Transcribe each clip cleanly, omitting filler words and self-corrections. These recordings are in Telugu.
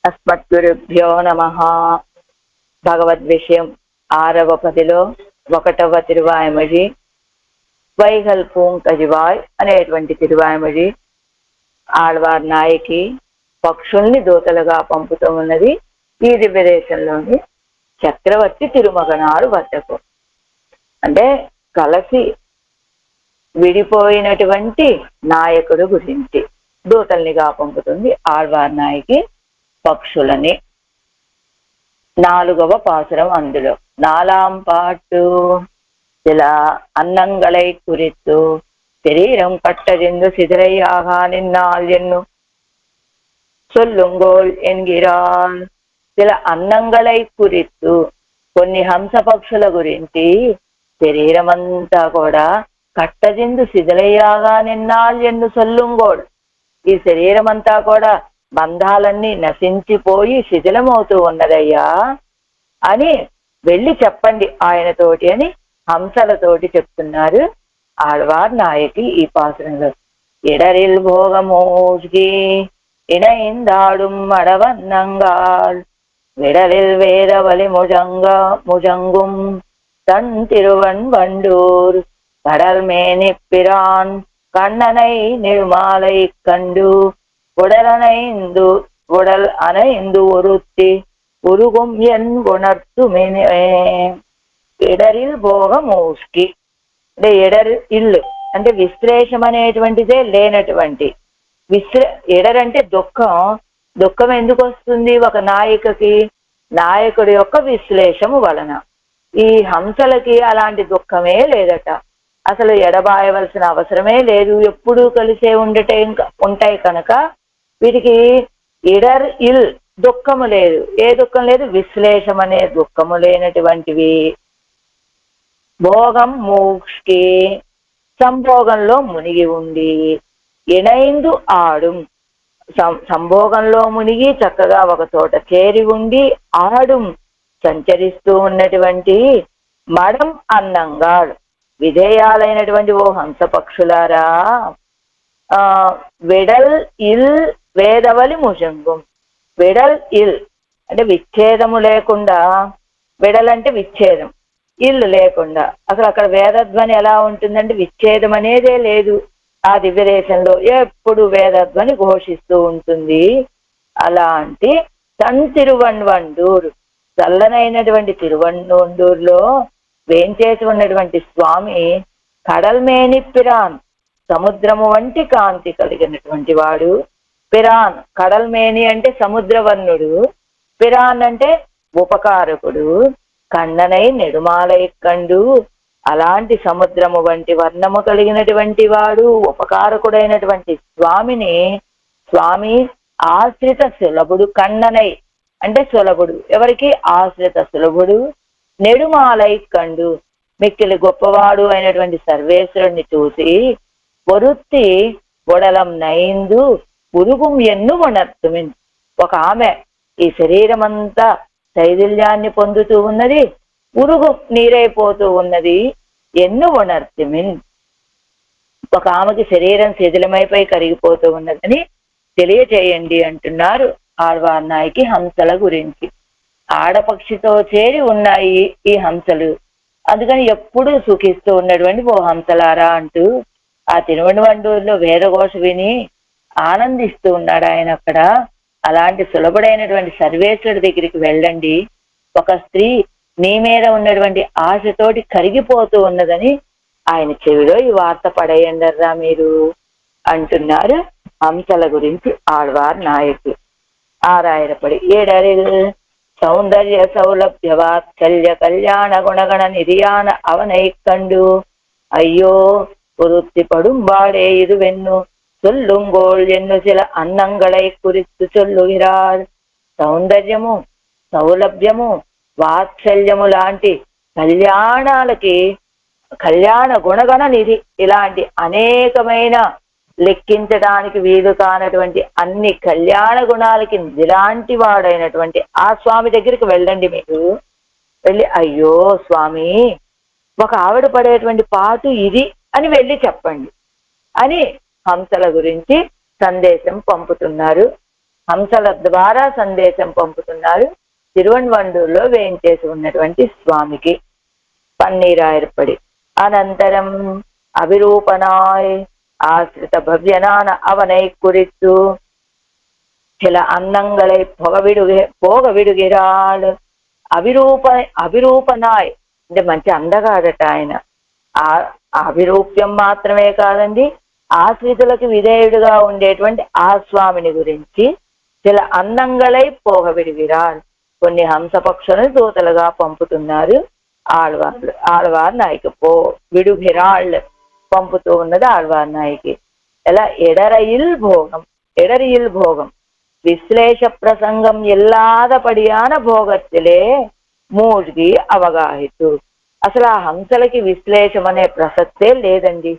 అస్మద్గురుభ్యో నమః. భగవద్విషయం 6వ పదిలో 1వ తిరువాయిమొഴി వైగల్పూంకజివాయ్ అనేటువంటి తిరువాయిమొഴి ఆళ్వార్ నాయకి పక్షుల్ని దూతలుగా పంపుతూ ఉన్నది ఈ దివ్యదేశంలోని చక్రవర్తి తిరుమగనాడు వద్దకు. అంటే కలిసి విడిపోయినటువంటి నాయకుడు గురించి దూతల్నిగా పంపుతుంది ఆళ్వార్ నాయకి పక్షులని. 4వ పాసురం అందులో 4ஆம் பாட்டு. சில அன்னங்களை குறித்து శరీరం కట్టజెందు సిదిరైయాగా నిన్నాల్ ఎన్ను సొల్లుంగోల్ ఎన్గిరాల్. சில అన్నంగళై குறித்து కొన్ని హంస పక్షుల గురించి శరీరం అంతా కూడా కట్టజెందు సిదిలయ్యాగా నిన్నాల్ ఎన్ను సొల్లుంగోల్. ఈ శరీరం అంతా కూడా బంధాలన్నీ నశించిపోయి శిథిలమవుతూ ఉన్నదయ్యా అని వెళ్ళి చెప్పండి ఆయనతోటి అని హంసలతోటి చెప్తున్నారు ఆళ్వార్ నాయకి ఈ పాసురంలో. இடரில் போகமோகி இணைந்தாடும் மடவன்னங்கால் விடலில் வேதவலி முழங்கும் தன் திருவன் வண்டூர் கடல் மேனி பிரான் கண்ணனை நெடுமாலை கண்டு உடல் அணைந்து ஒருத்தி உருகும் என் உணர்த்துமினே. ఎడరిల్ భోగమోష్కి అంటే ఇల్లు అంటే విశ్లేషం అనేటువంటిదే లేనటువంటి ఎడరంటే దుఃఖం ఎందుకు వస్తుంది ఒక నాయకుడి యొక్క విశ్లేషము వలన. ఈ హంసలకి అలాంటి దుఃఖమే లేదట, అసలు ఎడబాయవలసిన అవసరమే లేదు, ఎప్పుడూ కలిసే ఉంటాయి కనుక వీటికి ఇల్ దుఃఖము లేదు. ఏ దుఃఖం లేదు? విశ్లేషం అనే దుఃఖము లేనటువంటివి. భోగం మోక్షి సంభోగంలో మునిగి ఉండి ఇణైందు ఆడుం సంభోగంలో మునిగి చక్కగా ఒక చోట చేరి ఉండి ఆడుం సంచరిస్తూ ఉన్నటువంటి మడం అన్నంగా విధేయాలైనటువంటి ఓ హంస పక్షులారా. వెడల్ ఇల్ వేదవలి ముజంగం. వెడల్ ఇల్ అంటే విచ్ఛేదము లేకుండా, వెడల్ అంటే విచ్ఛేదం, ఇల్లు లేకుండా. అసలు అక్కడ వేదధ్వని ఎలా ఉంటుందంటే విచ్ఛేదం అనేదే లేదు. ఆ దివ్యదేశంలో ఎప్పుడు వేదధ్వని ఘోషిస్తూ ఉంటుంది. అలాంటి తన్ తిరువన్వండూరు చల్లనైనటువంటి తిరువన్వండూరులో వేంచేసి ఉన్నటువంటి స్వామి కడల్మేని పిరాన్ సముద్రము వంటి కాంతి కలిగినటువంటి వాడు. పిరాన్ కడల్మేని అంటే సముద్రవర్ణుడు, పిరాన్ అంటే ఉపకారకుడు. కన్ననై నెడుమాలై కండు అలాంటి సముద్రము వంటి వర్ణము కలిగినటువంటి వాడు ఉపకారకుడైనటువంటి స్వామి ఆశ్రిత సులభుడు. కన్ననై అంటే సులభుడు, ఎవరికి? ఆశ్రిత సులభుడు. నెడుమాలై కండు మిక్కిలి గొప్పవాడు అయినటువంటి సర్వేశ్వరుణ్ణి చూసి ఒరుత్తి ఒడలం నైందు ఉరుగుం ఎన్ను ఉణర్తుమిన్. ఒక ఆమె ఈ శరీరం అంతా శైథిల్యాన్ని పొందుతూ ఉన్నది, ఉరుగు నీరైపోతూ ఉన్నది. ఎన్ను ఉణర్తుమిన్ ఒక ఆమెకి శరీరం శిథిలమైపోయి కరిగిపోతూ ఉన్నదని తెలియచేయండి అంటున్నారు ఆళ్వార్ నాయకి హంసల గురించి. ఆడపక్షితో చేరి ఉన్నాయి ఈ హంసలు, అందుకని ఎప్పుడూ సుఖిస్తూ ఉన్నటువంటి ఓ హంసలారా అంటూ ఆ తిరువన్వండూరులో వేదఘోష విని ఆనందిస్తూ ఉన్నాడు ఆయన అక్కడ. అలాంటి సులభుడైనటువంటి సర్వేశ్వరుడి దగ్గరికి వెళ్ళండి, ఒక స్త్రీ నీ మీద ఉన్నటువంటి ఆశతోటి కరిగిపోతూ ఉన్నదని ఆయన చెవిలో ఈ వార్త పడేయండర్రా మీరు అంటున్నారు హంసల గురించి ఆళ్వార్ నాయకి. ఆరాయరపడి ఏడరిల్ సౌందర్య సౌలభ్య వాత్సల్య కళ్యాణ గుణగణ నిధియాన అవనై కండు అయ్యో பொருத்தி படும்பாடே இதுவென்னு சொல்லுங்கோள் ఎన్ను சில అన్నంగళై குறித்து சொல்லுகிறாள். సౌందర్యము, సౌలభ్యము, వాత్సల్యము లాంటి కళ్యాణ గుణగణ నిధి ఇలాంటి అనేకమైన లెక్కించడానికి వీలు కానటువంటి అన్ని కళ్యాణ గుణాలకి నిధిలాంటి వాడైనటువంటి ఆ స్వామి దగ్గరికి వెళ్ళండి. మీరు వెళ్ళి అయ్యో స్వామి ఒక ఆవిడ పడేటువంటి పాటు ఇది అని వెళ్ళి చెప్పండి. అని హంసల గురించి సందేశం పంపుతున్నారు. హంసల ద్వారా సందేశం పంపుతున్నారు తిరువన్వండూరులో వేయించేసి ఉన్నటువంటి స్వామికి పన్నీరాయర్పడి. అనంతరం అభిరూపనాయ్ ஆசிரித பவ்யனான அவனை குறித்து சில அன்னங்களை போக విడుగిరాడు. అభిరూపనాయ్ అంటే మంచి అందగాడట ఆయన. ఆ అభిరూప్యం మాత్రమే కాదండి, ఆశ్రితులకు విధేయుడుగా ఉండేటువంటి ఆ స్వామిని గురించి చిల అందంగలై పోగ విడుగిరాడు. కొన్ని హంసపక్షులను దూతలుగా పంపుతున్నారు ఆళ్వార్ నాయకు. విడుగిరాళ్ళు పంపుతూ ఉన్నది ఆళ్వార్ నాయకి. ఎలా ఎడరియిల్ భోగం విశ్లేష ప్రసంగం ఇల్లాదపడియాన భోగத்திலே మూழ்గి అవగాహితు. అసలు ఆ హంసలకి విశ్లేషం అనే ప్రసక్తే లేదండి.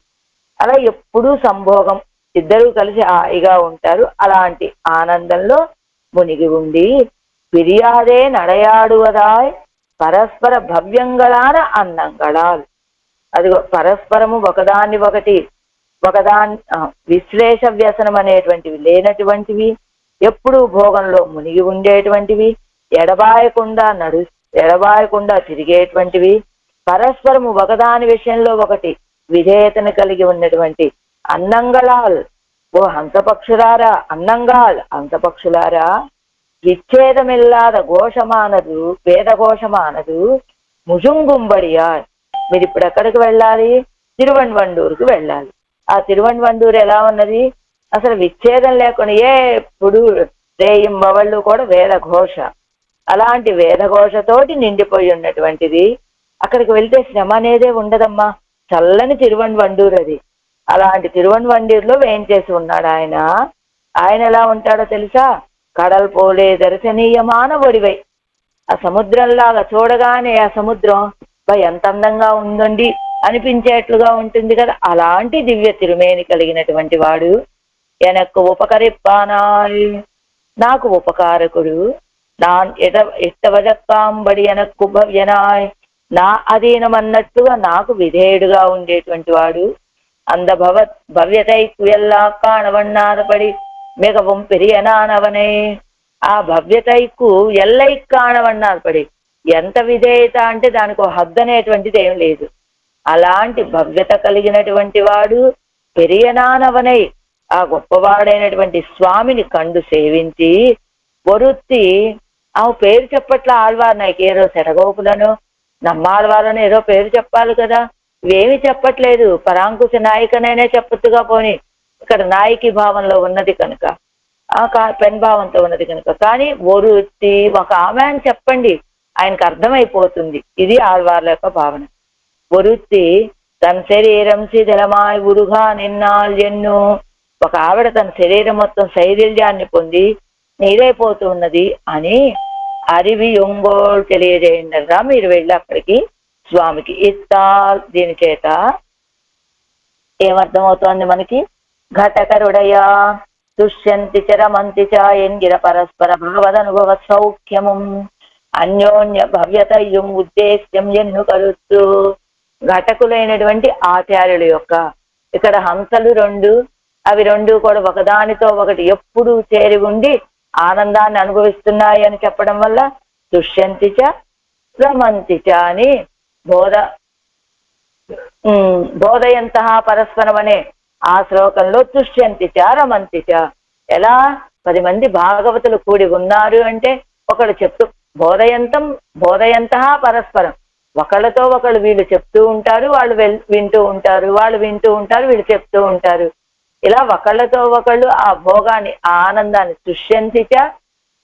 అలా ఎప్పుడూ సంభోగం, ఇద్దరూ కలిసి హాయిగా ఉంటారు. అలాంటి ఆనందంలో మునిగి ఉండి పిరియాదే నడయాడువదాయ్ పరస్పర భవ్యంగళాన అన్నంగళాలు. అదిగో పరస్పరము ఒకదాన్ని విశ్లేష వ్యసనం అనేటువంటివి లేనటువంటివి, ఎప్పుడూ భోగంలో మునిగి ఉండేటువంటివి, ఎడబాయకుండా తిరిగేటువంటివి, పరస్పరము ఒకదాని విషయంలో ఒకటి విధేయతను కలిగి ఉన్నటువంటి అన్నంగళాల్. ఓ హంసపక్షులారా, అన్నంగాల్ హంసపక్షులారా, విచ్ఛేదమిల్లాద ఘోషమానదు వేదఘోషమానదు ముజుంగుంబడియా. మీరు ఇప్పుడు ఎక్కడికి వెళ్ళాలి? తిరువన్వండూరుకు వెళ్ళాలి. ఆ తిరువన్వండూరు ఎలా ఉన్నది? అసలు విచ్ఛేదం లేకుండా ఎప్పుడు రేయింబవళ్ళు కూడా వేదఘోష. అలాంటి వేదఘోషతోటి నిండిపోయి ఉన్నటువంటిది. అక్కడికి వెళ్తే శ్రమ అనేదే ఉండదమ్మా. చల్లని తిరువన్వండూరు అది. అలాంటి తిరువన్వండూరులో వేయించేసి ఉన్నాడు ఆయన. ఆయన ఎలా ఉంటాడో తెలుసా? కడల్ పోలే దర్శనీయమాన ఒడివై. ఆ సముద్రంలాగా చూడగానే ఆ సముద్రం ఎంత అందంగా ఉందండి అనిపించేట్లుగా ఉంటుంది కదా. అలాంటి దివ్య తిరుమేని కలిగినటువంటి వాడు. ఎనక్కు ఉపకరిప్పానాయ్, నాకు ఉపకారకుడు. నాన్ ఇష్టవజక్కాంబడి ఎనక్కు భవ్యనాయ్, నా అధీనం అన్నట్టుగా నాకు విధేయుడుగా ఉండేటువంటి వాడు. அந்த భవ్యతైకు ఎల్లా కాణవన్నాదపడి మిగవం పెరియనానవనే. ఆ భవ్యతైకు ఎల్లై కాణవన్నాదపడి, ఎంత విధేయత అంటే దానికి ఒక హద్దు అనేటువంటిది ఏం లేదు. అలాంటి భవ్యత కలిగినటువంటి వాడు పెరియనానవనై, ఆ గొప్పవాడైనటువంటి స్వామిని కండు సేవించి వరుత్తి. ఆ పేరు చెప్పట్ల ఆళ్వార్ నాయకు. ఏదో సెడగోపులను నమ్మాళ్వారని ఏదో పేరు చెప్పాలి కదా. ఇవేమి చెప్పట్లేదు. పరాంకుశ నాయికనైనా చెప్పొచ్చుగా. పోని ఇక్కడ నాయకి భావంలో ఉన్నది కనుక, పెన్ భావంతో ఉన్నది కనుక. కానీ వరుత్తి ఒక ఆమె అని చెప్పండి, ఆయనకు అర్థమైపోతుంది. ఇది ఆళ్వార్ల యొక్క భావన. వరుత్తి తన శరీరం శిథిలమాయ్ ఉరుగా నిన్నాళ్ళు ఎన్నో. ఒక ఆవిడ తన శరీరం మొత్తం శైథిల్యాన్ని పొంది నీరైపోతూ ఉన్నది అని అరివి ఒంగోలు తెలియజేయండి. మీరు వెళ్ళి అక్కడికి స్వామికి ఇస్తా. దీని చేత ఏమర్థమవుతోంది మనకి? ఘటకరుడయా తుష్యంతి చరమంతి చ ఎంగిర పరస్పర భావదనుభవ సౌఖ్యము అన్యోన్య భవ్యతయ్యం ఉద్దేశ్యం ఎన్ను కలుస్తూ. ఘటకులైనటువంటి ఆచార్యుల యొక్క ఇక్కడ హంసలు రెండు, అవి రెండు కూడా ఒకదానితో ఒకటి ఎప్పుడూ చేరి ఉండి ఆనందాన్ని అనుభవిస్తున్నాయి అని చెప్పడం వల్ల తుష్యంతిచ రమంతిచ అని బోధయంత పరస్పరం అనే ఆ శ్లోకంలో తుష్యంతిచ రమంతిచ. ఎలా 10 మంది భాగవతులు కూడి ఉన్నారు అంటే ఒకళ్ళు చెప్తూ బోధయంత పరస్పరం, ఒకళ్ళతో ఒకళ్ళు వీళ్ళు చెప్తూ ఉంటారు, వాళ్ళు వింటూ ఉంటారు, వాళ్ళు వింటూ ఉంటారు, వీళ్ళు చెప్తూ ఉంటారు. ఇలా ఒకళ్ళతో ఒకళ్ళు ఆ భోగాన్ని, ఆ ఆనందాన్ని తుష్యంతిచ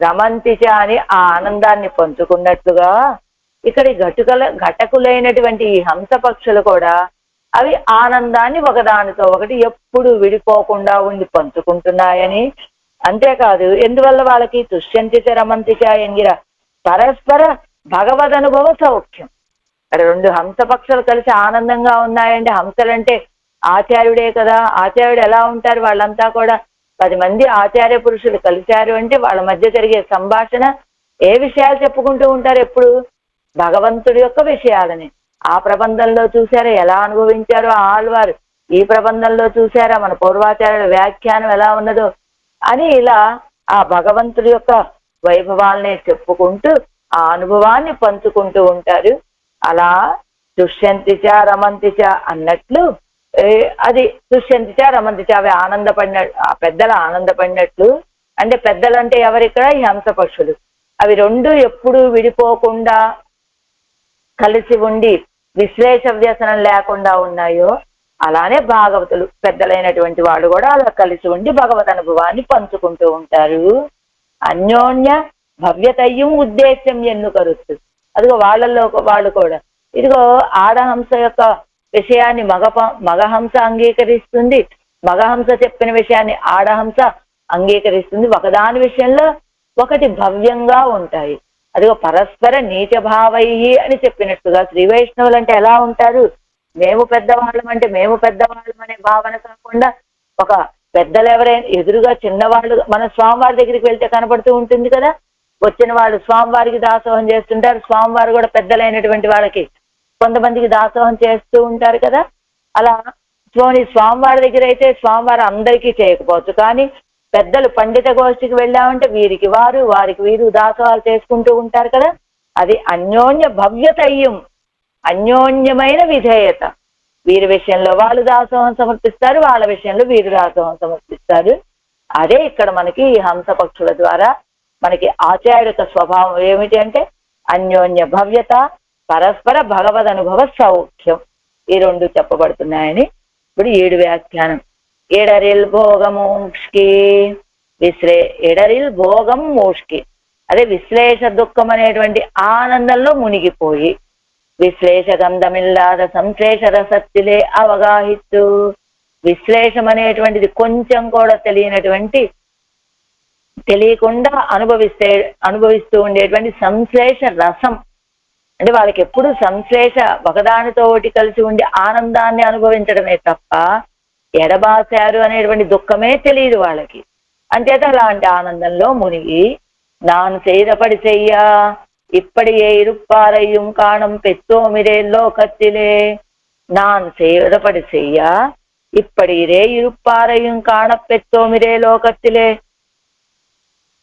రమంతిచ అని ఆ ఆనందాన్ని పంచుకున్నట్లుగా ఇక్కడ ఘటకులైనటువంటి ఈ హంస పక్షులు కూడా అవి ఆనందాన్ని ఒకదానితో ఒకటి ఎప్పుడు విడిపోకుండా ఉండి పంచుకుంటున్నాయని. అంతేకాదు, ఎందువల్ల వాళ్ళకి తుష్యంతిచ రమంతిచ ఎంగిర పరస్పర భగవద్ అనుభవ సౌఖ్యం. అక్కడ 2 హంస పక్షులు కలిసి ఆనందంగా ఉన్నాయంటే, హంసలంటే ఆచార్యుడే కదా. ఆచార్యుడు ఎలా ఉంటారు? వాళ్ళంతా కూడా 10 మంది ఆచార్య పురుషులు కలిశారు అంటే వాళ్ళ మధ్య జరిగే సంభాషణ ఏ విషయాలు చెప్పుకుంటూ ఉంటారు? ఎప్పుడు భగవంతుడి యొక్క విషయాలని. ఆ ప్రబంధంలో చూశారో ఎలా అనుభవించారో ఆళ్వారు ఈ ప్రబంధంలో చూసారా మన పూర్వాచార్యుల వ్యాఖ్యానం ఎలా ఉన్నదో అని ఇలా ఆ భగవంతుడి యొక్క వైభవాల్ని చెప్పుకుంటూ ఆ అనుభవాన్ని పంచుకుంటూ ఉంటారు. అలా దుష్యంతిచ రమంతిచ అన్నట్లు అది దుష్యంతిచ రమంతిచ అవి ఆనందపడినట్టు, ఆ పెద్దలు ఆనందపడినట్లు. అంటే పెద్దలంటే ఎవరిక్కడ? ఈ హంస పక్షులు. అవి రెండు ఎప్పుడు విడిపోకుండా కలిసి ఉండి విశ్లేష వ్యసనం లేకుండా ఉన్నాయో అలానే భాగవతులు పెద్దలైనటువంటి వాళ్ళు కూడా అలా కలిసి ఉండి భగవద్ అనుభవాన్ని పంచుకుంటూ ఉంటారు. అన్యోన్య భవ్యతయ్యం ఉద్దేశ్యం ఎన్నుకరుస్తు. అదిగో వాళ్ళల్లో వాళ్ళు కూడా ఇదిగో ఆడహంస యొక్క విషయాన్ని మగహంస అంగీకరిస్తుంది, మగహంస చెప్పిన విషయాన్ని ఆడహంస అంగీకరిస్తుంది. ఒకదాని విషయంలో ఒకటి భవ్యంగా ఉంటాయి. అదిగో పరస్పర నీచ భావై అని చెప్పినట్టుగా శ్రీ వైష్ణవులు అంటే ఎలా ఉంటారు? మేము పెద్దవాళ్ళం అంటే మేము పెద్దవాళ్ళం అనే భావన కాకుండా ఒక పెద్దలు ఎవరైనా ఎదురుగా చిన్నవాళ్ళు మన స్వామివారి దగ్గరికి వెళ్తే కనపడుతూ ఉంటుంది కదా, వచ్చిన వాళ్ళు స్వామివారికి దాసోహం చేస్తుంటారు. స్వామివారు కూడా పెద్దలైనటువంటి వాళ్ళకి కొంతమందికి దాసోహం చేస్తూ ఉంటారు కదా. అలా స్వామివారి దగ్గర అయితే స్వామివారు అందరికీ చేయకపోవచ్చు, కానీ పెద్దలు పండిత గోష్ఠికి వెళ్ళామంటే వీరికి వారు వారికి వీరు దాసోహాలు చేసుకుంటూ ఉంటారు కదా. అది అన్యోన్య భవ్యతయ్యం, అన్యోన్యమైన విధేయత. వీరి విషయంలో వాళ్ళు దాసోహం సమర్పిస్తారు, వాళ్ళ విషయంలో వీరు దాసోహం సమర్పిస్తారు. అదే ఇక్కడ మనకి ఈ హంస పక్షుల ద్వారా మనకి ఆచార్యుక స్వభావం ఏమిటి అంటే అన్యోన్య భవ్యత, పరస్పర భగవద్ అనుభవ సౌఖ్యం, ఈ రెండు చెప్పబడుతున్నాయని ఇప్పుడు 7 వ్యాఖ్యానం. ఎడరిల్ భోగమోష్కి ఎడరిల్ భోగం మోష్కి అదే విశ్లేష దుఃఖం అనేటువంటి ఆనందంలో మునిగిపోయి విశ్లేష గంధమిల్లాద సంశ్లేష రసత్తిలే అవగాహిత్తు. విశ్లేషం అనేటువంటిది కొంచెం కూడా తెలియకుండా అనుభవిస్తూ ఉండేటువంటి సంశ్లేష రసం అంటే వాళ్ళకి ఎప్పుడు సంశ్లేష ఒకదానితో ఒకటి కలిసి ఉండి ఆనందాన్ని అనుభవించడమే తప్ప ఎడబాశారు అనేటువంటి దుఃఖమే తెలియదు వాళ్ళకి. అంచేత అలాంటి ఆనందంలో మునిగి నాన్ செய்தபடி செய்ய இப்படியே இருப்பாரையும் காணும் பெற்றோமிரே லோகத்திலே நான் செய்தபடி செய்ய இப்படியே இருப்பாரையும் காண பெற்றோమిరే లోకத்திலே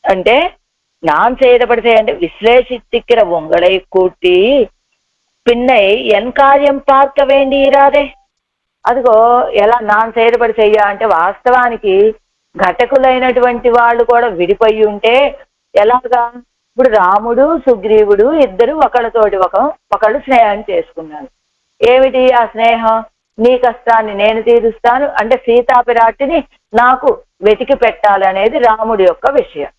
అంటే நான் செய்தபடி செய்ய అంటే విశ్లేషిத்திக்கிற உங்களை கூட்டி பின்னை என் காரியம் பார்க்க வேண்டியிరాదే. అదిగో ఎలా నాన్ చేయబడి చెయ్య అంటే వాస్తవానికి ఘటకులైనటువంటి వాళ్ళు కూడా విడిపోయి ఉంటే ఎలాగా? ఇప్పుడు రాముడు సుగ్రీవుడు ఇద్దరు ఒకళ్ళతోటి ఒకళ్ళు స్నేహం చేసుకున్నారు. ఏమిటి ఆ స్నేహం? నీ కష్టాన్ని నేను తీరుస్తాను అంటే సీతాపిరాటిని నాకు వెతికి పెట్టాలి అనేది రాముడి యొక్క విషయం.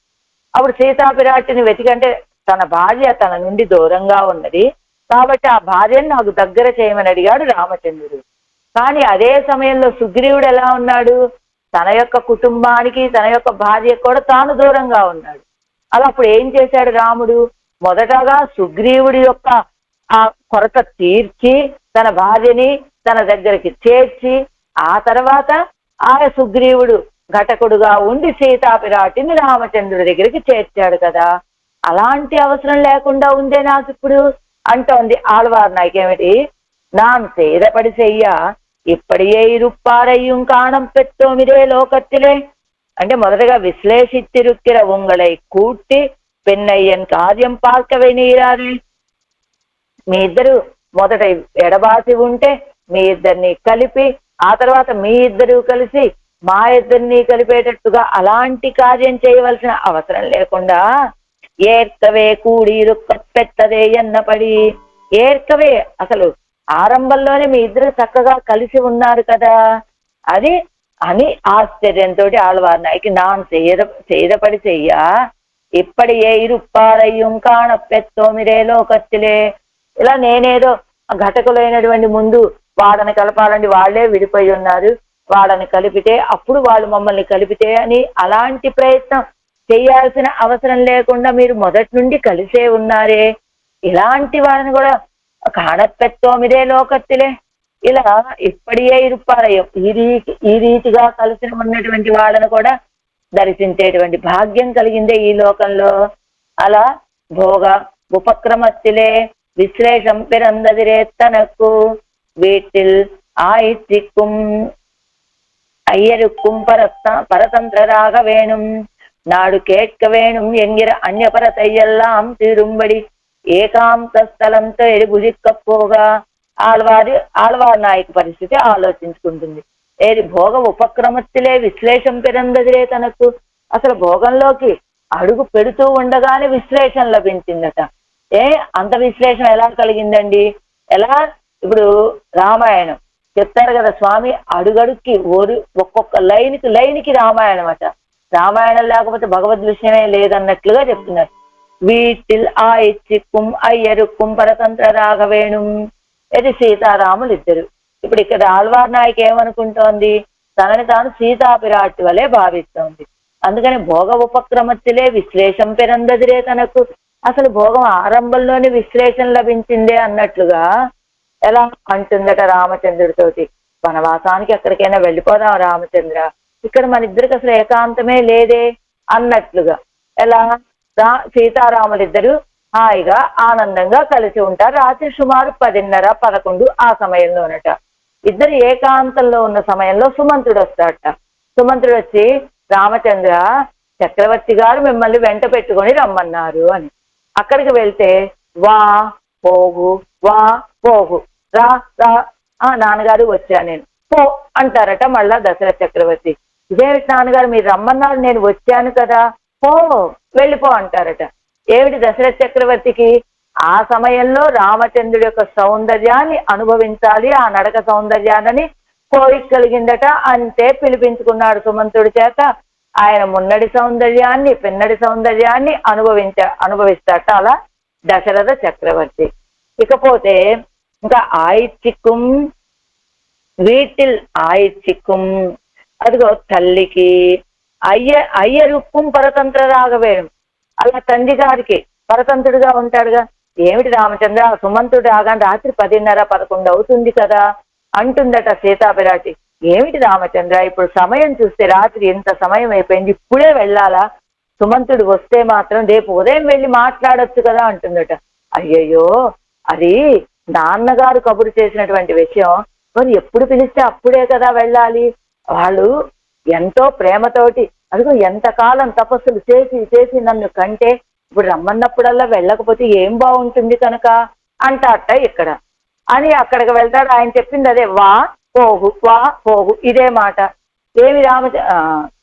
అప్పుడు సీతాపిరాటిని వెతికంటే తన భార్య తన నుండి దూరంగా ఉన్నది కాబట్టి ఆ భార్యను నాకు దగ్గర చేయమని అడిగాడు రామచంద్రుడు. కానీ అదే సమయంలో సుగ్రీవుడు ఎలా ఉన్నాడు? తన యొక్క కుటుంబానికి తన యొక్క భార్యకు కూడా తాను దూరంగా ఉన్నాడు. అలా అప్పుడు ఏం చేశాడు రాముడు? మొదటగా సుగ్రీవుడి యొక్క ఆ కొరత తీర్చి తన భార్యని తన దగ్గరికి చేర్చి ఆ తర్వాత ఆ సుగ్రీవుడు ఘటకుడుగా ఉండి సీతాపిరాటిని రామచంద్రుడి దగ్గరికి చేర్చాడు కదా. అలాంటి అవసరం లేకుండా ఉందే నాకు ఇప్పుడు అంటోంది ఆళ్వార్ నాయకేమిటి? நான் செய்தபடி செய்ய இப்படியே இருப்பாரையும் காணம் பெற்றோமிரே లోకத்திலே అంటే మొదటగా విశ్లేషిత్తిరుక్కిర ఉంగళై కూట్టి పెన్నయ్యన్ కార్యం పార్కవే నీరాది. మీ ఇద్దరు మొదట ఎడబాసి ఉంటే మీ ఇద్దరిని కలిపి ఆ తర్వాత మీ ఇద్దరు కలిసి మా ఇద్దరిని కలిపేటట్టుగా అలాంటి కార్యం చేయవలసిన అవసరం లేకుండా ఏర్కవే కూడి పెత్తదే ఎన్నపడి ఏర్కవే అసలు ఆరంభంలోనే మీ ఇద్దరు చక్కగా కలిసి ఉన్నారు కదా అది అని ఆశ్చర్యంతో ఆళ్వార్ నాయకి నాన్ செய்தபடி செய்ய இப்படியே இருப்பாரையும் కాణ పెత్తోమిరే లోకத்திலே. ఇలా నేనేదో ఘటకులైనటువంటి ముందు వాళ్ళని కలపాలని వాళ్లే విడిపోయి ఉన్నారు, వాళ్ళని కలిపితే అప్పుడు వాళ్ళు మమ్మల్ని కలిపితే అని అలాంటి ప్రయత్నం చేయాల్సిన అవసరం లేకుండా మీరు మొదటి నుండి కలిసే ఉన్నారే, ఇలాంటి వాళ్ళని కూడా కాణపెత్తోమిరే లోకత్తిలే ఇలా ఇప్పటియే ఇరుపారయ్యం ఈ రీతిగా కలిసి ఉన్నటువంటి వాళ్ళను కూడా దర్శించేటువంటి భాగ్యం కలిగిందే ఈ లోకంలో. అలా భోగ ఉపక్రమత్తిలే విశ్లేషం పిరందదిరే తనకు వీటిల్ ఆయిత్తిక్కుం ஐயருக்கும் பரதந்திரராக வேணும். நாடு கேட்க வேணும் என்கிற அந்நியபரத்தையெல்லாம் தீரும்படி ఏకాంతస్థలం తేడి భుజిక్కపోగా. ఆళ్వార్ నాయక పరిస్థితి ఆలోచించుకుంటుంది. ఏది భోగ ఉపక్రమத்திலே విశ్లేషం పెరందదిరే తనకు. అసలు భోగంలోకి అడుగు పెడుతూ ఉండగానే విశ్లేషణ లభించిందట. అంత విశ్లేషణ ఎలా కలిగిందండి? ఎలా? ఇప్పుడు రామాయణం చెప్తారు కదా స్వామి, అడుగడుక్కి ఒక్కొక్క లైన్కి రామాయణం అట. రామాయణం లేకపోతే భగవద్ విషయమే లేదన్నట్లుగా చెప్తున్నారు. వీటిల్ ఆయిచ్చిక్కుం అయ్యరుక్కుం పరతంత్రరాగ వేణుం. ఇది సీతారాములు ఇద్దరు. ఇప్పుడు ఇక్కడ ఆళ్వార్ నాయక్ ఏమనుకుంటోంది? తనని తాను సీతాపిరాటి వలె భావిస్తోంది. అందుకని భోగ ఉపక్రమத்திலே విశ్లేషం పెరందదిరే తనకు. అసలు భోగం ఆరంభంలోని విశ్లేషణ లభించిందే అన్నట్లుగా ఎలా అంటుందట రామచంద్రుడితోటి. వనవాసానికి ఎక్కడికైనా వెళ్ళిపోదాం రామచంద్ర, ఇక్కడ మన ఇద్దరికి అసలు ఏకాంతమే లేదే అన్నట్లుగా. ఎలా? సీతారాములిద్దరు హాయిగా ఆనందంగా కలిసి ఉంటారు. రాత్రి సుమారు 10:30-11 ఆ సమయంలోనట. ఇద్దరు ఏకాంతంలో ఉన్న సమయంలో సుమంతుడు వస్తాడట. సుమంతుడు వచ్చి, రామచంద్ర, చక్రవర్తి గారు మిమ్మల్ని వెంట పెట్టుకొని రమ్మన్నారు అని. అక్కడికి వెళ్తే వా పోగు వా పోగు రా రా, నాన్నగారు వచ్చా నేను పో అంటారట మళ్ళా దశరథ చక్రవర్తి. ఇదేమిటి నాన్నగారు మీరు రమ్మన్నారు, నేను వచ్చాను కదా, పో వెళ్ళిపో అంటారట. ఏమిటి దశరథ చక్రవర్తికి ఆ సమయంలో రామచంద్రుడి యొక్క సౌందర్యాన్ని అనుభవించాలి, ఆ నడక సౌందర్యాన్ని కోరిక కలిగిందట. అంతే పిలిపించుకున్నాడు సుమంతుడి చేత. ఆయన మున్నడి సౌందర్యాన్ని, పిన్నడి సౌందర్యాన్ని అనుభవిస్తాట అలా దశరథ చక్రవర్తి. ఇకపోతే ఇంకా ఆయిచ్చిక్కుం, వీటిల్ ఆయిచ్చిక్కుం, అదిగో తల్లికి అయ్యరుక్కుం పరతంత్రరాగ వేణుం. అలా తండ్రి గారికి పరతంత్రుడిగా ఉంటాడుగా. ఏమిటి రామచంద్ర, సుమంతుడు రాగానే రాత్రి 10:30-11 అవుతుంది కదా అంటుందట సీతాపిరాటి. ఏమిటి రామచంద్ర, ఇప్పుడు సమయం చూస్తే రాత్రి ఎంత సమయం అయిపోయింది, ఇప్పుడే వెళ్ళాలా? సుమంతుడు వస్తే మాత్రం రేపు ఉదయం వెళ్ళి మాట్లాడొచ్చు కదా అంటుందట. అయ్యయ్యో, అది నాన్నగారు కబురు చేసినటువంటి విషయం, మరి ఎప్పుడు పిలిస్తే అప్పుడే కదా వెళ్ళాలి. వాళ్ళు ఎంతో ప్రేమతోటి, అదిగో ఎంతకాలం తపస్సులు చేసి చేసి నన్ను కంటే ఇప్పుడు రమ్మన్నప్పుడల్లా వెళ్ళకపోతే ఏం బాగుంటుంది కనుక అంటారట ఇక్కడ అని. అక్కడికి వెళ్తాడు. ఆయన చెప్పింది అదే, వా పోగు ఇదే మాట. ఏమి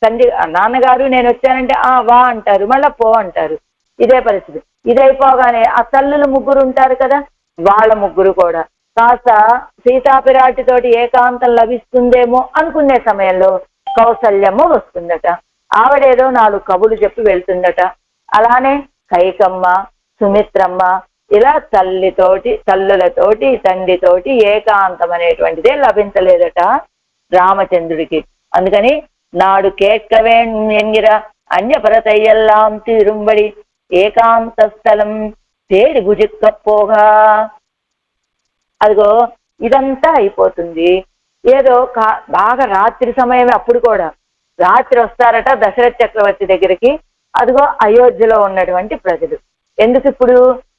తండ్రి నాన్నగారు నేను వచ్చానంటే వా అంటారు, మళ్ళా పో అంటారు. ఇదే పరిస్థితి. ఇదైపోగానే ఆ తల్లులు ముగ్గురు ఉంటారు కదా, వాళ్ళ ముగ్గురు కూడా కాస్త సీతాపిరాటితోటి ఏకాంతం లభిస్తుందేమో అనుకునే సమయంలో కౌసల్యము వస్తుందట. ఆవిడేదో 4 కబులు చెప్పి వెళ్తుందట. అలానే కైకమ్మ, సుమిత్రమ్మ, ఇలా తల్లులతోటి తండ్రితోటి ఏకాంతం అనేటువంటిదే లభించలేదట రామచంద్రుడికి. అందుకని నాడు కేట్కవేణ్ ఎంగిర అన్యపరతయ్యెల్లాం తీరుంబడి ఏకాంత స్థలం తేడి భుజిక్కపోగా. అదిగో ఇదంతా అయిపోతుంది. ఏదో బాగా రాత్రి సమయమే. అప్పుడు కూడా రాత్రి వస్తారట దశరథ చక్రవర్తి దగ్గరికి. అదిగో అయోధ్యలో ఉన్నటువంటి ప్రజలు. ఎందుకు ఇప్పుడు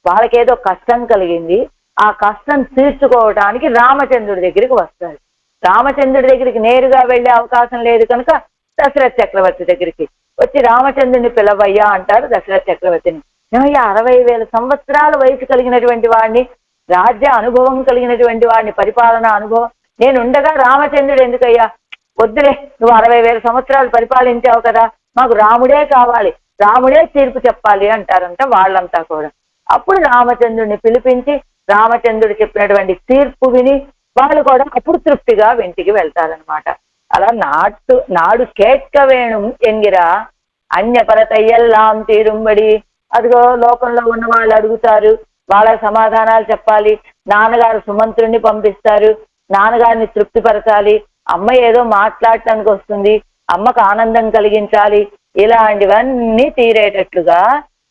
వాళ్ళకేదో కష్టం కలిగింది, ఆ కష్టం తీర్చుకోవడానికి రామచంద్రుడి దగ్గరికి వస్తారు. రామచంద్రుడి దగ్గరికి నేరుగా వెళ్లే అవకాశం లేదు కనుక దశరథ చక్రవర్తి దగ్గరికి వచ్చి రామచంద్రుడిని పిలవయ్యా అంటారు దశరథ చక్రవర్తిని. 60,000 సంవత్సరాల వయసు కలిగినటువంటి వాడిని, రాజ్య అనుభవం కలిగినటువంటి వాడిని, పరిపాలనా అనుభవం నేనుండగా రామచంద్రుడు ఎందుకయ్యా, వద్దులే, నువ్వు 60,000 సంవత్సరాలు పరిపాలించావు కదా, మాకు రాముడే కావాలి, రాముడే తీర్పు చెప్పాలి అంటారంట వాళ్ళంతా కూడా. అప్పుడు రామచంద్రుడిని పిలిపించి రామచంద్రుడు చెప్పినటువంటి తీర్పు విని వాళ్ళు కూడా అప్పుడు తృప్తిగా ఇంటికి వెళ్తారనమాట. అలా నాడు కేట్క వేణుం ఎంగిరా అన్యపరతయ్యెల్లాం తీరుంబడి. అదిగో లోకంలో ఉన్న వాళ్ళు అడుగుతారు, వాళ్ళ సమాధానాలు చెప్పాలి. నాన్నగారు సుమంత్రుడిని పంపిస్తారు, నాన్నగారిని తృప్తిపరచాలి. అమ్మ ఏదో మాట్లాడటానికి వస్తుంది, అమ్మకు ఆనందం కలిగించాలి. ఇలాంటివన్నీ తీరేటట్లుగా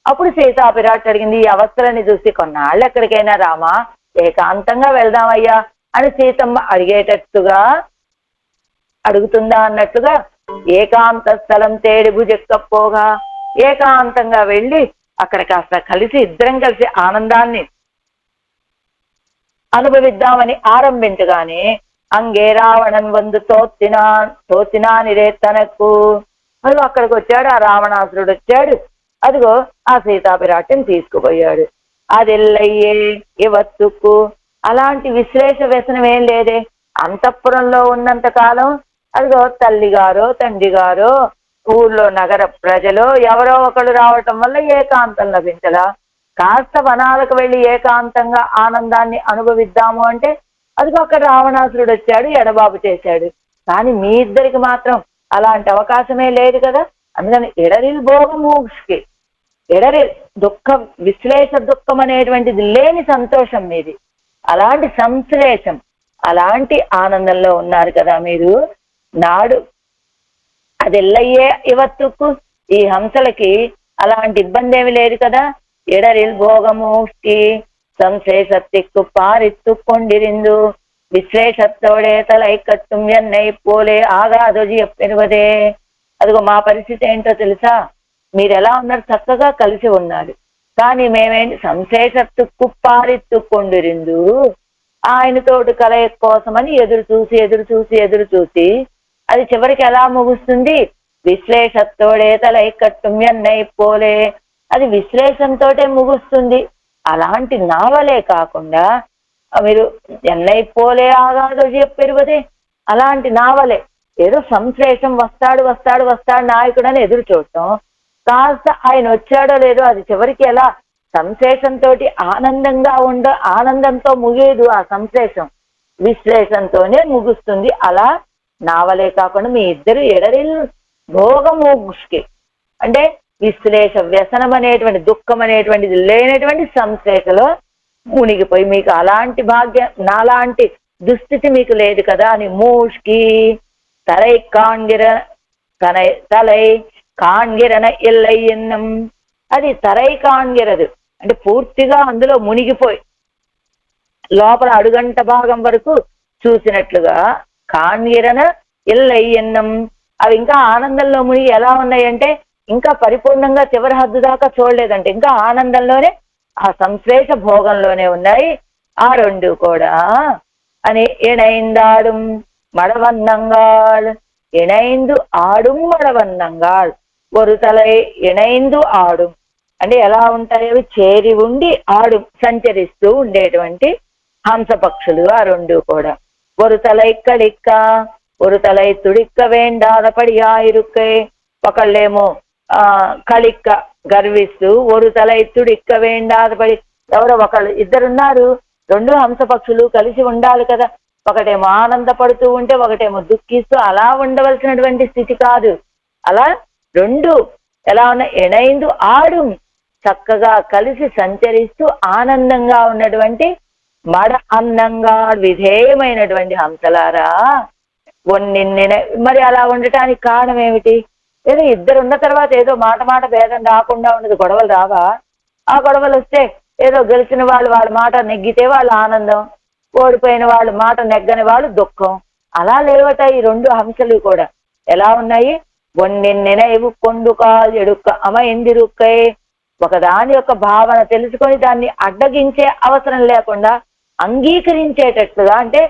అప్పుడు సీతాపిరాట్ అడిగింది. ఈ అవస్థలని చూసి కొన్నాళ్ళు ఎక్కడికైనా రామా, ఏకాంతంగా వెళ్దామయ్యా అని సీతమ్మ అడిగేటట్టుగా అడుగుతుందా అన్నట్టుగా ఏకాంత స్థలం తేడి భుజెక్కపోగా ఏకాంతంగా వెళ్ళి అక్కడ కాస్త కలిసి ఇద్దరం కలిసి ఆనందాన్ని అనుభవిద్దామని ఆరంభించగానే అంగే రావణన్ వందు తోచినానిరే తనకు. అదిగో అక్కడికి వచ్చాడు, ఆ రావణాసురుడు వచ్చాడు, అదిగో ఆ సీతాపిరాటిని తీసుకుపోయాడు. అదెల్లయ్యే ఇవత్తుకు. అలాంటి విశ్లేష వ్యసనం ఏం లేదే. అంతఃపురంలో ఉన్నంత కాలం అదిగో తల్లి గారో తండ్రి గారో ఊళ్ళో నగర ప్రజలు ఎవరో ఒకరు రావటం వల్ల ఏకాంతం లభించలా. కాస్త వనాలకు వెళ్ళి ఏకాంతంగా ఆనందాన్ని అనుభవిద్దాము అంటే అదిగో అక్కడ రావణాసురుడు వచ్చాడు, ఎడబాబు చేశాడు. కానీ మీ ఇద్దరికి మాత్రం అలాంటి అవకాశమే లేదు కదా. అందుకని ఎడరిల్ భోగమూష్కి, ఎడరిల్ దుఃఖం, విశ్లేష దుఃఖం అనేటువంటిది లేని సంతోషం మీది. అలాంటి సంశ్లేషం, అలాంటి ఆనందంలో ఉన్నారు కదా మీరు. నాడు అదెల్లయ్యే ఇవత్తుకు, ఈ హంసలకి అలాంటి ఇబ్బంది ఏమి లేదు కదా. ఎడరిల్ భోగమూష్కి సంశేషత్తిక్కు పారిత్తు కొండిరిందు విశ్లేషత్తోడే తలై కట్టుం ఎన్నై పోలే ఆగాదొజి ఎప్పెరువదే. అదిగో మా పరిస్థితి ఏంటో తెలుసా. మీరు ఎలా ఉన్నారు, చక్కగా కలిసి ఉన్నారు. కానీ మేమేంటి, సంశేషత్తుక్కు పారిత్తు కొండిరిందు, ఆయనతోటి కలయిక కోసమని ఎదురు చూసి అది చివరికి ఎలా ముగుస్తుంది, విశ్లేషత్తోడే తలై కట్టుం ఎన్నై పోలే, అది విశ్లేషంతోటే ముగుస్తుంది. అలాంటి నావలే కాకుండా మీరు ఎన్నై పోలే ఆగాదో చెప్పెరువదే, అలాంటి నావలే ఏదో సంశ్లేషం వస్తాడు నాయకుడు అని ఎదురు చూడటం, కాస్త ఆయన వచ్చాడో లేదో అది చివరికి ఎలా సంశ్లేషంతో ఆనందంగా ఆనందంతో ముగియదు. ఆ సంశ్లేషం విశ్లేషంతోనే ముగుస్తుంది. అలా నావలే కాకుండా మీ ఇద్దరు ఎడరిల్ భోగమోక్షి అంటే విశ్లేష వ్యసనం అనేటువంటి దుఃఖం అనేటువంటిది లేనటువంటి సంశ్లేషలో మునిగిపోయి, మీకు అలాంటి భాగ్యం, నాలాంటి దుస్థితి మీకు లేదు కదా అని మూష్కి తలై కాంగిరన ఎల్లయ్యన్నం. అది తరై కాంగిరదు అంటే పూర్తిగా అందులో మునిగిపోయి లోపల అడుగంట భాగం వరకు చూసినట్లుగా కాంగిరన ఎల్లయ్యన్నం. అవి ఇంకా ఆనందంలో మునిగి ఎలా ఉన్నాయంటే ఇంకా పరిపూర్ణంగా చివరి హద్దు దాకా చూడలేదంటే ఇంకా ఆనందంలోనే, ఆ సంశ్లేష భోగంలోనే ఉన్నాయి ఆ రెండు కూడా అని. ఇణైందాడుం మడవన్నంగాళ్, ఇణైందు ఆడుం మడవన్నంగాళ్, ఒక తలై ఇణైందు ఆడుం అంటే ఎలా ఉంటాయి, అవి చేరి ఉండి ఆడు సంచరిస్తూ ఉండేటువంటి హంస పక్షులు ఆ రెండు కూడా. ஒரு తలై కళిక్క, ஒரு తలై తుడిక్క వేండాదపడి ఆయిరుక్కై. ఒకళ్ళేమో కళిక్క గర్విస్తూ, ஒரு తలై తుడిక్క వేండాదపడి, ఎవరో ఒకళ్ళు ఇద్దరున్నారు, రెండు హంస పక్షులు కలిసి ఉండాలి కదా. ఒకటేమో ఆనందపడుతూ ఉంటే ఒకటేమో దుఃఖిస్తూ, అలా ఉండవలసినటువంటి స్థితి కాదు. అలా రెండు ఎలా ఉన్నా ఎణైందు ఆడు చక్కగా కలిసి సంచరిస్తూ ఆనందంగా ఉన్నటువంటి మడ అన్నంగా విధేయమైనటువంటి హంసలారా. మరి అలా ఉండటానికి కారణం ఏమిటి? ఏదో ఇద్దరు ఉన్న తర్వాత ఏదో మాట భేదం రాకుండా ఉండదు, గొడవలు రావా? ఆ గొడవలు వస్తే ఏదో గెలిచిన వాళ్ళు వాళ్ళ మాట నెగ్గితే వాళ్ళ ఆనందం, ఓడిపోయిన వాళ్ళు మాట నెగ్గని వాళ్ళు దుఃఖం. అలా లేవట ఈ రెండు హంసలు కూడా. ఎలా ఉన్నాయి, నినైవు కొండుకాల్ ఎడుక్క అమైందిరుక్కై. ఒకదాని యొక్క భావన తెలుసుకొని దాన్ని అడ్డగించే అవసరం లేకుండా అంగీకరించేటట్లుగా, అంటే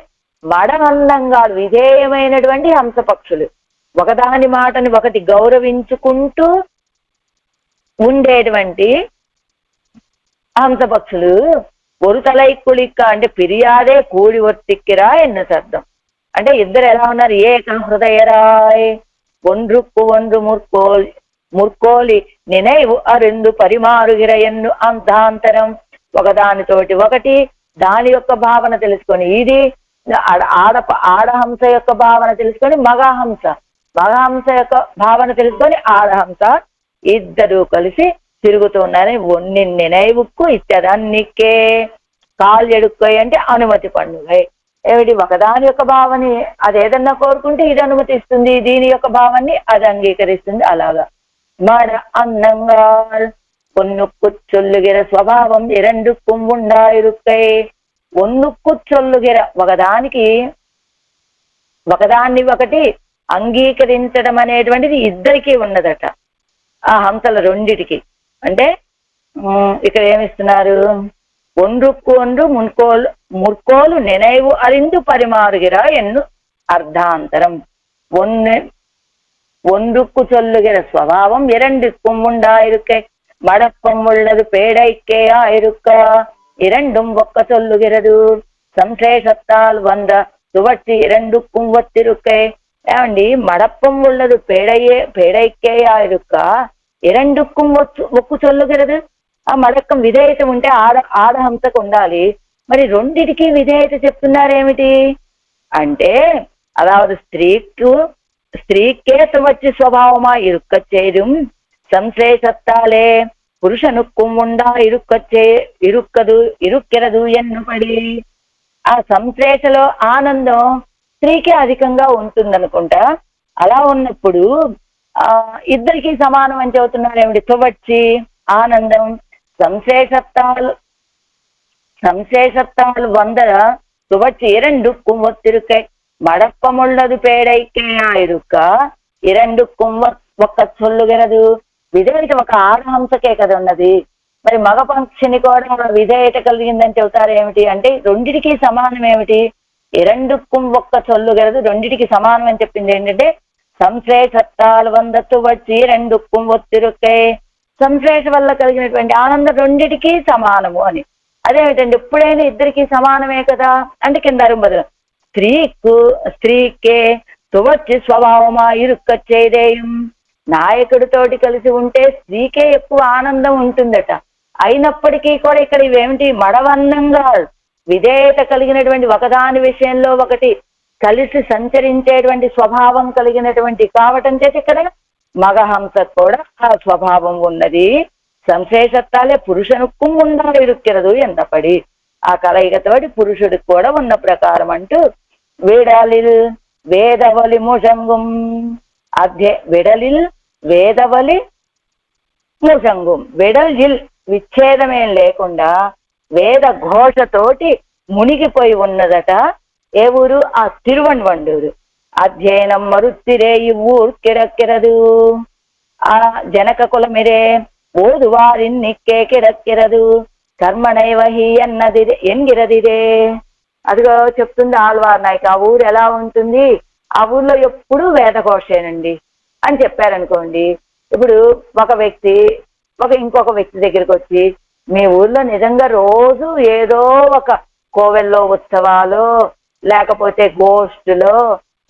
మడనందంగా విధేయమైనటువంటి హంస పక్షులు, ఒకదాని మాటని ఒకటి గౌరవించుకుంటూ ఉండేటువంటి హంస పక్షులు. ஒரு తలై కుళిక్క అంటే పిరియాదే కూడి ఒత్తిక్కిరా ఎన్న శబ్దం. అంటే ఇద్దరు ఎలా ఉన్నారు, ఏక హృదయరాయ్ ఒండ్రుక్కు ఒండ్రు ముర్కోలి నినైవు అరిందు పరిమారుగిర ఎన్ను అంతాంతరం. ఒకదానితోటి ఒకటి దాని యొక్క భావన తెలుసుకొని, ఇది ఆడహంస యొక్క భావన తెలుసుకొని మగహంస యొక్క భావన తెలుసుకొని ఆడహంస ఇద్దరు కలిసి తిరుగుతూ ఉన్నారని. నినైవుక్కు ఇచ్చదన్నికే కాలు ఎడుక్కోయి అంటే అనుమతి పండుగ. ఏమిటి, ఒకదాని యొక్క భావని అది ఏదన్నా కోరుకుంటే ఇది అనుమతిస్తుంది, దీని యొక్క భావాన్ని అది అంగీకరిస్తుంది. అలాగా మడ అన్నంగా ఒన్నుక్కు చొల్లుగిర స్వభావం ఇరండు కుంభుండాయిరుక్కై. ఒన్నుక్కు చొల్లుగిర ఒకదాన్ని ఒకటి అంగీకరించడం అనేటువంటిది ఇద్దరికీ ఉన్నదట, ఆ హంసల రెండిటికి. అంటే ఇక్కడ ఏమిస్తున్నారు, ஒன்றுக்கு ஒன்று முற்கோಲು நினைவு அறிந்து பரிமாறுகிற என்னும் அர்த்தாந்தரம். ஒன்றுக்கு சொல்லுகிற ஸ்வபாவம் இரண்டுக்கும் உண்டாயிருக்க மடப்பம் உள்ளது பேடைக்கேயா இருக்கா இரண்டும் ஒக்க சொல்லுகிறது. சம்சேஷத்தால் வந்த சுவற்றி இரண்டுக்கும் ஒத்திருக்கே. ஏண்டி மடப்பம் உள்ளது పేడైకేయా இருக்கா இரண்டுக்கும் ఒక్కు சொல்லுகிறது. ఆ మడక్కం విధేయత ఉంటే ఆడహంసకు ఉండాలి, మరి రెండిటికి విధేయత చెప్తున్నారేమిటి అంటే అదావదు స్త్రీకే சுவற்றி స్వభావమా ఇరుక్క చేయడం సంశ్లేషத்தாலே పురుషనుக்கும் ఉండా ఇరుక్కెరదు ఎన్నుపడి. ఆ సంశ్లేషలో ఆనందం స్త్రీకే అధికంగా ఉంటుందనుకుంటా. అలా ఉన్నప్పుడు ఇద్దరికి సమానం అని చెబుతున్నారు ఏమిటి? సువచ్చి ఆనందం. సంశేషత్తాలు వందర సువచ్చి இரண்டுக்கும் ஒத்திருக்கை மடப்பமுள்ளது பேடைக்கேயா இருக்க இரண்டுக்கும் ఒక్క சொல்லுகிறது. విధేయత ఒక ఆడహంసకే కదా ఉన్నది, మరి మగ పక్షిని కూడా విధేయత కలిగిందని చెబుతారు ఏమిటి అంటే రెండిటికి సమానం ఏమిటి? இரண்டுக்கும் ఒక్క சொல்லுகிறது, రెండిటికి సమానం అని చెప్పింది ఏంటంటే సంశ్లేషత్తాలు వందత్తు వచ్చి రెండుక్కుం ఒత్తిరుక్కై. సంశ్లేష వల్ల కలిగినటువంటి ఆనందం రెండిటికి సమానము అని. అదేమిటండి ఎప్పుడైనా ఇద్దరికి సమానమే కదా అంటే కింద బదులు స్త్రీకే సువచ్చి స్వభావమా ఇరుక్క చేదేయం. నాయకుడితోటి కలిసి ఉంటే స్త్రీకే ఎక్కువ ఆనందం ఉంటుందట. అయినప్పటికీ కూడా ఇక్కడ ఇవేమిటి మడవన్నంగా విధేయత కలిగినటువంటి ఒకదాని విషయంలో ఒకటి కలిసి సంచరించేటువంటి స్వభావం కలిగినటువంటి కావటం చేత ఇక్కడ మగహంసకు కూడా ఆ స్వభావం ఉన్నది. సంశేషత్తాలే పురుషనుక్కు ఉండాలి ఇరుక్కిరదు ఎంతపడి. ఆ కలయికతోటి పురుషుడికి కూడా ఉన్న ప్రకారం అంటూ విడలిల్ వేదవలి ముషంగుం విడలిల్ వేదవలి ముషంగుం. విడలిల్ విచ్ఛేదమేం లేకుండా వేద ఘోషతోటి మునిగిపోయి ఉన్నదట. ఏ ఊరు? ఆ తిరువణ్వండూరు. అధ్యయనం మరుత్తిరే ఈ ఊరు కిరక్కిరదు. ఆ జనక కులమిరే ఓదువారిన్నిక్కే కిరక్కిరదు కర్మణైవహి అన్నది ఎంగిరదిరే. అదిగో చెప్తుంది ఆళ్వార్ నాయక్. ఆ ఊరు ఎలా ఉంటుంది? ఆ ఊర్లో ఎప్పుడూ వేదఘోషేనండి అని చెప్పారనుకోండి. ఇప్పుడు ఒక వ్యక్తి ఇంకొక వ్యక్తి దగ్గరికి వచ్చి మీ ఊర్లో నిజంగా రోజు ఏదో ఒక కోవెల్లో ఉత్సవాలు లేకపోతే గోష్ఠులో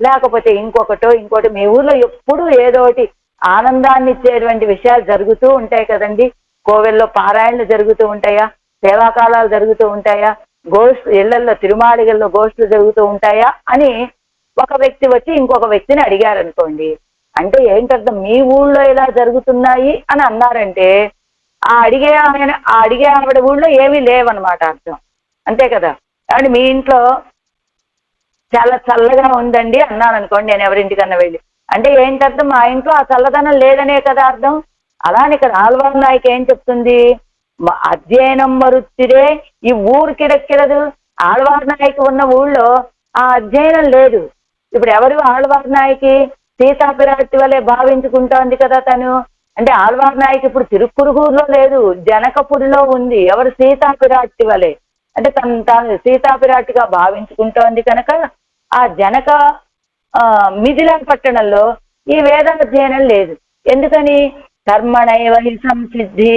లేకపోతే ఇంకోటి మీ ఊర్లో ఎప్పుడు ఏదోటి ఆనందాన్ని ఇచ్చేటువంటి విషయాలు జరుగుతూ ఉంటాయి కదండి. కోవెల్లో పారాయణలు జరుగుతూ ఉంటాయా, సేవాకాలాలు జరుగుతూ ఉంటాయా, ఇళ్లల్లో తిరుమాళిగల్లో గోష్ఠులు జరుగుతూ ఉంటాయా అని ఒక వ్యక్తి వచ్చి ఇంకొక వ్యక్తిని అడిగారనుకోండి. అంటే ఏంటర్థం? మీ ఊళ్ళో ఇలా జరుగుతున్నాయి అని అన్నారంటే ఆ అడిగే ఆవిడ ఊళ్ళో ఏమీ లేవన్నమాట అర్థం. అంతే కదా. కాబట్టి మీ ఇంట్లో చాలా చల్లగా ఉందండి అన్నాను అనుకోండి నేను ఎవరింటికన్నా వెళ్ళి, అంటే ఏంటర్థం? మా ఇంట్లో ఆ చల్లదనం లేదనే కదా అర్థం. అలానే ఇక్కడ ఆళ్వార్ నాయక్ ఏం చెప్తుంది? అధ్యయనం మరుత్తిరే ఈ ఊరు కిరక్కిరదు. ఆళ్వార్ నాయక్ ఉన్న ఊళ్ళో ఆ అధ్యయనం లేదు. ఇప్పుడు ఎవరు ఆళ్వార్ నాయకి? సీతాపిరాటి వలె భావించుకుంటోంది కదా తను. అంటే ఆళ్వార్ నాయక్ ఇప్పుడు తిరుక్కురుగురులో లేదు, జనకపురిలో ఉంది. ఎవరు? సీతాపిరాటి వలె. అంటే తాను సీతాపిరాటిగా భావించుకుంటోంది కనుక ఆ జనక మిథిలా పట్టణంలో ఈ వేదాధ్యయనం లేదు. ఎందుకని? కర్మణైవహి సంసిద్ధి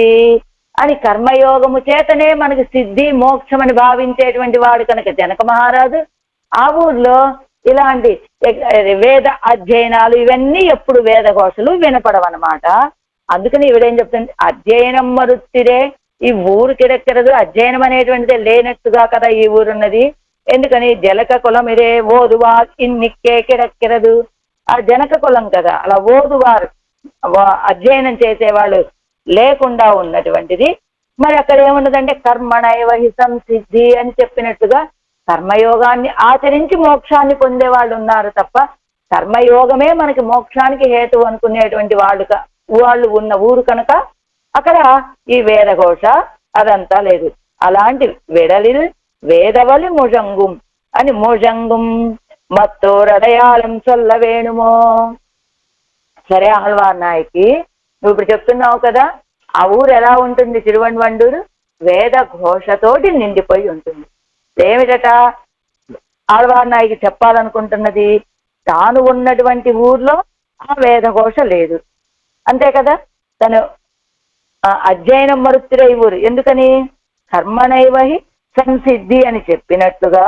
అని కర్మయోగము చేతనే మనకి సిద్ధి మోక్షం అని భావించేటువంటి వాడు కనుక జనక మహారాజు ఆ ఊర్లో ఇలాంటి వేద అధ్యయనాలు ఇవన్నీ ఎప్పుడు వేదఘోషలు వినపడవన్నమాట. అందుకని ఇవిడేం చెప్తుంది? అధ్యయనం మరుత్తిరే ఈ ఊరు కిరక్కిరదు. అధ్యయనం అనేటువంటిది లేనట్టుగా కదా ఈ ఊరున్నది. ఎందుకని? జలక కులమిరే ఓదువార్ ఇన్నిక్కే కిరక్కిరదు. ఆ జనక కులం కదా, అలా ఓదువారు అధ్యయనం చేసేవాళ్ళు లేకుండా ఉన్నటువంటిది. మరి అక్కడ ఏమున్నదంటే కర్మణైవహి సంసిద్ధి అని చెప్పినట్టుగా కర్మయోగాన్ని ఆచరించి మోక్షాన్ని పొందేవాళ్ళు ఉన్నారు తప్ప కర్మయోగమే మనకి మోక్షానికి హేతు అనుకునేటువంటి వాళ్ళు ఉన్న ఊరు కనుక అక్కడ ఈ వేదఘోష అదంతా లేదు. అలాంటి విడలిల్ వేదవలి ముజంగుం అని ముజంగుం మత్తోరడయాళం చొల్ల వేణుమో. సరే ఆళ్వార్ నాయకి, నువ్వు ఇప్పుడు చెప్తున్నావు కదా ఆ ఊరు ఎలా ఉంటుంది తిరువణ్వండూరు. వేద ఘోషతోటి నిండిపోయి ఉంటుంది. ఏమిటట ఆళ్వార్నాయకి చెప్పాలనుకుంటున్నది? తాను ఉన్నటువంటి ఊర్లో ఆ వేదఘోష లేదు, అంతే కదా. తను అధ్యయనం మరుత్తిరై ఊరు, ఎందుకని కర్మనైవహి సంసిద్ధి అని చెప్పినట్లుగా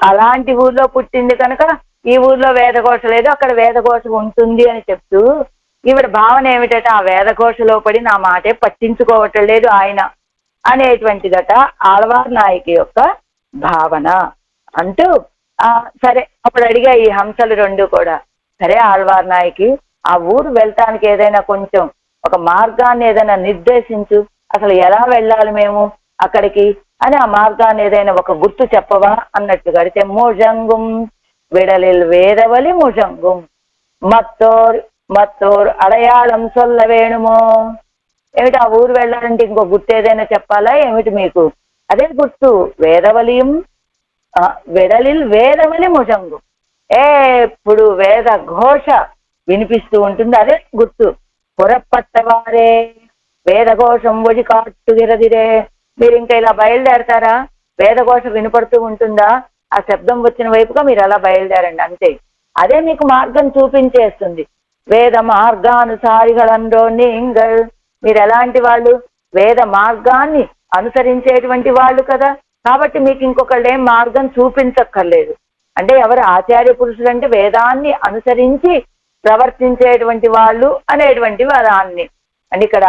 అలాంటి ఊర్లో పుట్టింది కనుక ఈ ఊర్లో వేదఘోష లేదు, అక్కడ వేదఘోష ఉంటుంది అని చెప్తూ ఈవిడ భావన ఏమిటట, ఆ వేదఘోషలో పడి నా మాటే పట్టించుకోవటం లేదు ఆయన అనేటువంటిదట ఆళ్వార్ నాయకి యొక్క భావన అంటూ. సరే అప్పుడు అడిగా ఈ హంసలు రెండు కూడా, సరే ఆళ్వార్ నాయకి ఆ ఊరు వెళ్ళటానికి ఏదైనా కొంచెం ఒక మార్గాన్ని ఏదైనా నిర్దేశించు, అసలు ఎలా వెళ్ళాలి మేము అక్కడికి అని ఆ మార్గాన్ని ఏదైనా ఒక గుర్తు చెప్పవా అన్నట్టు గడితే, ముజంగుం విడలిల్ వేదవలి ముజంగుం మత్తోర్ అడయాళం సొల్ల వేణుమో. ఏమిటి ఆ ఊరు వెళ్ళాలంటే ఇంకో గుర్తు ఏదైనా చెప్పాలా ఏమిటి మీకు? అదే గుర్తు, వేదవలియం విడలిల్ వేదవలి ముజంగుం, ఎప్పుడు వేద ఘోష వినిపిస్తూ ఉంటుంది, అదే గుర్తు. పురపట్టవారే వేదఘోషం ఒడి కాట్టుగిరదిరే. మీరు ఇంకా ఇలా బయలుదేరతారా, వేదఘోష వినపడుతూ ఉంటుందా, ఆ శబ్దం వచ్చిన వైపుగా మీరు అలా బయలుదేరండి అంతే. అదే మీకు మార్గం చూపించేస్తుంది. వేద మార్గానుసారిగలంలో నీంగల్, మీరు ఎలాంటి వాళ్ళు? వేద మార్గాన్ని అనుసరించేటువంటి వాళ్ళు కదా, కాబట్టి మీకు ఇంకొకళ్ళేం మార్గం చూపించక్కర్లేదు. అంటే ఎవరు ఆచార్య పురుషులు అంటే వేదాన్ని అనుసరించి ప్రవర్తించేటువంటి వాళ్ళు అనేటువంటి వాదాన్ని. అంటే ఇక్కడ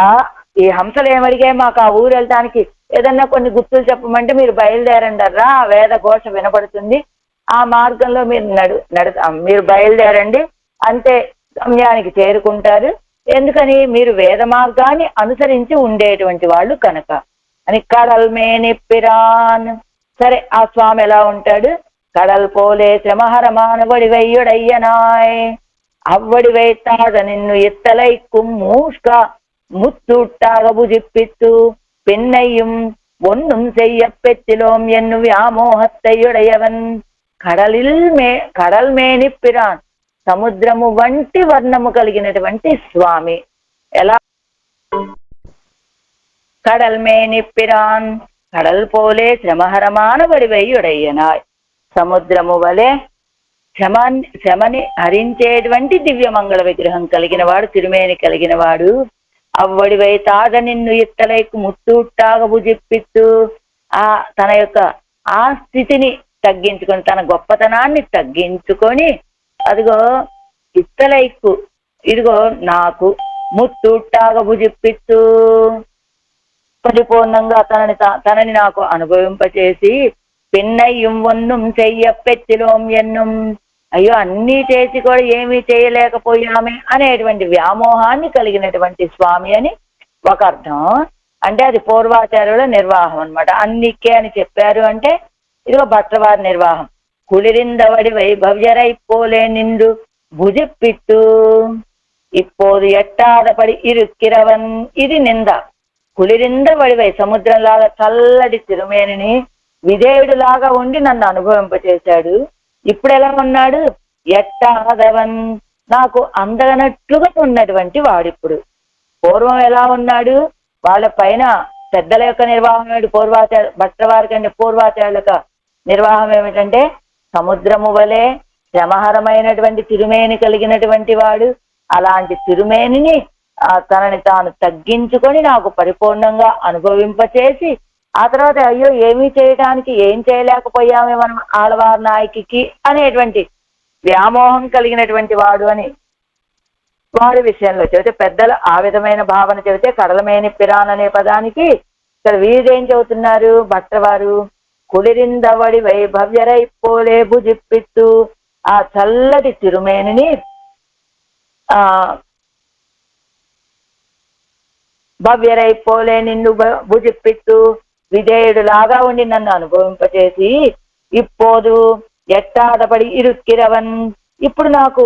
ఈ హంసలు ఏమడిగాయి, మాకు ఆ ఊరు వెళ్ళటానికి ఏదన్నా కొన్ని గుర్తులు చెప్పమంటే మీరు బయలుదేరండి అర్రా, వేద ఘోష వినపడుతుంది, ఆ మార్గంలో మీరు మీరు బయలుదేరండి అంతే, గమ్యానికి చేరుకుంటారు. ఎందుకని మీరు వేద మార్గాన్ని అనుసరించి ఉండేటువంటి వాళ్ళు కనుక అని. కడల్ మేనిప్పిరాన్, సరే ఆ స్వామి ఎలా ఉంటాడు? కడల్ పోలే శ్రమహర మానవడి వెయ్యుడయ్యనాయ్, అవ్వడి వైతాడ నిన్ను ఎత్తలై కుమ్మూష్క ముత్తూట్టాగ భుజిప్పిత్తు పిన్నయ్யும் ஒன்னும் செய்ய பெற்றிலோம் ఎన్ను వ్యామోహత్తయుడయవన్. కడల్ మేని పిరాన్, సముద్రము వంటి వర్ణము కలిగినటువంటి స్వామి. ఎలా? కడల్ మేని పిరాన్, కడల్ పోలే శ్రమహరమాన వడివయ్యుడయ్యనాయ్, సముద్రము వలె శ్రమని హరించేటువంటి దివ్యమంగళ విగ్రహం కలిగిన వాడు, తిరుమేని కలిగిన వాడు. అవ్వడివై తాగ నిన్ను ఇత్తలైకు ముత్తూట్టాగ భుజిప్పిత్తు, తన యొక్క ఆ స్థితిని తగ్గించుకొని, తన గొప్పతనాన్ని తగ్గించుకొని, అదిగో ఇత్తలైకు, ఇదిగో నాకు ముత్తూట్టాగ భుజిప్పిత్తు, పరిపూర్ణంగా తనని నాకు అనుభవింపచేసి, పిన్నయ్యం ఒన్నుం చెయ్య పెచ్చిలోం ఎన్నుం, అయ్యో అన్నీ చేసి కూడా ఏమీ చేయలేకపోయామే అనేటువంటి వ్యామోహాన్ని కలిగినటువంటి స్వామి అని ఒక అర్థం. అంటే అది పూర్వాచార్యుల నిర్వాహం అనమాట. అన్నికే అని చెప్పారు అంటే ఇదిగో భట్లవారి నిర్వాహం. కుళిరిందవడి వైభవ్యరైపోలే నిండు భుజిప్పిట్టు, ఇప్పోదు ఎట్టాదపడి ఇరుక్కిరవన్, ఇది నింద. కుళిరింద వడివై, సముద్రంలాగా చల్లటి తిరుమేనిని విధేయుడిలాగా ఉండి నన్ను అనుభవింపచేశాడు. ఇప్పుడు ఎలా ఉన్నాడు? ఎట్టాదవన్, నాకు అందనట్లుగా ఉన్నటువంటి వాడిప్పుడు. పూర్వం ఎలా ఉన్నాడు? వాళ్ళ పైన పెద్దల యొక్క నిర్వాహం ఏమిటి? భట్లవారి కంటే పూర్వాచార్యుల యొక్క నిర్వాహం ఏమిటంటే సముద్రము వలె శ్రమహరమైనటువంటి తిరుమేని కలిగినటువంటి వాడు. అలాంటి తిరుమేనిని తనని తాను తగ్గించుకొని నాకు పరిపూర్ణంగా అనుభవింపచేసి, ఆ తర్వాత అయ్యో ఏమీ చేయడానికి ఏం చేయలేకపోయామే మనం ఆళ్వార్ నాయకి అనేటువంటి వ్యామోహం కలిగినటువంటి వాడు అని వాడి విషయంలో చెబితే, పెద్దలు ఆ విధమైన భావన చెబితే కడలమేని పిరాన్ అనే పదానికి ఇక్కడ వీరేం చెబుతున్నారు భట్లవారు? కులిరిందవడి వైభవ్యరైపోలే భుజిప్పిత్తు, ఆ చల్లటి తిరుమేనిని భవ్యరైపోలే నిన్ను భుజిప్పిత్తు, విధేయుడు లాగా ఉండి నన్ను అనుభవింపచేసి, ఇప్పోదు ఎట్టాదపడి ఇరుక్కిరవన్, ఇప్పుడు నాకు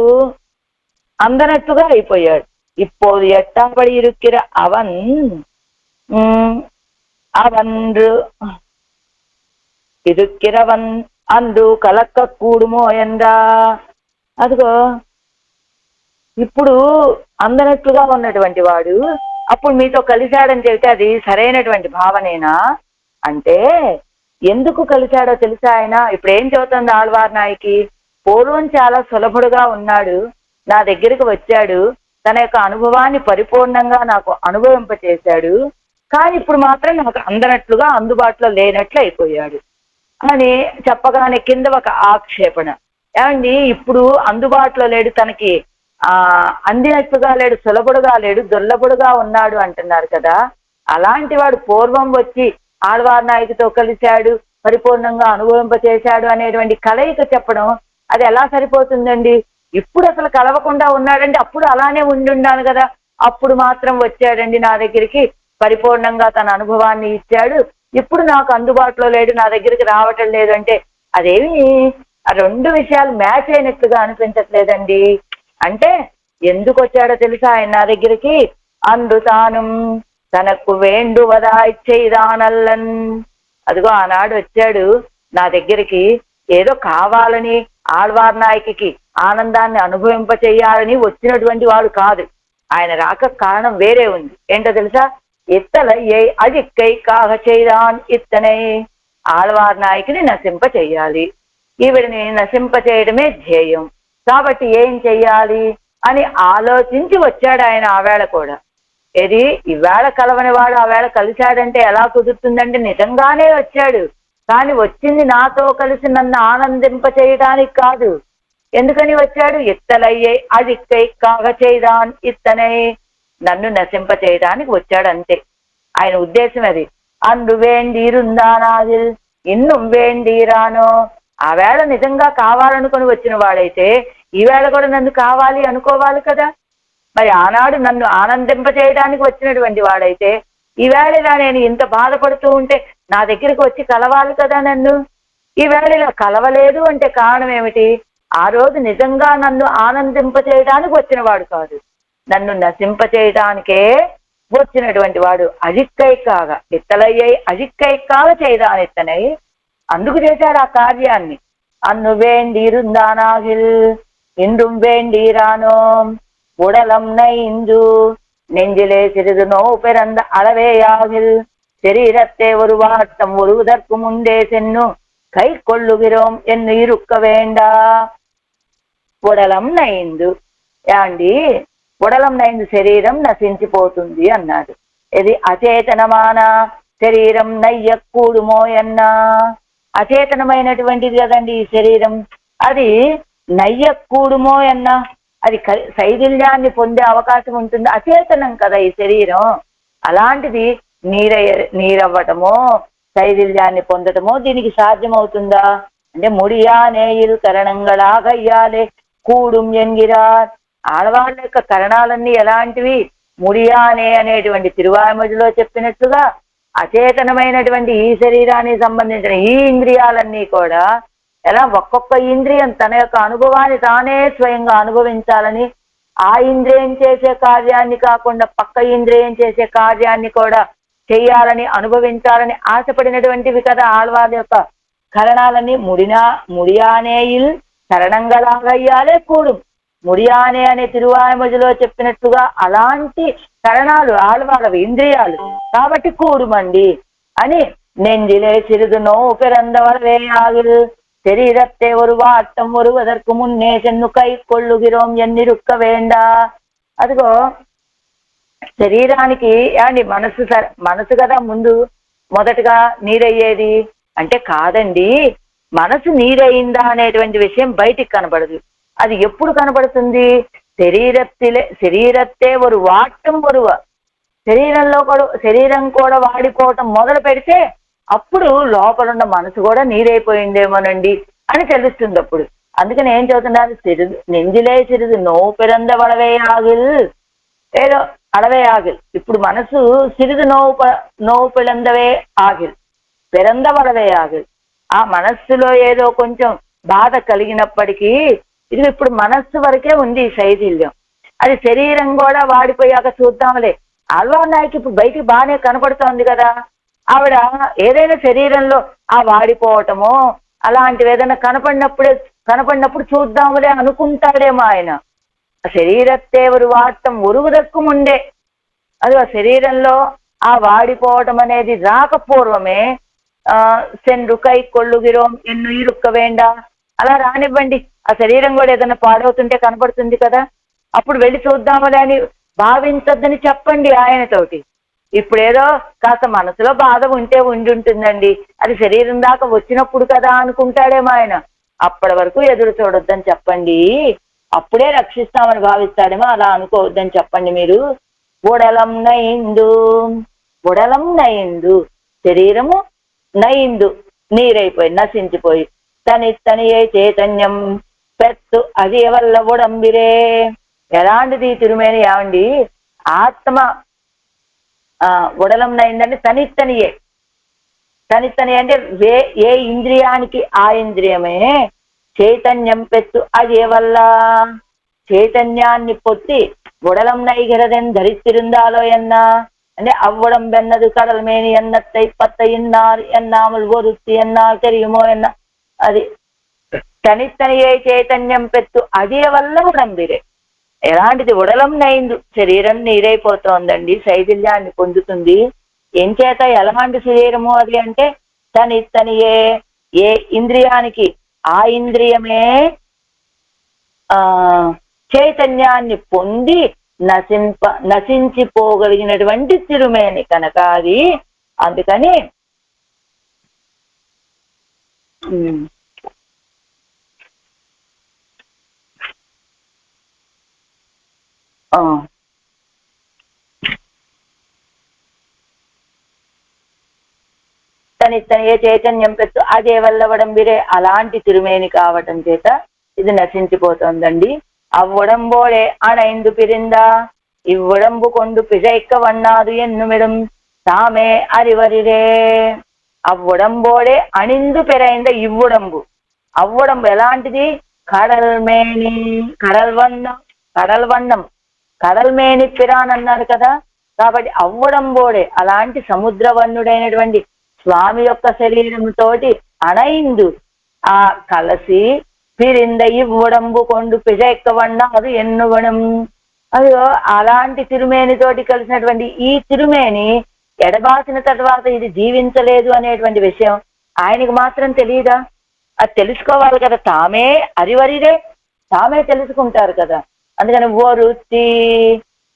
అందనట్టుగా అయిపోయాడు. ఇప్పోదు ఎట్టాపడి ఇరుక్కిర అవన్ అవన్రు ఇరుక్కిరవన్ అందు కలక్క కూడుమో ఎందా. అదిగో ఇప్పుడు అందనట్టుగా ఉన్నటువంటి వాడు అప్పుడు మీతో కలిశాడని చెబితే అది సరైనటువంటి భావనేనా అంటే, ఎందుకు కలిశాడో తెలుసా ఆయన? ఇప్పుడు ఏం చెబుతుంది ఆళ్వార్ నాయకి? పూర్వం చాలా సులభుడుగా ఉన్నాడు, నా దగ్గరికి వచ్చాడు, తన యొక్క అనుభవాన్ని పరిపూర్ణంగా నాకు అనుభవింపచేశాడు, కానీ ఇప్పుడు మాత్రం నాకు అందనట్లుగా అందుబాటులో లేనట్లు అయిపోయాడు అని చెప్పగానే కింద ఒక ఆక్షేపణ. ఏమండి, ఇప్పుడు అందుబాటులో లేడు, తనకి అందినట్టుగా లేడు, సులభుడుగా లేడు, దుర్లభుడుగా ఉన్నాడు అంటున్నారు కదా. అలాంటి వాడు పూర్వం వచ్చి ఆళ్వార్ నాయకుతో కలిశాడు, పరిపూర్ణంగా అనుభవింపచేశాడు అనేటువంటి కలయిక చెప్పడం అది ఎలా సరిపోతుందండి? ఇప్పుడు అసలు కలవకుండా ఉన్నాడంటే అప్పుడు అలానే ఉండాను కదా. అప్పుడు మాత్రం వచ్చాడండి నా దగ్గరికి, పరిపూర్ణంగా తన అనుభవాన్ని ఇచ్చాడు, ఇప్పుడు నాకు అందుబాటులో లేడు, నా దగ్గరికి రావటం లేదంటే అదేమి ఆ రెండు విషయాలు మ్యాచ్ అయినట్లుగా అనిపించట్లేదండి. అంటే ఎందుకు వచ్చాడో తెలుసా ఆయన నా దగ్గరికి? అందుతానం తనకు వేండువదా ఇచ్చేదానల్లన్. అదిగో ఆనాడు వచ్చాడు నా దగ్గరికి ఏదో కావాలని ఆళ్వార్ నాయకి ఆనందాన్ని అనుభవింపచేయాలని వచ్చినటువంటి వాడు కాదు. ఆయన రాక కారణం వేరే ఉంది. ఏంటో తెలుసా? ఇత్తలయ్యే అజిక్కై కాగ చేయదాన్ ఇత్తనై, ఆళ్వార్ నాయకిని నశింప చెయ్యాలి, ఈవిడిని నశింప చేయడమే ధ్యేయం. కాబట్టి ఏం చెయ్యాలి అని ఆలోచించి వచ్చాడు ఆయన ఆవేళ కూడా. ఏది ఈవేళ కలవని వాడు ఆవేళ కలిశాడంటే ఎలా కుదురుతుందంటే నిజంగానే వచ్చాడు, కానీ వచ్చింది నాతో కలిసి నన్ను ఆనందింప చేయడానికి కాదు. ఎందుకని వచ్చాడు? ఇత్తలయ్యే అజిక్కై కాగ చేయదాన్ ఇత్తనై, నన్ను నశింప చేయడానికి వచ్చాడు అంతే. ఆయన ఉద్దేశం అది. అందు వేండీరుందానాదిల్ ఇన్నుం వేండీరానో. ఆవేళ నిజంగా కావాలనుకుని వచ్చిన వాడైతే ఈవేళ కూడా నన్ను కావాలి అనుకోవాలి కదా. మరి ఆనాడు నన్ను ఆనందింప చేయడానికి వచ్చినటువంటి వాడైతే ఈవేళ ఇలా నేను ఇంత బాధపడుతూ ఉంటే నా దగ్గరికి వచ్చి కలవాలి కదా నన్ను. ఈవేళ ఇలా కలవలేదు అంటే కారణం ఏమిటి? ఆ రోజు నిజంగా నన్ను ఆనందింప చేయడానికి వచ్చిన వాడు కాదు, నన్ను నశింప చేయడానికే వచ్చినటువంటి వాడు. అజిక్కై కాగా ఇత్తలయ్యై అజిక్కై కాగా చేయదానిత్తనై, అందుకు చేశాడు ఆ కార్యాన్ని. అన్ను వేండీరుందానాగిల్ ఇందుం వేండీరానో ఉడలం నైందు நெஞ்சிலே சிறிது நோ பிறந்த அளவேயாகில் శరీరత్తే ஒரு వాట్టం ఒరువుదற்கு ముందే సెన్ను కై కొల్లుగిరోం ఎన్ను ఇరుక్క వేండా. ఉడలం నైందు యాండి, ఉడలం నైందు శరీరం నశించిపోతుంది అన్నాడు. ఇది అచేతనమాన శరీరం నయ్యక్కూడుమోయన్నా. అచేతనమైనటువంటిది కదండి ఈ శరీరం, అది నయ్యక్కూడుమోయన్నా, అది శైథిల్యాన్ని పొందే అవకాశం ఉంటుంది. అచేతనం కదా ఈ శరీరం. అలాంటిది నీరవ్వటమో శైథిల్యాన్ని పొందటమో దీనికి సాధ్యమవుతుందా అంటే, ముడియానేయిల్ కరణంగళాగయ్యాలే కూడుం ఎంగిరార్. ఆడవాళ్ళ యొక్క కరణాలన్నీ ఎలాంటివి? ముడియానే అనేటువంటి తిరువాయిమొழிలో చెప్పినట్లుగా అచేతనమైనటువంటి ఈ శరీరానికి సంబంధించిన ఈ ఇంద్రియాలన్నీ కూడా ఎలా ఒక్కొక్క ఇంద్రియం తన యొక్క అనుభవాన్ని తానే స్వయంగా అనుభవించాలని, ఆ ఇంద్రియం చేసే కార్యాన్ని కాకుండా పక్క ఇంద్రియం చేసే కార్యాన్ని కూడా చెయ్యాలని అనుభవించాలని ఆశపడినటువంటివి కదా ఆళ్వార్ యొక్క కరణాలని. ముడియానేయిల్ కరణంగళాగయ్యాలే కూడుం. ముడియానే అనే తిరువాయిమొழிలో చెప్పినట్లుగా అలాంటి కరణాలు ఆళ్వాళ్ళవి, ఇంద్రియాలు. కాబట్టి కూడుమండి అని. నెంజిలే సిறிது நோ பிறந்தவளவேயாகில் శరీరత్తే ஒரு వాట్టం ఒరువదற்கு మున్నే సెన్ను కై కొల్లుగిరోం ఎన్నిరుక్క వేండా. అదిగో శరీరానికి ఏమండి మనసు కదా ముందు మొదటగా నీరయ్యేది అంటే, కాదండి, మనసు నీరైందా అనేటువంటి విషయం బయటికి కనబడదు. అది ఎప్పుడు కనబడుతుంది? శరీరత్తే ఒక వాట్టం ఒరువ, శరీరం కూడా వాడిపోవటం మొదలు పెడితే అప్పుడు లోపలున్న మనసు కూడా నీరైపోయిందేమోనండి అని తెలుస్తుంది అప్పుడు. అందుకని ఏం చదువుతున్నారు? నెంజిలే సిறிது నో పిరందవళవేయాగిల్, ఏదో అడవే ఆగిల్. ఇప్పుడు మనసు సిறிது నో పిలందవే ఆగిల్, పిరందవళవే ఆగిల్. ఆ మనస్సులో ఏదో కొంచెం బాధ కలిగినప్పటికీ ఇది ఇప్పుడు మనస్సు వరకే ఉంది ఈ శైథిల్యం. అది శరీరం కూడా వాడిపోయాక చూద్దాంలే. ఆళ్వార్ నాయకి ఇప్పుడు బయటికి బాగానే కనపడుతోంది కదా. ఆవిడ ఏదైనా శరీరంలో ఆ వాడిపోవటమో అలాంటివి ఏదైనా కనపడినప్పుడు చూద్దాములే అనుకుంటాడేమో ఆయన. శరీరత్తేవరు వాడటం ఒరుగుదక్కుముండే అది ఆ శరీరంలో ఆ వాడిపోవటం అనేది రాకపూర్వమే సెన్రు కై కొళ్ళుగిరోం ఎన్ను ఇరుక్క వేండా అలా రానివ్వండి. ఆ శరీరం కూడా ఏదైనా పాడవుతుంటే కనపడుతుంది కదా, అప్పుడు వెళ్ళి చూద్దాములే అని భావించొద్దని చెప్పండి ఆయనతోటి. ఇప్పుడేదో కాస్త మనసులో బాధ ఉంటే ఉంటుందండి, అది శరీరం దాకా వచ్చినప్పుడు కదా అనుకుంటాడేమో ఆయన. అప్పటి వరకు ఎదురు చూడొద్దని చెప్పండి, అప్పుడే రక్షిస్తామని భావిస్తాడేమో, అలా అనుకోవద్దని చెప్పండి మీరు. ఉడలం నయిందు, ఉడలం నయిందు శరీరము నయిందు నీరైపోయి నశించిపోయి తనియే చైతన్యం పెత్తు అది వల్ల ఉడంబిరే. ఎలాంటిది తిరుమేని ఏమండి? ఆత్మ ఉడలం నయిందంటే తనియే అంటే ఏ ఇంద్రియానికి ఆ ఇంద్రియమే చైతన్యం పెత్తు అది వల్ల చైతన్యాన్ని పొత్తి உடலம் நைகிறதென் தரித்திருந்தாலோ என்ன అంటే అవ్వడం బెన్నది కడల్మేని ఎన్నత్తై పత్త ఇన్నార్ ఎన్నాముల్ ఒరుత్తి ఎన్నార్ తెలియమో ఎన్న అది తనియే చైతన్యం పెత్తు అదే వల్ల ఉడంబిరే. ఎలాంటిది? ఉడలం నైందు శరీరం నీరైపోతోందండి, శైథిల్యాన్ని పొందుతుంది. ఏం చేత? ఎలాంటి శరీరము అది అంటే తనియే ఏ ఇంద్రియానికి ఆ ఇంద్రియమే చైతన్యాన్ని పొంది నశించిపోగలిగినటువంటి తిరుమేని కనుక అది. అందుకని తనియే చైతన్యం పెట్టు అదే వల్లవడం బిరే అలాంటి తిరుమేని కావటం చేత ఇది నశించిపోతుందండి. అవ్వడంబోడే అణైందు పిరిందా ఇవ్వడంబు కొండు పిజైక్క వన్నాదు ఎన్నుమిడం తామే అరివరిరే. అవ్వడంబోడే అణిందు పెరైంద ఇవ్వడంబు. అవ్వడంబు ఎలాంటిది? కడల్మేని కడల్వన్నం కడల్మేని పిరాన్ అన్నారు కదా. కాబట్టి అవ్వడంబోడే అలాంటి సముద్రవన్నుడైనటువంటి స్వామి యొక్క శరీరంతోటి అణైందు ఆ కలసి పిరింద ఇవ్వడంబు కొండు పిజైక్కవన్నా అది ఎన్నువడం. అయ్యో అలాంటి తిరుమేనితోటి కలిసినటువంటి ఈ తిరుమేని ఎడబాసిన తర్వాత ఇది జీవించలేదు అనేటువంటి విషయం ఆయనకి మాత్రం తెలియదా? అది తెలుసుకోవాలి కదా. తామే అరివరిరే, తామే తెలుసుకుంటారు కదా. అందుకని ఓ వృత్తి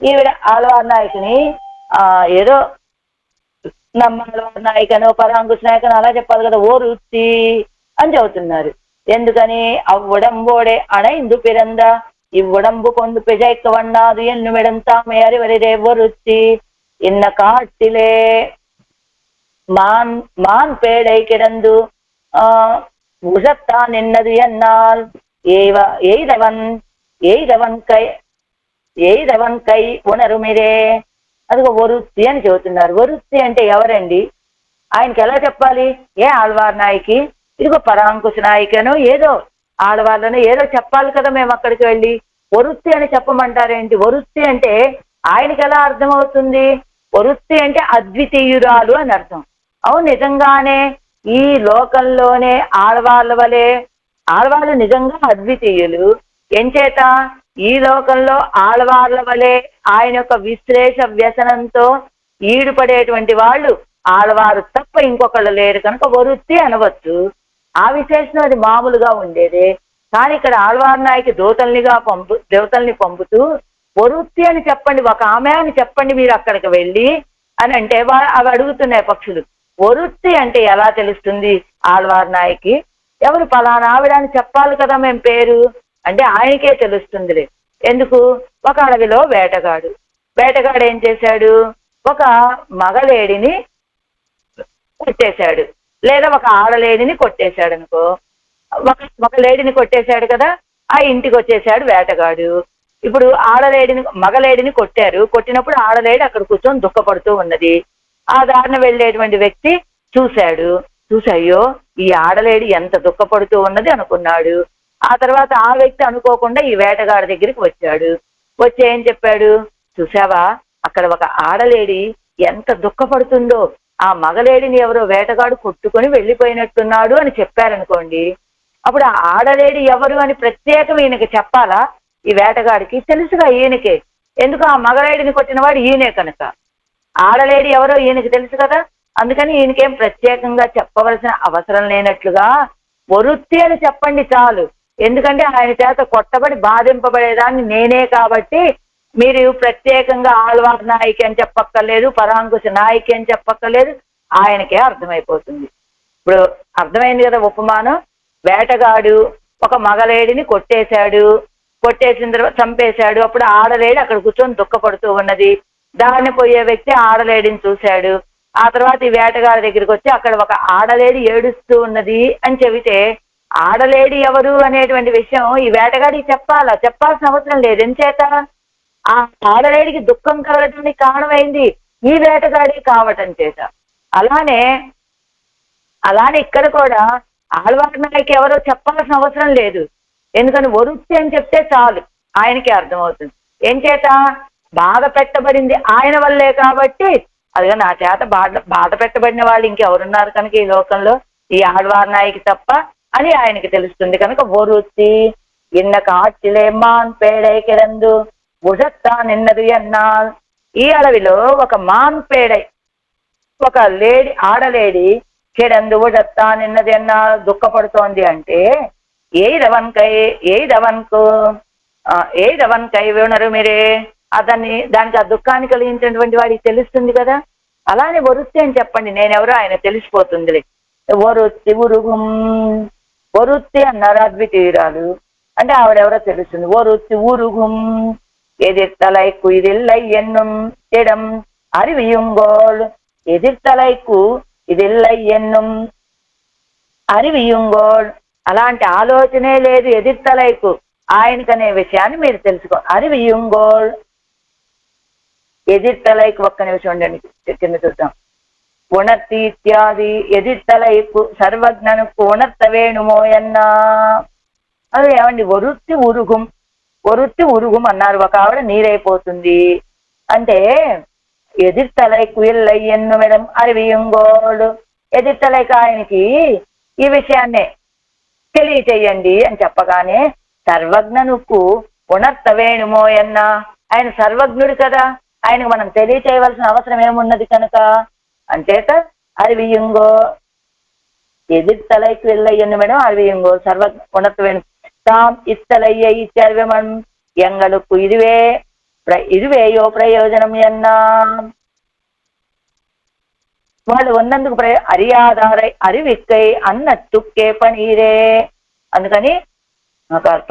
ఈవిడ ఆళ్వార్ నాయకుని ఏదో నమ్మాళ్వార్ నాయకనో పరాంకుశ నాయకనో అలా చెప్పాలి కదా. ఓ వృత్తి అని చెబుతున్నారు. ఎందుకని? అవ్వడంబోడే అణైందు పిరంద ఇవ్వడంబు కొండు పిజైక్క వన్నాదు ఎన్నుమిడం తామే అరివరిరే ఒరుత్తి ఇన్న కాటిలే மான் பேடை கிடந்து உசத்தான் என்னது என்னால் ఎయిదవన్ కై ఉనరుమిరే. అది ఒరుత్తి అని చెబుతున్నారు. ఒరుత్తి అంటే ఎవరండి? ఆయనకి ఎలా చెప్పాలి? ఏ ఆళ్వార్ నాయకి, ఇదిగో పరాంకుశ నాయకనో ఏదో ఆడవాళ్ళనో ఏదో చెప్పాలి కదా. మేము అక్కడికి వెళ్ళి ఒరుత్తి అని చెప్పమంటారేంటి? ఒరుత్తి అంటే ఆయనకి ఎలా అర్థమవుతుంది? ఒరుత్తి అంటే అద్వితీయురాలు అని అర్థం. అవును, నిజంగానే ఈ లోకంలోనే ఆడవాళ్ళు నిజంగా అద్వితీయులు. ఎంచేత? ఈ లోకంలో ఆడవాళ్ళ వలె ఆయన యొక్క విశ్లేష వ్యసనంతో ఈడుపడేటువంటి వాళ్ళు ఆడవారు తప్ప ఇంకొకళ్ళు లేరు కనుక ఒరుత్తి అనవచ్చు. ఆ విశేషణం అది మామూలుగా ఉండేదే. కానీ ఇక్కడ ఆళ్వార్ నాయకి దేవతల్ని పంపుతూ ఒరుత్తి అని చెప్పండి, ఒక ఆమె అని చెప్పండి మీరు అక్కడికి వెళ్ళి అని అంటే అవి అడుగుతున్నాయి పక్షులు. ఒరుత్తి అంటే ఎలా తెలుస్తుంది ఆళ్వార్ నాయకి? ఎవరు పలానా ఆవిడ అని చెప్పాలి కదా మేము పేరు అంటే ఆయనకే తెలుస్తుందిలే. ఎందుకు? ఒక అడవిలో వేటగాడు ఏం చేశాడు? ఒక మగలేడిని కొట్టేశాడు, లేదా ఒక ఆడలేడిని కొట్టేశాడు అనుకో. ఒక లేడిని కొట్టేశాడు కదా, ఆ ఇంటికి వచ్చేసాడు వేటగాడు. ఇప్పుడు మగలేడిని కొట్టినప్పుడు ఆడలేడి అక్కడ కూర్చొని దుఃఖపడుతూ ఉన్నది. ఆ దారిన వెళ్ళేటువంటి వ్యక్తి చూశాడు, అయ్యో ఈ ఆడలేడి ఎంత దుఃఖపడుతూ ఉన్నది అనుకున్నాడు. ఆ తర్వాత ఆ వ్యక్తి అనుకోకుండా ఈ వేటగాడి దగ్గరికి వచ్చాడు. వచ్చి ఏం చెప్పాడు, చూసావా అక్కడ ఒక ఆడలేడి ఎంత దుఃఖపడుతుందో, ఆ మగలేడిని ఎవరో వేటగాడు కొట్టుకొని వెళ్ళిపోయినట్టున్నాడు అని చెప్పారనుకోండి. అప్పుడు ఆ ఆడలేడి ఎవరు అని ప్రత్యేకం ఈయనకి చెప్పాలా? ఈ వేటగాడికి తెలుసుగా ఈయనకే. ఎందుకు ఆ మగలేడిని కొట్టినవాడు ఈయనే కనుక. ఆడలేడి ఎవరో ఈయనకి తెలుసు కదా, అందుకని ఈయనకేం ప్రత్యేకంగా చెప్పవలసిన అవసరం లేనట్లుగా వరుత్తి అని చెప్పండి చాలు. ఎందుకంటే ఆయన చేత కొట్టబడి బాధింపబడేదాన్ని నేనే కాబట్టి మీరు ప్రత్యేకంగా ఆళ్వార్ నాయకి అని చెప్పక్కర్లేదు, పరాంకుశ నాయకి అని చెప్పక్కర్లేదు, ఆయనకే అర్థమైపోతుంది. ఇప్పుడు అర్థమైంది కదా ఉపమానం. వేటగాడు ఒక మగలేడిని కొట్టేశాడు, కొట్టేసిన తర్వాత చంపేశాడు. అప్పుడు ఆడలేడి అక్కడ కూర్చొని దుఃఖపడుతూ ఉన్నది. దాన్ని పోయే వ్యక్తి ఆడలేడిని చూశాడు. ఆ తర్వాత ఈ వేటగాడి దగ్గరికి వచ్చి అక్కడ ఒక ఆడలేడి ఏడుస్తూ ఉన్నది అని చెబితే ఆడలేడి ఎవరు అనేటువంటి విషయం ఈ వేటగాడికి చెప్పాల్సిన అవసరం లేదు. ఎంచేత ఆ ఆడలేడికి దుఃఖం కలగటానికి కారణమైంది ఈ వేటగాడి కావటం చేత. అలానే ఇక్కడ కూడా ఆళ్వార్ నాయకి ఎవరో చెప్పాల్సిన అవసరం లేదు. ఎందుకని వరుత్తి అని చెప్తే చాలు, ఆయనకి అర్థమవుతుంది. ఏం చేత బాధ పెట్టబడింది ఆయన వల్లే కాబట్టి, అదిగా నా చేత బాధ పెట్టబడిన వాళ్ళు ఇంకెవరున్నారు కనుక ఈ లోకంలో, ఈ ఆళ్వార్ నాయకి తప్ప అని ఆయనకి తెలుస్తుంది కనుక వరుత్తి. ఇన్న కాటిలే మాన్ పేడై కిడందు ఉజత్తా నిన్నది అన్నాల్. ఈ అడవిలో ఒక మాన్ పేడై, ఒక ఆడలేడి కిడందు ఉజత్తా నిన్నది అన్నా దుఃఖపడుతోంది అంటే ఏదవన్కై వినరు మీరే. దానికి ఆ దుఃఖాన్ని కలిగించినటువంటి వాడికి తెలుస్తుంది కదా. అలానే వరుత్తి అని చెప్పండి, నేనెవరో ఆయన తెలిసిపోతుంది. వరుత్తి ఉరుగుం, వరుత్తి అన్నారు అద్వితీయురాలు అంటే ఆవిడెవరో తెలుస్తుంది. వరుత్తి ఉరుగుం ఎదిర్తలైకు ఇదిల్లై ఎన్నుం ఇడం அறிவியுங்கோள். ఎదిర్తలైకు ఇదిల్లై ఎన్నుం அறிவியுங்கோள். అలాంటి ఆలోచనే లేదు ఎదిర్తలైకు ఆయనకనే విషయాన్ని మీరు తెలుసుకో. அறிவியுங்கோள் ఎదిర్తలైకు ఒక్క నిమిషం ఉండండి, కింద చూద్దాం. ఉణర్తి ఇత్యాది ఎదిర్తలైకు సర్వజ్ఞనుకు ఉణర్త వేణుమోయన్నా. అది ఏమండి వరుత్తి ఉరుగుం అన్నారు. ఒక ఆవిడ నీరైపోతుంది అంటే ఎదిర్తలైకు ఇల్లై ఎన్ను మేడం அறிவியுங்கோள். ఎదిర్తలైక ఆయనకి ఈ విషయాన్నే తెలియచేయండి అని చెప్పగానే సర్వజ్ఞనుకు ఉణర్త వేణుమోయన్నా, ఆయన సర్వజ్ఞుడు కదా, ఆయనకు మనం తెలియచేయవలసిన అవసరం ఏమున్నది కనుక అంచేత அறிவியுங்கோ ఎదిర్తలైకు ఇల్లై ఎన్ను మేడం அறிவியுங்கோ సర్వజ్ఞ ఉణర్త వేణు தாம் இத்தலையை இச்சர்வமன் எங்களுக்கு இதுவேயో ప్రయోజనం ఎన్నా. వాళ్ళు ఉన్నందుకు అరియాదారై అరివిక్కై అన్నట్టుక్కే పనీరే. అందుకని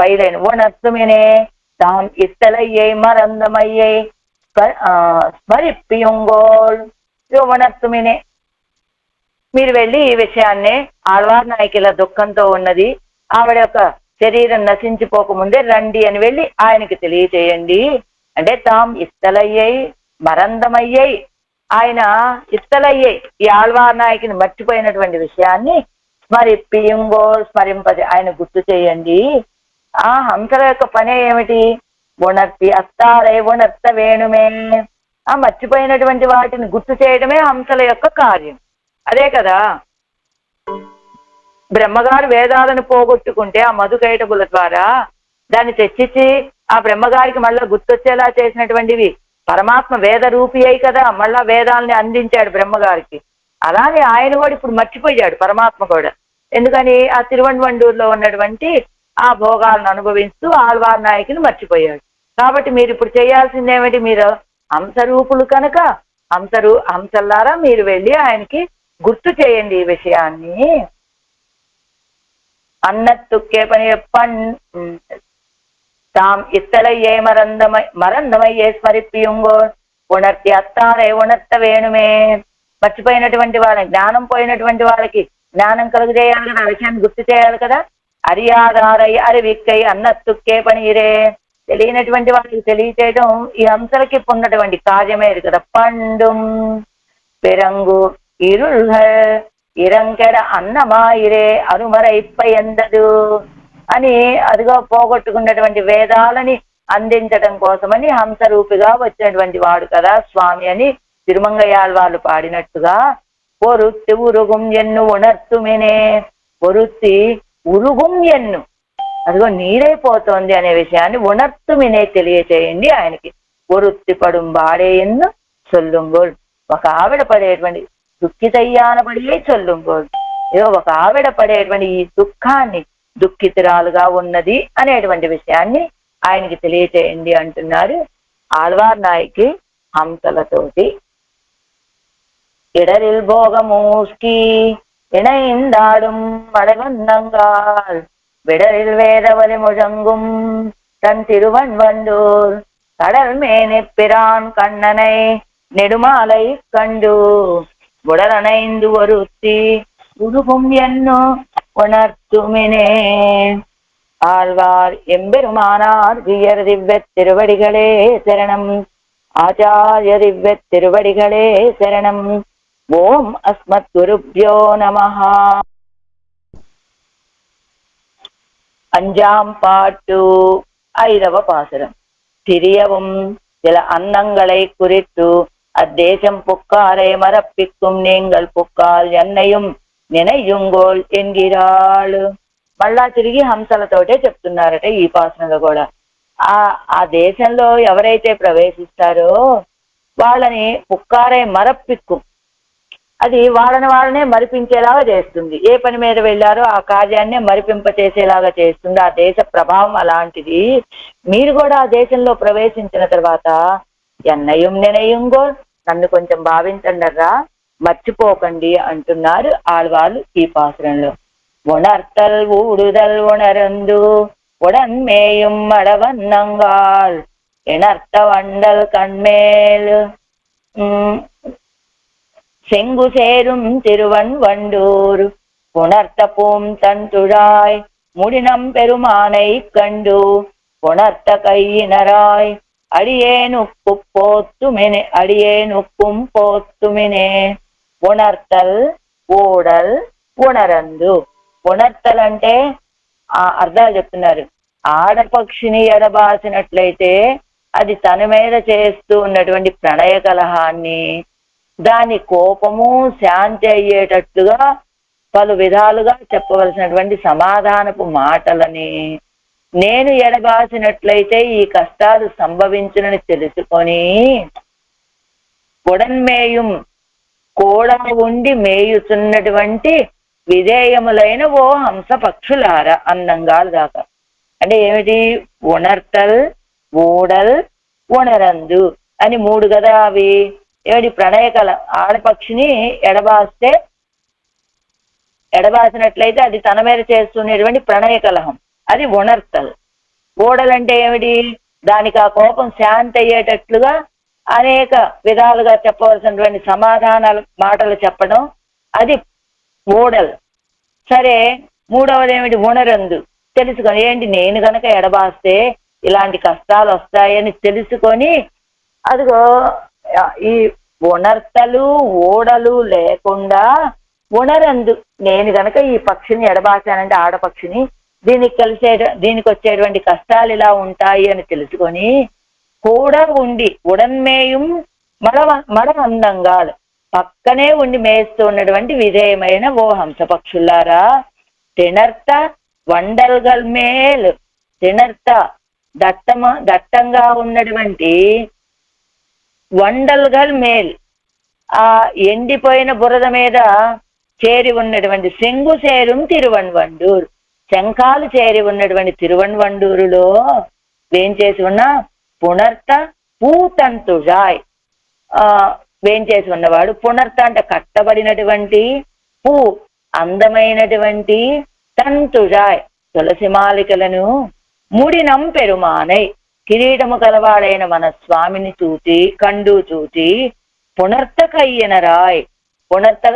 పైలైన ఉణర్తుమినే தாம் இத்தலையை மறந்தமையை స్మరిప్పియుంగోళ్. ఉణర్తుమినే మీరు వెళ్ళి ఈ విషయాన్నే ఆళ్వార్ నాయకిల దుఃఖంతో ఉన్నది, ఆవిడ యొక్క శరీరం నశించిపోకముందే రండి అని వెళ్ళి ఆయనకి తెలియచేయండి. అంటే తాం ఇస్తలయ్యై మరందమయ్యై, ఆయన ఇస్తలయ్యై ఈ ఆళ్వార్ నాయకిని మర్చిపోయినటువంటి విషయాన్ని స్మరింపది ఆయన గుర్తు చేయండి. ఆ హంసల యొక్క పనే ఏమిటి? ఉణర్తి అత్తారై ఉణర్త వేణుమే. ఆ మర్చిపోయినటువంటి వాటిని గుర్తు చేయడమే హంసల యొక్క కార్యం. అదే కదా బ్రహ్మగారు వేదాలను పోగొట్టుకుంటే ఆ మధుకైటబుల ద్వారా దాన్ని తెచ్చిచ్చి ఆ బ్రహ్మగారికి మళ్ళా గుర్తొచ్చేలా చేసినటువంటివి పరమాత్మ వేద రూపి అయి కదా మళ్ళా వేదాలని అందించాడు బ్రహ్మగారికి. అలానే ఆయన కూడా ఇప్పుడు మర్చిపోయాడు పరమాత్మ కూడా. ఎందుకని ఆ తిరువణ్వండూరులో ఉన్నటువంటి ఆ భోగాలను అనుభవిస్తూ ఆళ్వార్ నాయకిని మర్చిపోయాడు. కాబట్టి మీరు ఇప్పుడు చేయాల్సింది ఏమిటి? మీరు హంసరూపులు కనుక హంసల్లారా మీరు వెళ్ళి ఆయనకి గుర్తు చేయండి ఈ విషయాన్ని. అన్నట్టుక్కే పని தாம் இத்தலையே మరందమయ్యే స్మరిప్పియుంగో ఉణర్తి అత్తారే ఉణర్త వేణుమే. మర్చిపోయినటువంటి వాళ్ళకి, జ్ఞానం పోయినటువంటి వాళ్ళకి జ్ఞానం కలుగజేయాలి కదా, ఆ విషయాన్ని గుర్తు చేయాలి కదా. అరియాదారై అరివిక్కై అన్నట్టుక్కే పనీరే. తెలియనటువంటి వాళ్ళకి తెలియచేయడం ఈ హంసలకి ఉన్నటువంటి కార్యమే కదా. పండుం పెరంగు ఇరుళ్ ఇరంకెడ అన్నమాయిరే అరుమరైప్ప ఎందదు అని అదిగో పోగొట్టుకున్నటువంటి వేదాలని అందించడం కోసమని హంసరూపిగా వచ్చినటువంటి వాడు కదా స్వామి అని తిరుమంగయాళ్వాళ్ళు పాడినట్టుగా పొరుత్తి ఉరుగుం ఎన్ను ఉణర్తుమినే పొరుత్తి ఉరుగుం ఎన్ను అదిగో నీరైపోతోంది అనే విషయాన్ని ఉణర్తుమినే తెలియచేయండి ఆయనకి. పొరుత్తి పడుం బాడే ఎన్ను సొల్లుంగోల్ ఒక ఆవిడ పడేటువంటి దుఃఖితయ్యానబడియే చొల్లుంగోల్ ఏదో ఒక ఆవిడ పడేటువంటి ఈ దుఃఖాన్ని దుఃఖితురాలుగా ఉన్నది అనేటువంటి విషయాన్ని ఆయనకి తెలియచేయండి అంటున్నారు ఆళ్వార్ నాయకి హంసలతోటి. இடரில் போகமூஸ்கி இணைந்தாடும் மடவண்ணங்கால் விடரில் வேதவலி முழங்கும் தன் திருவன் வண்டூர் கடல் மேனிப்பிரான் கண்ணனை நெடுமாலை கண்டு உடலணைந்து ஒருத்தி உருகும் என்னோ உணர்த்துமினே. ஆழ்வார் எம்பெருமானார் வியர் திவ்ய திருவடிகளே சரணம். ஆச்சாரிய திவ்ய திருவடிகளே சரணம். ఓం అస్మత్ గురుభ్యో నమః. அஞ்சாம் பாட்டு ஐதவ பாசுரம். திரியவும் சில அன்னங்களை குறித்து அத்தேசம் புக்காரை மரப்பிக்கும் நீங்கள் புக்கால் என்னையும் నినయుంగోల్ ఎన్గిరాళ్ళు. మళ్ళా తిరిగి హంసలతోటే చెప్తున్నారట ఈ పాసనలో కూడా. ఆ దేశంలో ఎవరైతే ప్రవేశిస్తారో వాళ్ళని పుక్కారే మరప్పిక్కు అది వాళ్ళనే మరిపించేలాగా చేస్తుంది. ఏ పని మీద వెళ్ళారో ఆ కార్యాన్నే మరిపింప చేసేలాగా చేస్తుంది. ఆ దేశ ప్రభావం అలాంటిది. మీరు కూడా ఆ దేశంలో ప్రవేశించిన తర్వాత ఎన్నయం నినయుంగో నన్ను కొంచెం భావించండర్రా మర్చిపోకండి అంటున్నారు ఆళ్వాళ్ళు ఈ పాసురంలో. ఉణర్తల్ ఊడుదల్ ఉణరందు ఉడన్మేయం మడవన్నంగాల్ ఎనర్త వండల్ కண்மேல் செங்கு சேரும் திருவன் வண்டூர் புணர்த்த பூம் தன் துழாய் முடினம் பெருமானை கண்டு புணர்த்த கையினராய் அடியேனுக்கு போத்துமினே அடியேனுக்கும் போத்துமினே. ఉణర్తల్ ఓడల్ ఉణరందు. ఉణర్తల్ అంటే అర్థాలు చెప్తున్నారు. ఆడపక్షిని ఎడబాసినట్లయితే అది తన మీద చేస్తూ ఉన్నటువంటి ప్రణయ కలహాన్ని దాని కోపము శాంతి అయ్యేటట్టుగా పలు విధాలుగా చెప్పవలసినటువంటి సమాధానపు మాటలని నేను ఎడబాసినట్లయితే ఈ కష్టాలు సంభవించునని తెలుసుకొని ఉడన్మేయం కూడా ఉండి మేయుతున్నటువంటి విధేయములైన ఓ హంస పక్షులారా అన్నంగాలు దాకా. అంటే ఏమిటి? ఉణర్తల్ ఊడల్ ఉణరందు అని మూడు కదా అవి. ఏమిటి? ప్రణయకల ఆడపక్షిని ఎడబాసినట్లయితే అది తన మీద చేస్తున్నటువంటి ప్రణయ కలహం అది ఉణర్తల్. ఓడలంటే ఏమిటి? దానికి ఆ కోపం శాంతి అయ్యేటట్లుగా అనేక విధాలుగా చెప్పవలసినటువంటి సమాధానాలు మాటలు చెప్పడం అది ఓడల్. సరే, మూడవది ఏమిటి? ఉణరందు. తెలుసుకొని ఏంటి నేను గనక ఎడబాస్తే ఇలాంటి కష్టాలు వస్తాయని తెలుసుకొని అదిగో ఈ ఉణర్తలు ఓడలు లేకుండా ఉణరందు నేను గనక ఈ పక్షిని ఎడబాసానంటే ఆడపక్షిని దీనికి వచ్చేటువంటి కష్టాలు ఇలా ఉంటాయి అని తెలుసుకొని కూడా ఉండి ఉడన్మేయం మడ అందంగా పక్కనే ఉండి మేస్తూ ఉన్నటువంటి విధేయమైన ఓ హంస పక్షులారా. తిణర్త వండల్గల్ మేల్. తిణర్త దట్టంగా ఉన్నటువంటి వండల్గల్ మేల్ ఆ ఎండిపోయిన బురద మీద చేరి ఉన్నటువంటి శంగు చేరుం తిరువన్వండూరు. శంఖాలు చేరి ఉన్నటువంటి తిరువన్వండూరులో వేంచేసి ఉన్న పునర్త పూతంతుజాయ్ వేంచేసి ఉన్నవాడు. పునర్త అంటే కట్టబడినటువంటి, పూ అందమైనటువంటి, తంతుజాయ్ తులసి మాలికలను, ముడినం పెరుమానై కిరీటము కలవాడైన మన స్వామిని చూచి కండు చూచి పునర్త కయ్యనరాయ్. పునర్త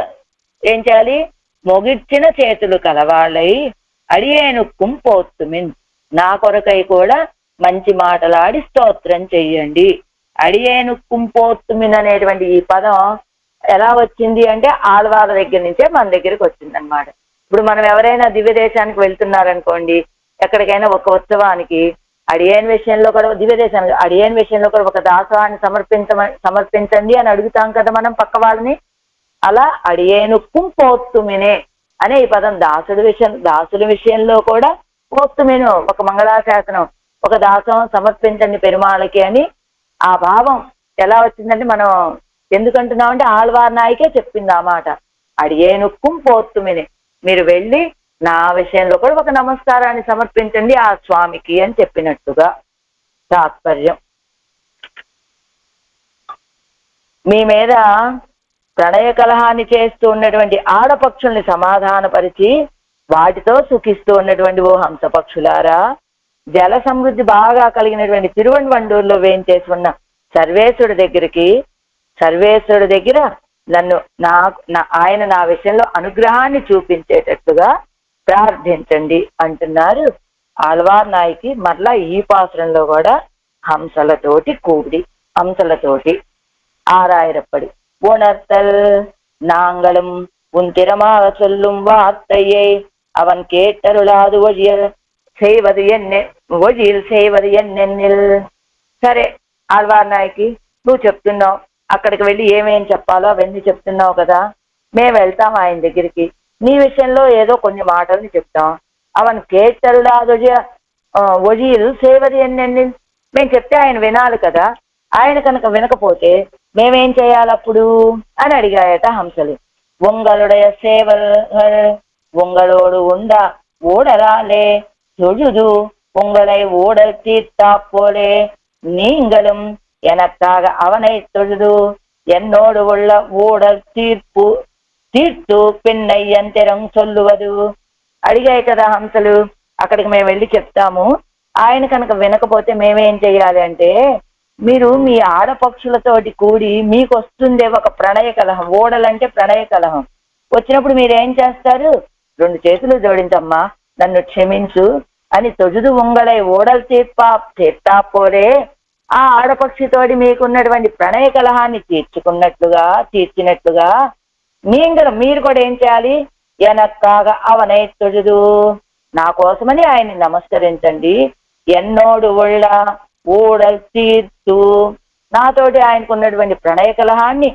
ఏం చేయాలి? మొగిడ్చిన చేతులు కలవాళ్ళై అడియేనుక్కుం పోత్తుమిన్ నా కొరకై కూడా మంచి మాటలాడి స్తోత్రం చెయ్యండి. అడియేనుక్కుం పోత్తుమిన్ అనేటువంటి ఈ పదం ఎలా వచ్చింది అంటే ఆళ్వార్ల దగ్గర నుంచే మన దగ్గరికి వచ్చింది అనమాట. ఇప్పుడు మనం ఎవరైనా దివ్య దేశానికి వెళ్తున్నారనుకోండి, ఎక్కడికైనా ఒక ఉత్సవానికి, అడియన్ విషయంలో కూడా దివ్య దేశానికి అడియన్ విషయంలో కూడా ఒక దాసవాన్ని సమర్పించండి అని అడుగుతాం కదా మనం పక్క వాళ్ళని. అలా అడియేనుక్కుం పోత్తుమినే అనే ఈ పదం దాసుల విషయంలో కూడా పోత్తుమిను ఒక మంగళాశాసనం, ఒక దాసం సమర్పించండి పెరుమాళకి అని ఆ భావం ఎలా వచ్చిందంటే మనం ఎందుకంటున్నామంటే ఆళ్వార్ నాయకే చెప్పింది ఆ మాట. అడియేనుక్కుం పోత్తుమినే, మీరు వెళ్ళి నా విషయంలో కూడా ఒక నమస్కారాన్ని సమర్పించండి ఆ స్వామికి అని చెప్పినట్టుగా తాత్పర్యం. మీ మీద ప్రణయ కలహాన్ని చేస్తూ ఉన్నటువంటి ఆడపక్షుల్ని సమాధానపరిచి వాటితో సుఖిస్తూ ఉన్నటువంటి ఓ హంసపక్షులారా, జల సమృద్ధి బాగా కలిగినటువంటి తిరువణ్వండూరులో వేయించేసి ఉన్న సర్వేశ్వరుడి దగ్గర నన్ను ఆయన నా విషయంలో అనుగ్రహాన్ని చూపించేటట్టుగా ప్రార్థించండి అంటున్నారు ఆళ్వార్ నాయకి. మరలా ఈ పాత్రంలో కూడా హంసలతోటి ஆறாயிரப்படி உணர்த்தல் நாங்களும் உன் திறமாக சொல்லும் வார்த்தையை அவன் கேட்டருளாது ஒழியில் செய்வது என்னెన్నిల్. సరే ఆళ్వార్ నాయకి, నువ్వు చెప్తున్నావు, అక్కడికి వెళ్ళి ఏమేం చెప్పాలో అవన్నీ చెప్తున్నావు కదా, మేము వెళ్తాం ఆయన దగ్గరికి, నీ విషయంలో ఏదో కొన్ని మాటల్ని చెప్తాం. అవన్ కేట్టరులాదు ఒజిల్ సేవది ఎన్నెన్నిల్, మేము చెప్తే ఆయన వినాలి కదా, ఆయన కనుక వినకపోతే మేమేం చేయాలప్పుడు అని అడిగాయట హంసలు. உங்களுடைய சேவல்கள் உங்களோடு உண்டா ஓடலாலே தொழுது உங்களை ஓடல் தீர்த்தா போலே நீங்களும் எனக்காக அவனை தொழுது என்னோடு உள்ள ஓடல் తీర్తు పిన్నై అంతరం సొల్లువదు. అడిగాయి కదా హంసలు. అక్కడికి మేము వెళ్ళి చెప్తాము, ఆయన కనుక వినకపోతే మేమేం చెయ్యాలి అంటే, మీరు మీ ఆడపక్షులతోటి కూడి మీకు వస్తుందే ఒక ప్రణయ కలహం, ఓడలంటే ప్రణయ కలహం వచ్చినప్పుడు మీరేం చేస్తారు, 2 చేతులు జోడించమ్మా నన్ను క్షమించు అని తొజుదు ఉంగళై ఓడలు తీర్తాపోరే, ఆ ఆడపక్షితోటి మీకున్నటువంటి ప్రణయ కలహాన్ని తీర్చినట్లుగా మీరు కూడా ఏం చేయాలి, ఎనక్కాగా అవనై తొజుదు, నా కోసమని ఆయన్ని నమస్కరించండి. ఎన్నోడు ఒళ్ళ ఓడల్ తీర్తు, నాతోటి ఆయనకు ఉన్నటువంటి ప్రణయ కలహాన్ని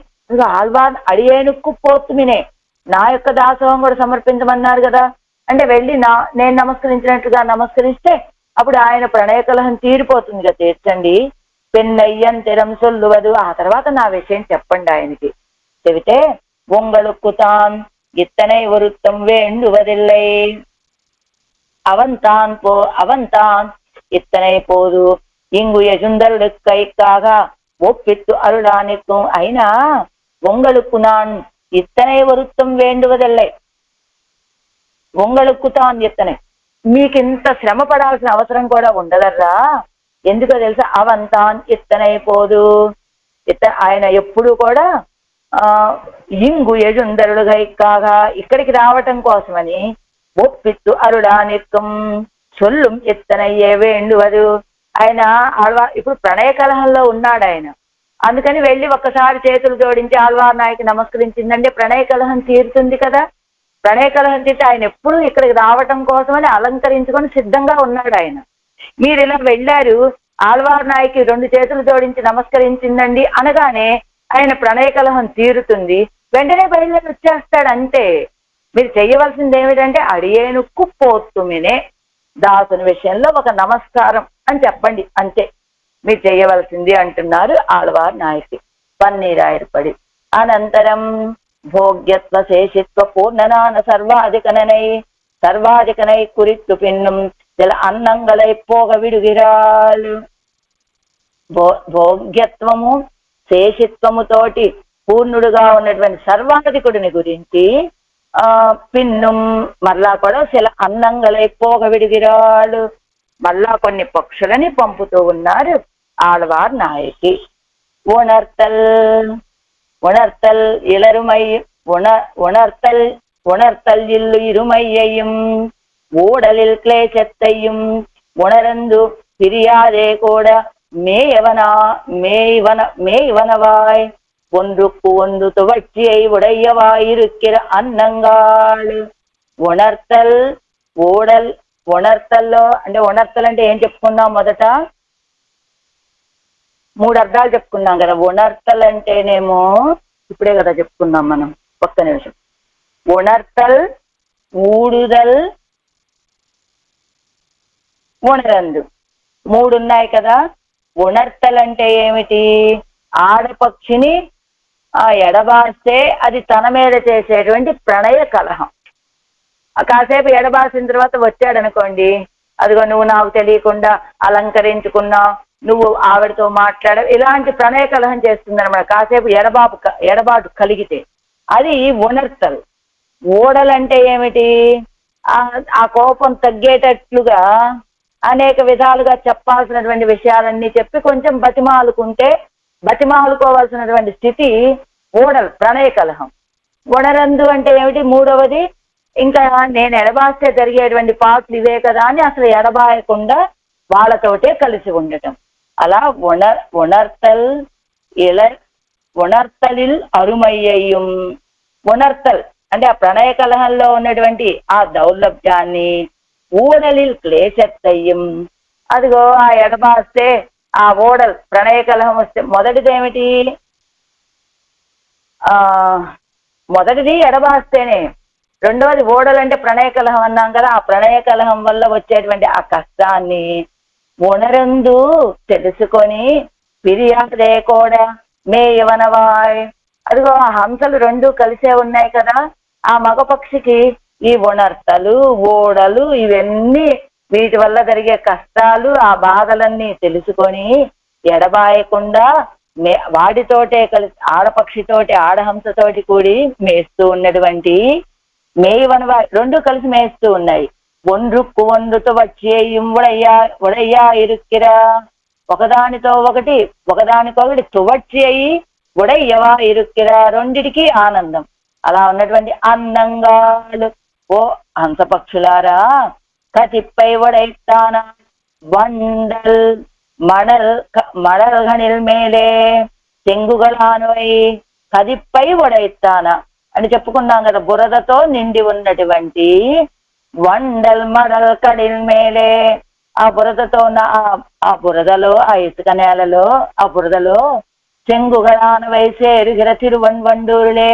ఆళ్వార్ అడియేనుక్కు పోతుమినే, నా యొక్క దాసోహం కూడా సమర్పించమన్నారు కదా, అంటే వెళ్ళి నేను నమస్కరిస్తే అప్పుడు ఆయన ప్రణయ కలహం తీరిపోతుంది కదా, తీర్చండి. పెన్నయ్యన్ తెరం సొల్లువదు, ఆ తర్వాత నా విషయం చెప్పండి ఆయనకి. చెబితే உங்களுக்கு தான் இத்தனை ஒருத்தம் வேண்டுவதில்லை, அவன் தான் இத்தனை போது இங்கு யசுந்தருடுக்கைக்காக ஒப்பித்து அருளானிக்கும், అయినా உங்களுக்கு நான் இத்தனை ஒருத்தம் வேண்டுவதில்லை, உங்களுக்கு தான் ఇత్తనే, మీకు ఇంత శ్రమ పడాల్సిన అవసరం కూడా ఉండదర్రా. ఎందుకో తెలుసా, అవన్ తాన్ ఇత్తనై పోదు, ఆయన ఎప్పుడు కూడా ఇంగు యజుందరుడుగైకాగా ఇక్కడికి రావటం కోసమని ఒప్పిత్తు అరుడానికం సొల్లుం ఎత్తనయ్యే వేండువదు. ఆయన ఇప్పుడు ప్రణయ కలహంలో ఉన్నాడు ఆయన, అందుకని వెళ్ళి ఒక్కసారి చేతులు జోడించి ఆళ్వార్ నాయకి నమస్కరించిందంటే ప్రణయ కలహం తీరుతుంది కదా. ప్రణయ కలహం తీర్చి ఆయన ఎప్పుడు ఇక్కడికి రావటం కోసమని అలంకరించుకొని సిద్ధంగా ఉన్నాడు ఆయన. మీరు ఇలా వెళ్ళారు, ఆళ్వార్ నాయకి 2 చేతులు జోడించి నమస్కరించిందండి అనగానే ఆయన ప్రణయ కలహం తీరుతుంది, వెంటనే బయలుదేరి వచ్చేస్తాడు అంతే. మీరు చెయ్యవలసింది ఏమిటంటే అడియేనుక్కు పోతుమినే, దాసుని విషయంలో ఒక నమస్కారం అని చెప్పండి అంతే మీరు చెయ్యవలసింది అంటున్నారు ఆళ్వార్ నాయకి. పన్నీరాయిపడి అనంతరం భోగ్యత్వ శేషిత్వ పూర్ణనాన సర్వాధికనై కురిత్తు పిన్నం చిల అన్నంగలై పోగ విడుగిరాలు. భోగ్యత్వము శేషిత్వముతోటి పూర్ణుడుగా ఉన్నటువంటి సర్వాధికుడిని గురించి పిన్ను మరలా కూడా చిల అన్నంగలై పోగ విడిగిరాలు, మళ్ళా కొన్ని పక్షులని పంపుతూ ఉన్నారు ఆళ్వార్ నాయకి. உணர்த்தல் இளருமை உணர்த்தல் இல்லு இருமையையும் ஊடலில் கிளேசத்தையும் உணரந்து பிரியாதே கூட மேய்வனவாய் ஒன்றுக்கு ஒன்று துவட்சியை உடையவாயிருக்கிற అన్నంగాళ్. ఉణర్తల్ ఓడల్. ఉణర్తల్లో అంటే ఉణర్తల్ అంటే ఏం చెప్పుకున్నాం? మొదట 3 అర్థాలు చెప్పుకున్నాం కదా. ఉణర్తల్ అంటేనేమో ఇప్పుడే కదా చెప్పుకున్నాం మనం. ఒక్క నిమిషం. ఉణర్తల్, ఊడుదల్, ఉణరందు 3 ఉన్నాయి కదా. ఉణర్తల్ అంటే ఏమిటి? ఆడపక్షిని ఎడబాస్తే అది తన మీద చేసేటువంటి ప్రణయ కలహం. కాసేపు ఎడబాసిన తర్వాత వచ్చాడనుకోండి, అదిగో నువ్వు నాకు తెలియకుండా అలంకరించుకున్నావు, నువ్వు ఆవిడతో మాట్లాడవు, ఇలాంటి ప్రణయ కలహం చేస్తుంది అనమాట. కాసేపు ఎడబాటు కలిగితే అది ఉణర్తలు. ఓడలంటే ఏమిటి? ఆ కోపం తగ్గేటట్లుగా అనేక విధాలుగా చెప్పాల్సినటువంటి విషయాలన్నీ చెప్పి కొంచెం బతిమాలుకోవాల్సినటువంటి స్థితి ఓడలు, ప్రణయ కలహం. ఉణరందు అంటే ఏమిటి? 3వది, ఇంకా నేను ఎడబాస్తే జరిగేటువంటి పాటలు ఇవే కదా అని అసలు ఎడబాయకుండా వాళ్ళతోటే కలిసి ఉండటం. అలా ఉణర్తలిల్ అరుమయ్యయ్యం. ఉణర్తల్ అంటే ఆ ప్రణయ కలహంలో ఉన్నటువంటి ఆ దౌర్లభ్యాన్ని, ఊడలిల్ క్లేశత్తయ్యం. అదిగో ఆ ఎడబాస్తే ఆ ఓడల్ ప్రణయ కలహం వస్తే మొదటిది ఎడబాస్తేనే. రెండవది ఓడలంటే ప్రణయ కలహం అన్నాం కదా. ఆ ప్రణయ కలహం వల్ల వచ్చేటువంటి ఆ కష్టాన్ని ఉణరందు తెలుసుకొని ఫిర్యాదే కూడా మేయవనవాయ్. అదిగో ఆ హంసలు 2 కలిసే ఉన్నాయి కదా. ఆ మగపక్షికి ఈ ఉణర్తలు, ఓడలు ఇవన్నీ వీటి వల్ల జరిగే కష్టాలు, ఆ బాధలన్నీ తెలుసుకొని ఎడబాయకుండా వాడితోటే కలిసి ఆడపక్షితోటి, ఆడహంసతోటి కూడి మేస్తూ ఉన్నటువంటి మేయవనవాయ్ 2 కలిసి మేస్తూ ఉన్నాయి. ఒండ్రుకు ఒండ్రుతో వచ్చేయం ఉడయ్యా ఇరుక్కిరా. ఒకదానికొకటి తువచ్చి అయి ఉడయ్యవా ఇరుక్కిరా. 2టికి ఆనందం. అలా ఉన్నటువంటి అన్నంగాళ్. ఓ హంసపక్షులారా, కతిపై ఉడైతాన వండల్ మడల్గనిల్ మేలే చెంగుగలానువై కదిపై ఉడైతాన అని చెప్పుకున్నాం కదా. బురదతో నిండి ఉన్నటువంటి వండల్ మడల్ కడిల్ మేలే, ఆ బురదతో ఉన్న ఆ బురదలో, ఆ ఇసుక నేలలో, ఆ బురదలో చెంగుగలానువై సేరుగిర తిరువన్వండూరులే,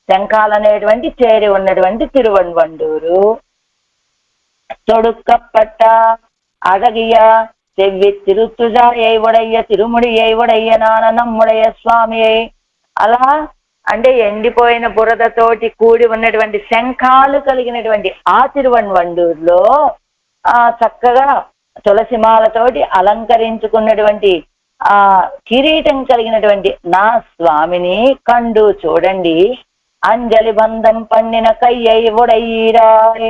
శంఖాలనేటువంటి చేరి ఉన్నటువంటి తిరువన్వండూరు. తొడుక్కప్పట్ట అడగియ చెవ్వి తిరుతుజాయై ఉడయ్య తిరుముడియై ఉడయ్య నాన నమ్ముడయ్య స్వామి అయి. అలా అంటే ఎండిపోయిన బురదతోటి కూడి ఉన్నటువంటి శంఖాలు కలిగినటువంటి ఆ తిరువన్వండూరులో చక్కగా తులసిమాలతోటి అలంకరించుకున్నటువంటి ఆ కిరీటం కలిగినటువంటి నా స్వామిని కండు చూడండి. అంజలి బంధం పండిన కయ్యై ఉడయ్యిరాయ్.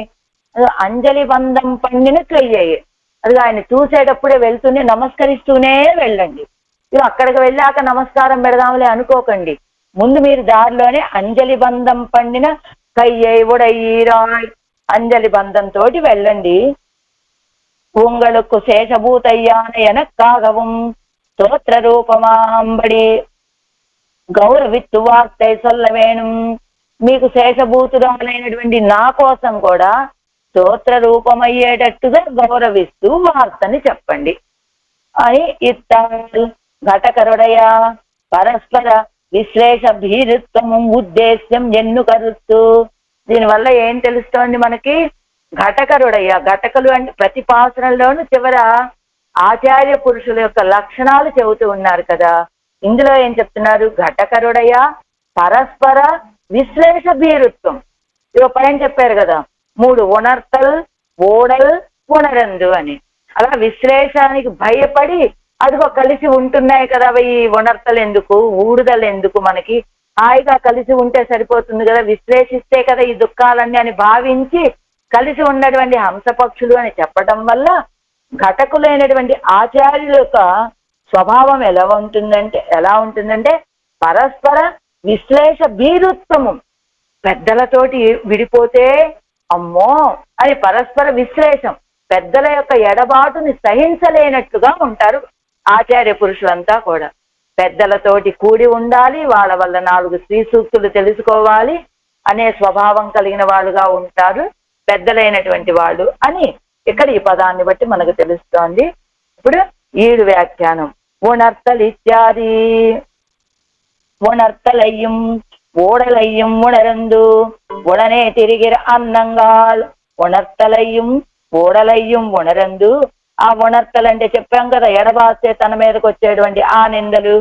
అంజలి బంధం పండిన కయ్యయ్య. అది ఆయన చూసేటప్పుడే వెళ్తూనే నమస్కరిస్తూనే వెళ్ళండి. ఇవి అక్కడికి వెళ్ళాక నమస్కారం పెడదాంలే అనుకోకండి. ముందు మీరు దారిలోనే అంజలి బంధం పండిన కయ్యై ఉడయ్యిరాయ్, అంజలి బంధంతో వెళ్ళండి. உங்களுக்கு శేషభూతయ్యాన ఎనక్కాగవం స్తోత్ర రూపమాంబడి గౌరవిత్తు వార్తై సొల్లవేణం. మీకు శేషభూతురాలైనటువంటి నా కోసం కూడా స్తోత్ర రూపమయ్యేటట్టుగా గౌరవిస్తూ వార్తని చెప్పండి అని ఇత్తారు. ఘటకరుడయ పరస్పర విశ్లేష భీరుత్వము ఉద్దేశ్యం ఎన్ను కరుత్తు. దీనివల్ల ఏం తెలుస్తోంది మనకి? ఘటకరుడయ్య. ఘటకలు అంటే ప్రతి పాసరంలోనూ చివర ఆచార్య పురుషుల యొక్క లక్షణాలు చెబుతూ ఉన్నారు కదా. ఇందులో ఏం చెప్తున్నారు? ఘటకరుడయ్య పరస్పర విశ్లేష భీరుత్వం. ఇదో పైన చెప్పారు కదా, 3 ఉణర్తల్, ఓడల్, ఉణరందు అని. అలా విశ్లేషానికి భయపడి అదిగో కలిసి ఉంటున్నాయి కదా. ఈ ఉణర్తలు ఎందుకు, ఊడుదలు ఎందుకు, మనకి హాయిగా కలిసి ఉంటే సరిపోతుంది కదా, విశ్లేషిస్తే కదా ఈ దుఃఖాలన్నీ అని భావించి కలిసి ఉన్నటువంటి హంసపక్షులు అని చెప్పడం వల్ల ఘటకులైనటువంటి ఆచార్యుల యొక్క స్వభావం ఎలా ఉంటుందంటే పరస్పర విశ్లేష భీరుత్వము. పెద్దలతోటి విడిపోతే అమ్మో అని పరస్పర విశ్లేషం, పెద్దల యొక్క ఎడబాటుని సహించలేనట్టుగా ఉంటారు ఆచార్య పురుషులంతా కూడా. పెద్దలతోటి కూడి ఉండాలి, వాళ్ళ వల్ల 4 శ్రీ సూక్తులు తెలుసుకోవాలి అనే స్వభావం కలిగిన వాళ్ళుగా ఉంటారు పెద్దలైనటువంటి వాళ్ళు అని ఇక్కడ ఈ పదాన్ని బట్టి మనకు తెలుస్తోంది. ఇప్పుడు ఈడు వ్యాఖ్యానం. ఉణర్తల్ ఇత్యాది ఉణర్తలయ్యం ఓడలయ్యం ఉణరందు ఉడనే తిరిగిర అన్నంగాల్. ఉణర్తలయ్యం ఓడలయ్యం ఉణరందు. ఆ ఉణర్తలు అంటే చెప్పాం కదా, ఎడబాస్తే తన మీదకి వచ్చేటువంటి ఆ నిందలు,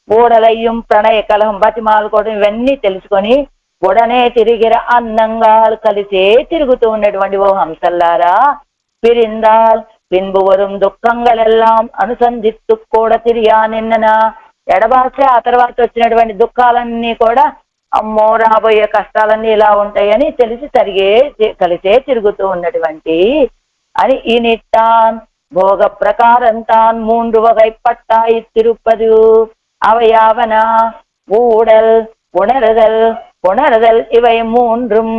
ఓడలయ్యం ప్రణయ కలహం బతిమాలుకోవడం, ఇవన్నీ తెలుసుకొని ఉడనే తిరిగిర అన్నంగాల్ కలిసే తిరుగుతూ ఉన్నటువంటి ఓ హంసల్లారా, పిరిందాల్ పిన్బు వரும் దుఃఖంగళెల్లాం అనుసంధిత్తు కూడా తిరియా నిన్ననా. ఎడబాస్తే ఆ తర్వాత వచ్చినటువంటి దుఃఖాలన్నీ కూడా అమ్మో రాబోయే కష్టాలన్నీ ఇలా ఉంటాయని తెలిసి కలిసే తిరుగుతూ ఉన్నటువంటి అని ఈ నిట్టాన్ భోగ ప్రకారంతాన్ 3 వగై పట్టాయి తిరుపదు అவையாவன ஊடல் உணர்தல் உணர்தல் இவை 3ம்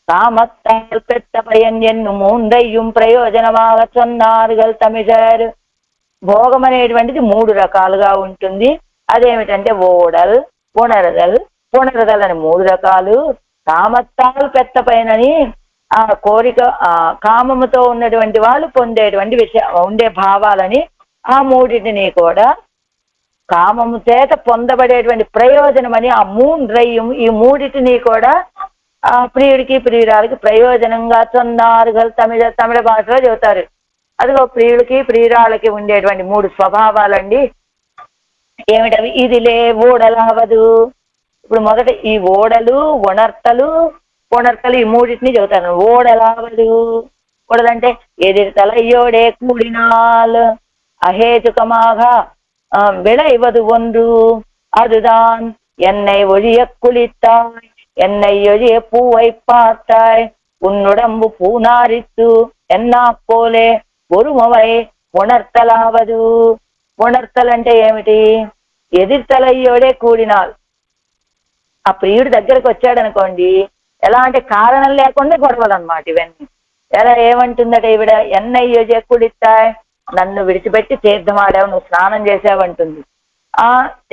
காமத்தால் பெற்ற பயன் என்னும் 3ஐயும் ప్రయోజనமாக சொன்னார்கள் தமிழர். భోగం అనేటువంటిది 3 రకాలుగా ఉంటుంది. అదేమిటంటే ఓడల్, పునరదల్, పునరదల్ అని 3 రకాలు. కామత్తాలు పెద్ద పైనని ఆ కోరిక, కామముతో ఉన్నటువంటి వాళ్ళు పొందేటువంటి ఉండే భావాలని, ఆ 3టిని కూడా కామము చేత పొందబడేటువంటి ప్రయోజనం అని ఆ 3 ఈ 3టిని కూడా ఆ ప్రియుడికి ప్రియురాలకి ప్రయోజనంగా చొన్నారు తమిళ భాషలో చెబుతారు. అదిగో ప్రియుడికి ప్రియురాలకి ఉండేటువంటి 3 స్వభావాలండి. ఏమిటవి? ఇదిలే ఓడలావదు. ఇప్పుడు మొదట ఈ ఓడలు, ఉణర్తలు, పుణర్తలు ఈ 3టిని చెబుతాను. ఓడలావదు. ఓడలంటే ఎదిరితలయ్యోడే కూడినాల్ అహేతుకమాగ விளைவது ஒன்று அதுதான் என்னை ஒழிய குளித்தாய் என்னை ஒழிய பூவை பார்த்தாய் உன்னுடம்பு பூனாரித்து ఎన్నా పోలే ఒరుమవై ఉణర్తలావదు. ఉణర్తలంటే ఏమిటి? ఎదిర్తలయ్యోడే కూడినాల్. ఆ ప్రియుడి దగ్గరకు వచ్చాడనుకోండి, ఎలా అంటే కారణం లేకుండా గొడవలు అన్నమాట ఇవన్నీ. ఎలా ఏమంటుందట ఈవిడ? ఎన్నయ్యోజే కుడితాయ్, నన్ను విడిచిపెట్టి తీర్థమాడావు, నువ్వు స్నానం చేసావంటుంది. ఆ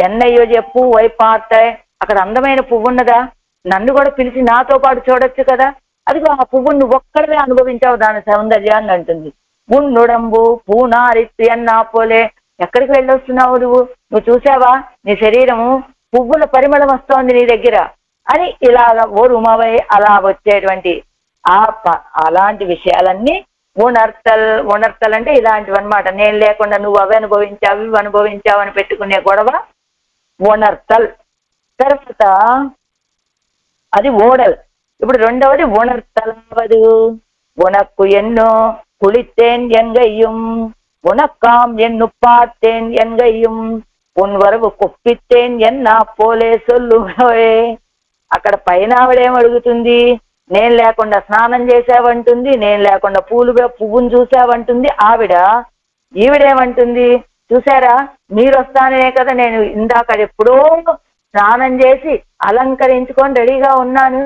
ఎన్నయ్యో చెప్పు వైపాతాయ్, అక్కడ అందమైన పువ్వు ఉన్నదా, నన్ను కూడా పిలిచి నాతో పాటు చూడొచ్చు కదా, అదిగో ఆ పువ్వు నువ్వు ఒక్కడవే అనుభవించావు దాని సౌందర్యాన్ని అంటుంది. ఉన్నుడంబు పూనారిత్తి అన్నా పోలే, ఎక్కడికి వెళ్ళొస్తున్నావు నువ్వు చూసావా నీ శరీరము పువ్వుల పరిమళం వస్తోంది నీ దగ్గర అని ఇలాగ ఓరుమవై అలా వచ్చేటువంటి అలాంటి విషయాలన్నీ ఉణర్తల్ అంటే ఇలాంటివి అనమాట. నేను లేకుండా నువ్వు అవి అనుభవించావు ఇవి అనుభవించావు అని పెట్టుకునే గొడవ ఉణర్తల్. తర్వాత అది ఓడల్. ఇప్పుడు రెండవది ఉణర్తలవదు. ఉనక్కు ఎన్నో కుళిత్తేన్ ఎంగయ్யும் உனக்காம் ఎన్ను பார்த்தேன் ఎంగయ్யும் ఉన్ వరవు కుప్పిత్తేన్ ఎన్నా పోలే సొల్లువే. అక్కడ పైన ఆవిడేం అడుగుతుంది? నేను లేకుండా స్నానం చేసావంటుంది, నేను లేకుండా పువ్వును చూసావంటుంది ఆవిడ. ఈవిడేమంటుంది? చూసారా మీరు వస్తానే కదా నేను ఇందాక ఎప్పుడో స్నానం చేసి అలంకరించుకొని రెడీగా ఉన్నాను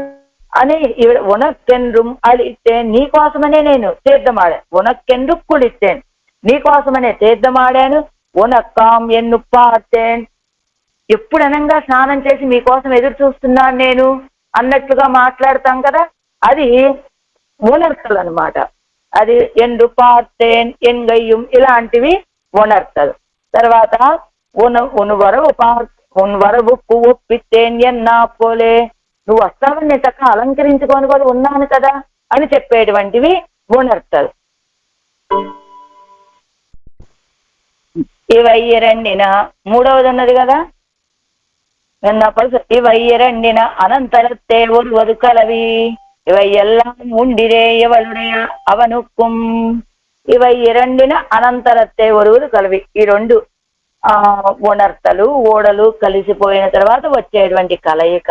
అని ఈవిడ ఉనక్కెండ్రుం అలిత్తేన్, నీకోసమనే నేను తీర్థమాడాను. ఉనక్కెండ్రు కుళిత్తేన్, నీకోసమనే తీర్థమాడాను. ఉనక్కాం ఎన్ను పార్తేన్, ఎప్పుడనంగా స్నానం చేసి మీకోసం ఎదురు చూస్తున్నాను నేను అన్నట్లుగా మాట్లాడతాం కదా, అది ఉణర్తలు అనమాట. అది ఎండు పార్తేన్ ఎంగయ్యం ఇలాంటివి ఉణర్తలు. తర్వాత ఉన్వరవు ఒప్పిత్తేన్ ఎన్నా పోలే, నువ్వు వస్తావని నేను చక్కగా అలంకరించుకొని కూడా ఉన్నాను కదా అని చెప్పేటువంటివి ఉణర్తలు. ఇవయ్యరండిన మూడవది ఉన్నది కదా, ఇవయ్యరండిన అనంతరత్తే ఒరువదు కలవి ఇవై ఎల్లాం ఉండిరే ఎవలుடைய అవనుక్కుం. ఇవై ఇరండిన అనంతరత్తే ఒరువులు కలవి. ఈ రెండు ఉణర్తలు ఓడలు కలిసిపోయిన తర్వాత వచ్చేటువంటి కలయిక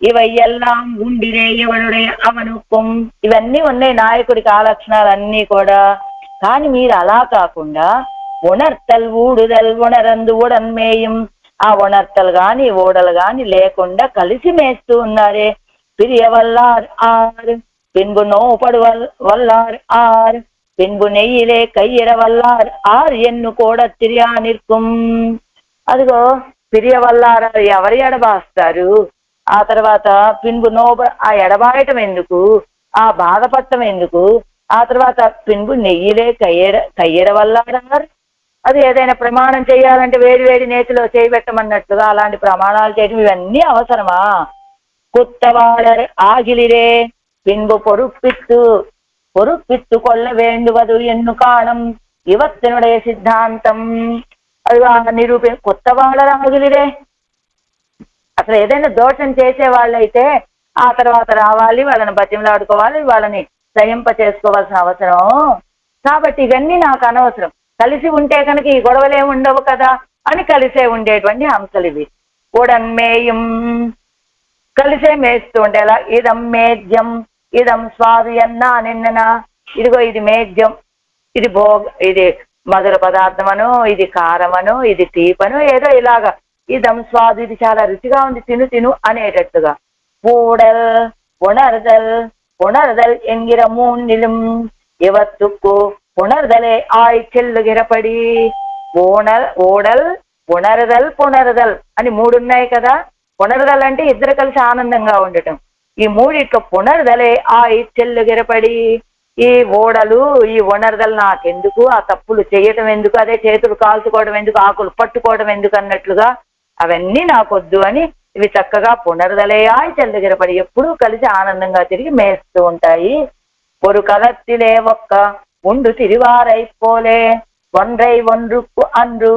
ఇవై ఎల్లాం ఉండిరే ఎవలుடைய అవనుక్కుం. ఇవన్నీ ఉన్నాయి నాయకుడికి ఆ లక్షణాలన్నీ కూడా. కానీ మీరు అలా కాకుండా ఉణర్తల్ ఊడుదల్ ఉణరందు ఉడన్మేయం, ఆ ఉణర్తలు గాని ఓడలు గాని లేకుండా కలిసి మేస్తూ ఉన్నారే. பிரிய வல்லார் ஆர் பின்பு நோபடு வல்லார் ஆர் பின்பு நெய்யிலே கையிட வல்லார் ஆர் ఎన్ను కూడా తిరియా నిற்கும். అదిగో పిరియవల్లార ఎవరి ఎడబాస్తారు, ఆ తర్వాత పిన్బు ఆ ఎడబాయటం ఎందుకు, ఆ బాధపడటం ఎందుకు, ఆ తర్వాత పిన్బు నెయ్యిలే కయ్యడ వల్లారారు. అది ఏదైనా ప్రమాణం చేయాలంటే వేడి వేడి నేతిలో చేయబెట్టమన్నట్లుగా అలాంటి ప్రమాణాలు చేయడం ఇవన్నీ అవసరమా? కుత్తవాడర్ ఆగిలిరే పిన్బు పొరుప్పిత్తు కొల్ల వేండువదు ఎన్ను కాణం ఇవత్తనుడే సిద్ధాంతం. అది కొత్త వాళ్ళ ఆగిలిరే. అసలు ఏదైనా దోషం చేసే వాళ్ళైతే ఆ తర్వాత రావాలి, వాళ్ళని బతిమలాడుకోవాలి, వాళ్ళని సహింప చేసుకోవాల్సిన అవసరం. కాబట్టి ఇవన్నీ నాకు అనవసరం. కలిసి ఉంటే కనుక ఈ గొడవలే ఉండవు కదా అని కలిసే ఉండేటువంటి హంసలు ఇవి. ఉడన్మేయం కలిసే మేస్తూ ఉంటే ఎలా, ఇదం మేధ్యం ఇదం స్వాది అన్నా నిన్నన. ఇదిగో ఇది మేధ్యం, ఇది ఇది మధుర పదార్థమను, ఇది కారమను, ఇది తీపను, ఏదో ఇలాగా ఇదం స్వాదు, ఇది చాలా రుచిగా ఉంది, తిను తిను అనేటట్టుగా. పూడల్ పుణర్దల్ ఎంగిర మూన్నిలం ఇవత్తుకు పునర్దలే ఆయి చెల్లుగిరపడి. ఓడల్ పునర్దల్ అని మూడున్నాయి కదా. పునర్దల్ అంటే ఇద్దరు కలిసి ఆనందంగా ఉండటం. ఈ మూడిట్లో పునర్దలే ఆయి చెల్లుగిరపడి. ఈ ఓడలు ఈ ఒనర్దలు నాకెందుకు, ఆ తప్పులు చేయటం ఎందుకు, అదే చేతులు కాల్చుకోవడం ఎందుకు, ఆకులు పట్టుకోవడం ఎందుకు అన్నట్లుగా అవన్నీ నాకొద్దు అని ఇవి చక్కగా పునర్దలయా చెల్లగిరపడి ఎప్పుడూ కలిసి ఆనందంగా తిరిగి మేస్తూ ఉంటాయి. ஒரு களத்திலே ఒక్క ఉండు తిరివారైపోలే ఒన్రై ఒన్రుక్కు అన్రు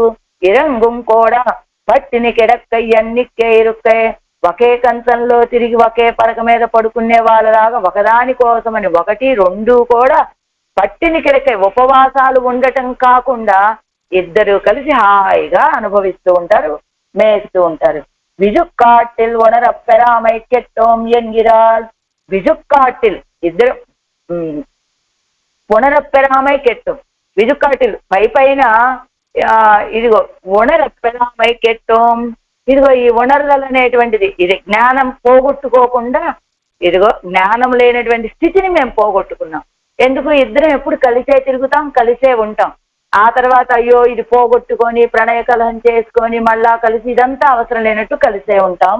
ఇరంగుం కూడా పట్టిని కిడక్కై అన్నిక్కే ఇరుక్కై. ఒకే కంచంలో తిరిగి ఒకే పడక మీద పడుకునే వాళ్ళలాగా ఒకదాని కోసమని ఒకటి రెండు కూడా పట్టిని కిడక్కై ఉపవాసాలు ఉండటం కాకుండా ఇద్దరు కలిసి హాయిగా అనుభవిస్తూ ఉంటారు, మేస్తూ ఉంటారు. విజుక్కాటిల్ ఒనరప్పెరామై కెట్టోం ఎన్గిరాల్. విజుక్కాటిల్ ఇద్దరు పునరప్పెరామై కెట్టం. విజుక్కాటిల్ పైన ఇదిగో ఒనరప్పెరామై కెట్టోం. ఇదిగో ఈ ఒనర్దలు అనేటువంటిది ఇది జ్ఞానం పోగొట్టుకోకుండా, ఇదిగో జ్ఞానం లేనటువంటి స్థితిని మేము పోగొట్టుకున్నాం. ఎందుకు? ఇద్దరం ఎప్పుడు కలిసే తిరుగుతాం, కలిసే ఉంటాం. ఆ తర్వాత అయ్యో ఇది పోగొట్టుకొని ప్రణయ కలహం చేసుకొని మళ్ళా కలిసి ఇదంతా అవసరం లేనట్టు కలిసే ఉంటాం.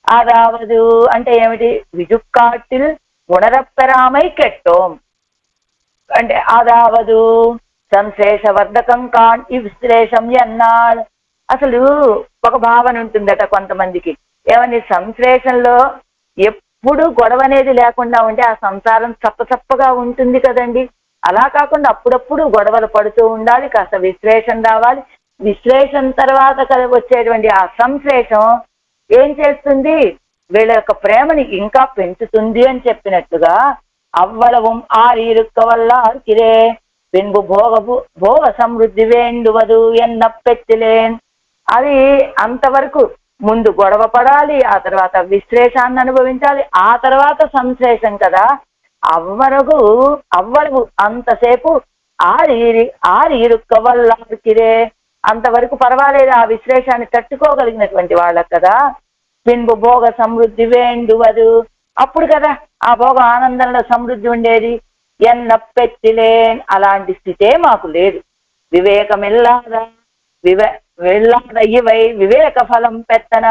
అదావదు అంటే ఏమిటి? విజుక్కాటిల్ ఉణరప్పెరామై కెట్టోం అంటే అదావదు సంశ్లేషవర్ధకం కాన్ ఈ విశ్లేషం ఎన్నాడు. అసలు ఒక భావన ఉంటుందట కొంతమందికి, ఏమని సంశ్లేషంలో ఎప్పుడు గొడవ అనేది లేకుండా ఉంటే ఆ సంసారం చప్పచప్పగా ఉంటుంది కదండి. అలా కాకుండా అప్పుడప్పుడు గొడవలు పడుతూ ఉండాలి, కాస్త విశ్లేషణ రావాలి. విశ్లేషణ తర్వాత వచ్చేటువంటి ఆ సంశ్లేషం ఏం చేస్తుంది? వీళ్ళ యొక్క ప్రేమని ఇంకా పెంచుతుంది అని చెప్పినట్టుగా అవ్వలవం ఆరిరుక్క వల్ల కిరే పిన్బు భోగ సమృద్ధి వేండువదు ఎన్నప్పెత్తిలేన్. అది అంతవరకు ముందు గొడవ పడాలి, ఆ తర్వాత విశ్లేషాన్ని అనుభవించాలి, ఆ తర్వాత సంశ్లేషం కదా. అవ్వలవు అంతసేపు ఆరిరుక్క వల్ల కిరే అంతవరకు పర్వాలేదు, ఆ విశ్లేషాన్ని తట్టుకోగలిగినటువంటి వాళ్ళకు కదా. పిన్బు భోగ సమృద్ధి వేండువదు అప్పుడు కదా ఆ భోగ ఆనందంలో సమృద్ధి ఉండేది. ఎన్నప్పెత్తిలేన్ అలాంటి స్థితే మాకు లేదు. వివేకమిల్లాదా వెళ్ళాద ఇవై వివేక ఫలం పెత్తన.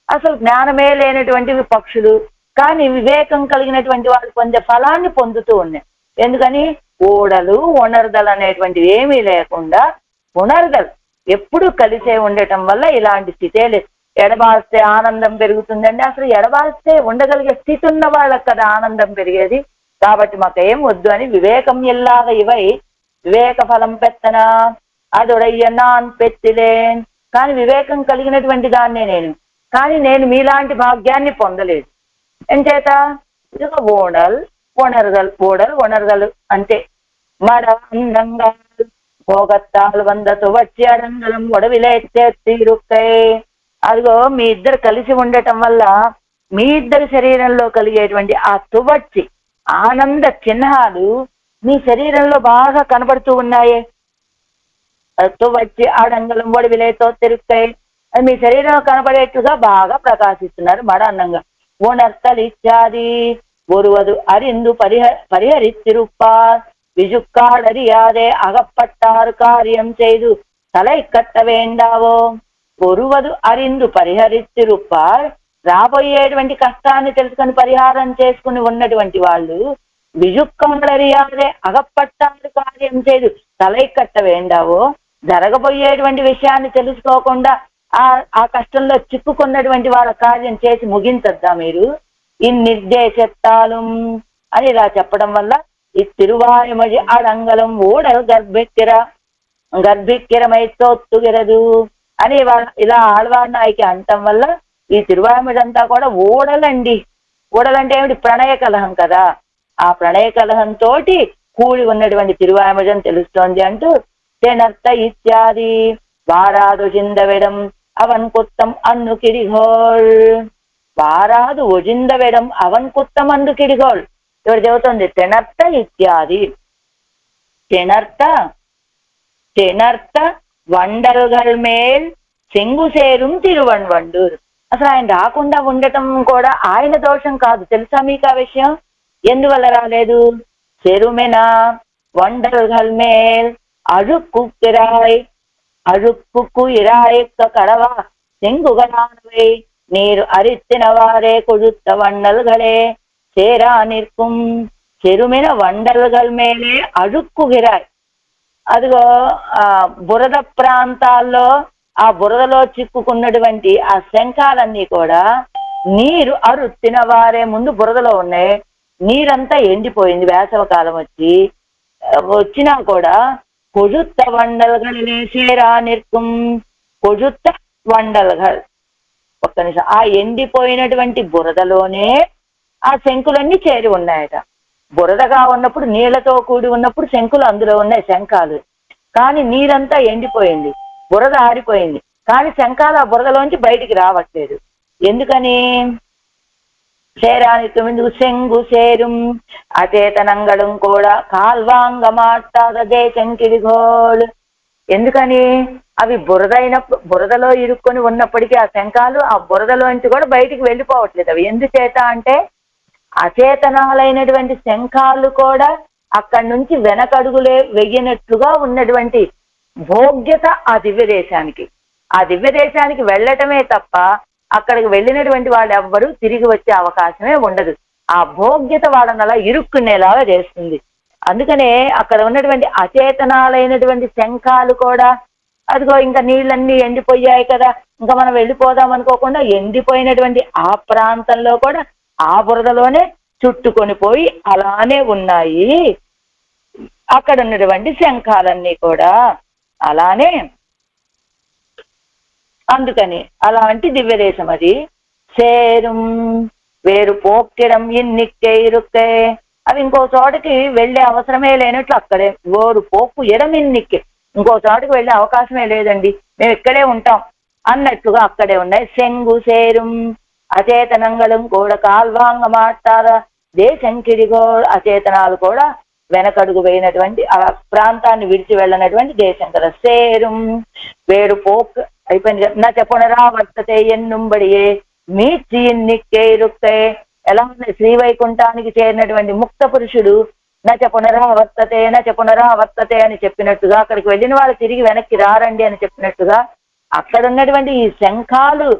అసలు జ్ఞానమే లేనటువంటివి పక్షులు, కానీ వివేకం కలిగినటువంటి వాళ్ళు కొంచెం ఫలాన్ని పొందుతూ ఉన్నాయి. ఎందుకని? ఓడలు ఒనర్దలు అనేటువంటివి ఏమీ లేకుండా పునర్దలు ఎప్పుడు కలిసే ఉండటం వల్ల ఇలాంటి స్థితే లేదు. ఎడబాస్తే ఆనందం పెరుగుతుందండి. అసలు ఎడబాస్తే ఉండగలిగే స్థితి ఉన్న వాళ్ళకి కదా ఆనందం పెరిగేది. కాబట్టి మాకేం వద్దు అని వివేకం ఇల్లాద ఇవై వివేక ఫలం పెత్తన అదొడయ్య నాన్ పెత్తిలేన్. కానీ వివేకం కలిగినటువంటి దాన్నే నేను, కానీ నేను మీలాంటి భాగ్యాన్ని పొందలేదు. ఎంచేత? ఇదిగో ఓడల్ ఒనర్దలు అంతే. మడ అందంగా పోగత్తాలు వందతో వచ్చి అడంగలం ఒడవిలే తీరుక్కై. అదిగో మీ ఇద్దరు కలిసి ఉండటం వల్ల మీ ఇద్దరి శరీరంలో కలిగేటువంటి ఆ తువచ్చి ఆనంద చిహ్నాలు మీ శరీరంలో బాగా కనబడుతూ ఉన్నాయే. తువచ్చి ఆడంగలం ఒడవిలేతో తిరుక్కాయి అది మీ శరీరంలో కనబడేట్టుగా బాగా ప్రకాశిస్తున్నారు. మడ అందంగా ఉణర్తలు ఇత్యాది ఒరువదు అరిందు పరిహరిత్తిరుప్పార్ విజుక్కాడరియాదే అగప్పట్టారు కార్యం చేయదు తలై కట్ట వేండావో. పొరువదు అరిందు పరిహరిస్తురుప్పార్, రాబోయేటువంటి కష్టాన్ని తెలుసుకొని పరిహారం చేసుకుని ఉన్నటువంటి వాళ్ళు విజుక్కములరియాదే అగప్పట్టారు కార్యం చేయదు తలై కట్ట వేండావో, జరగబోయేటువంటి విషయాన్ని తెలుసుకోకుండా ఆ కష్టంలో చిక్కుకున్నటువంటి వాళ్ళ కార్యం చేసి ముగించద్దా మీరు? ఇన్నిర్దేశత్తాలు అని ఇలా చెప్పడం వల్ల ఈ తిరువాయుమొഴി అడంగలం ఊడలు గర్భిక్కిరమై తోత్తుగిరదు అని ఇలా ఆళ్వార్ నాయకి అంటం వల్ల ఈ తిరువాయుమొഴి కూడా ఊడలండి. ఊడలంటే ఏమిటి? ప్రణయ కలహం కదా. ఆ ప్రణయ కలహంతో కూడి ఉన్నటువంటి తిరువాయుమొഴి అని తెలుస్తోంది అంటూ తెనర్త ఇత్యాది వారాదు జిందవెడం అవన్ కుత్తం అన్ను కిడిగోల్, వారాదు ఒజిందవెడం అవన్ కుత్తం అన్ను కిడిగోల్. ఇక్కడ చెబుతుంది తెనర్త ఇత్యాది. తెనర్త వండల్గల్ మేల్ సెంగుసేరుం తిరువన్వండూర్. అసలు ఆయన రాకుండా ఉండటం కూడా ఆయన దోషం కాదు. తెలుసా మీకు ఆ విషయం? ఎందువల్ల రాలేదు? చెరుమెన వండల్గల్ మేల్ அழுக்குக்கு இராய்க்க கடவா செங்குகளானவை நீர் அரித்தினவாறே கொழுத்த வண்டல்களே சேரா நிற்கும். చెరుమెన వండల్గల్ మేలే అడుక్కుగిరాయి. అదిగో బురద ప్రాంతాల్లో ఆ బురదలో చిక్కుకున్నటువంటి ఆ శంఖాలన్నీ కూడా నీరు అరుత్తిన వారే, ముందు బురదలో ఉన్నాయి, నీరంతా ఎండిపోయింది వేసవ కాలం వచ్చినా కూడా కొజుత్త వండల్గలే సేరా నిற்கும். కొజుత్త వండల్గల్, ఒక్క నిమిషం, ఆ ఎండిపోయినటువంటి బురదలోనే ఆ శంకులన్నీ చేరి ఉన్నాయట. బురదగా ఉన్నప్పుడు, నీళ్లతో కూడి ఉన్నప్పుడు శంకులు అందులో ఉన్నాయి, శంఖాలు. కానీ నీరంతా ఎండిపోయింది, బురద ఆరిపోయింది, కానీ శంఖాలు ఆ బురదలోంచి బయటికి రావట్లేదు. ఎందుకని? சேரானிக்கும் ఎందుకు? செங்கு சேரும் అచేతనంగళం కూడా కాల్వాంగమాట్టాదే శంకిడిగోల్. ఎందుకని? అవి బురదలో ఇరుక్కొని ఉన్నప్పటికీ ఆ శంఖాలు ఆ బురదలోంచి కూడా బయటికి వెళ్ళిపోవట్లేదు. అవి ఎందుచేత అంటే అచేతనాలైనటువంటి శంఖాలు కూడా అక్కడి నుంచి వెనకడుగులే వెయ్యినట్లుగా ఉన్నటువంటి భోగ్యత ఆ దివ్యదేశానికి వెళ్ళటమే తప్ప అక్కడికి వెళ్ళినటువంటి వాళ్ళు ఎవ్వరూ తిరిగి వచ్చే అవకాశమే ఉండదు. ఆ భోగ్యత వాళ్ళని అలా ఇరుక్కునేలాగా చేస్తుంది. అందుకనే అక్కడ ఉన్నటువంటి అచేతనాలైనటువంటి శంఖాలు కూడా అదిగో ఇంకా నీళ్ళన్నీ ఎండిపోయాయి కదా, ఇంకా మనం వెళ్ళిపోదాం అనుకోకుండా ఎండిపోయినటువంటి ఆ ప్రాంతంలో కూడా ఆ బురదలోనే చుట్టుకొని పోయి అలానే ఉన్నాయి అక్కడ ఉన్నటువంటి శంఖాలన్నీ కూడా. అలానే అందుకని అలాంటి దివ్యదేశం అది. సేరుం వేరు పోక్కిడం ఇన్నిక్కే ఇరుక్కే, అవి ఇంకో చోటకి వెళ్ళే అవసరమే లేనట్లు అక్కడే ఓరు పోక్కు ఎడం ఇన్నిక్కే, ఇంకో చోటకి వెళ్ళే అవకాశమే లేదండి, మేము ఇక్కడే ఉంటాం అన్నట్లుగా అక్కడే ఉన్నాయి. సెంగు సేరుం అచేతనంగళం కూడా కాల్వాంగ మాట్లాడ దేశంకిడిగో, అచేతనాలు కూడా వెనకడుగు వేయినటువంటి ఆ ప్రాంతాన్ని విడిచి వెళ్ళనటువంటి దేశం కదా. సేరుం వేరు పోక్ అయిపోయింది. నచ పునరావర్తతే ఎన్నుంబడియే మీచి ఇన్నిక్కే ఇరుక్కే. ఎలా ఉంది? శ్రీవైకుంఠానికి చేరినటువంటి ముక్త పురుషుడు నచ పునరావర్తతే అని చెప్పినట్టుగా, అక్కడికి వెళ్ళిన వాళ్ళు తిరిగి వెనక్కి రారండి అని చెప్పినట్టుగా అక్కడ ఉన్నటువంటి ఈ శంఖాలు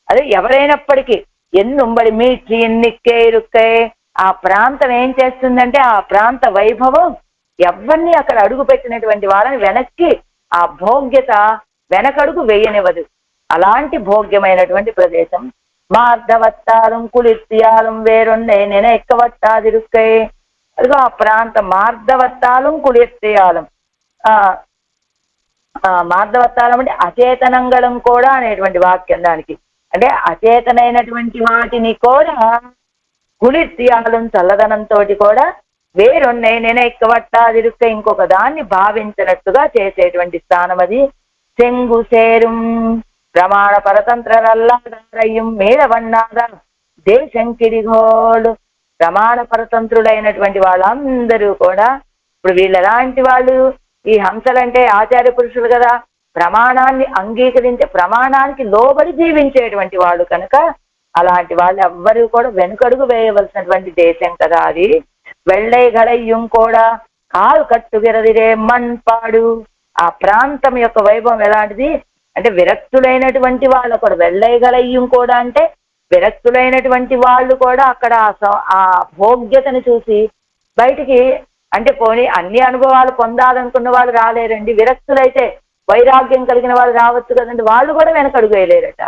అదే ఎవరైనప్పటికీ ఎన్నుంబడి మీచి ఇన్నిక్కే ఇరుక్కే, ఆ ప్రాంతం ఏం చేస్తుందంటే ఆ ప్రాంత వైభవం ఎవరిని అక్కడ అడుగు పెట్టినటువంటి వాళ్ళని వెనక్కి ఆ భోగ్యత వెనకడుగు వేయనివ్వదు. అలాంటి భోగ్యమైనటువంటి ప్రదేశం. మార్ధవత్తాలం కుళిర్తియాలం వేరున్నే నేను ఎక్కవట్టాదిరుక్కై. అదిగో ఆ ప్రాంతం మార్ధవత్తాలం కుళిర్తియాలం. మార్ధవత్తాలం అంటే అచేతనంగళం కూడా అనేటువంటి వాక్యం దానికి. అంటే అచేతనైనటువంటి వాటిని కూడా కుళిర్తియాలం చల్లదనంతో కూడా వేరున్నాయి నేను ఎక్కవట్టాదిరుక్కై, ఇంకొక దాన్ని భావించినట్టుగా చేసేటువంటి స్థానం అది. செங்கு சேரும் பிரமாண పరతంత్రరల్లాడయ్యం మేళవన్నాద దేశంకిడిగోడు. ప్రమాణ పరతంత్రులైనటువంటి వాళ్ళందరూ కూడా ఇప్పుడు వీళ్ళు ఎలాంటి వాళ్ళు? ఈ హంసలంటే ఆచార్య పురుషులు కదా, ప్రమాణాన్ని అంగీకరించే ప్రమాణానికి లోబడి జీవించేటువంటి వాళ్ళు కనుక అలాంటి వాళ్ళు ఎవ్వరూ కూడా వెనుకడుగు వేయవలసినటువంటి దేశం కదా అది. వెள்ளై గడయ్యం కూడా కాలు కట్టు విరదిరే మణ్పాడు. ఆ ప్రాంతం యొక్క వైభవం ఎలాంటిది? అంటే విరక్తులైనటువంటి వాళ్ళు కూడా వెళ్ళగలయ్యం కూడా అంటే విరక్తులైనటువంటి వాళ్ళు కూడా అక్కడ ఆ భోగ్యతను చూసి బయటికి అంటే పోనీ అన్ని అనుభవాలు పొందాలనుకున్న వాళ్ళు రాలేరండి. విరక్తులైతే వైరాగ్యం కలిగిన వాళ్ళు రావచ్చు కదండి, వాళ్ళు కూడా వెనకడుగు వేయలేరట.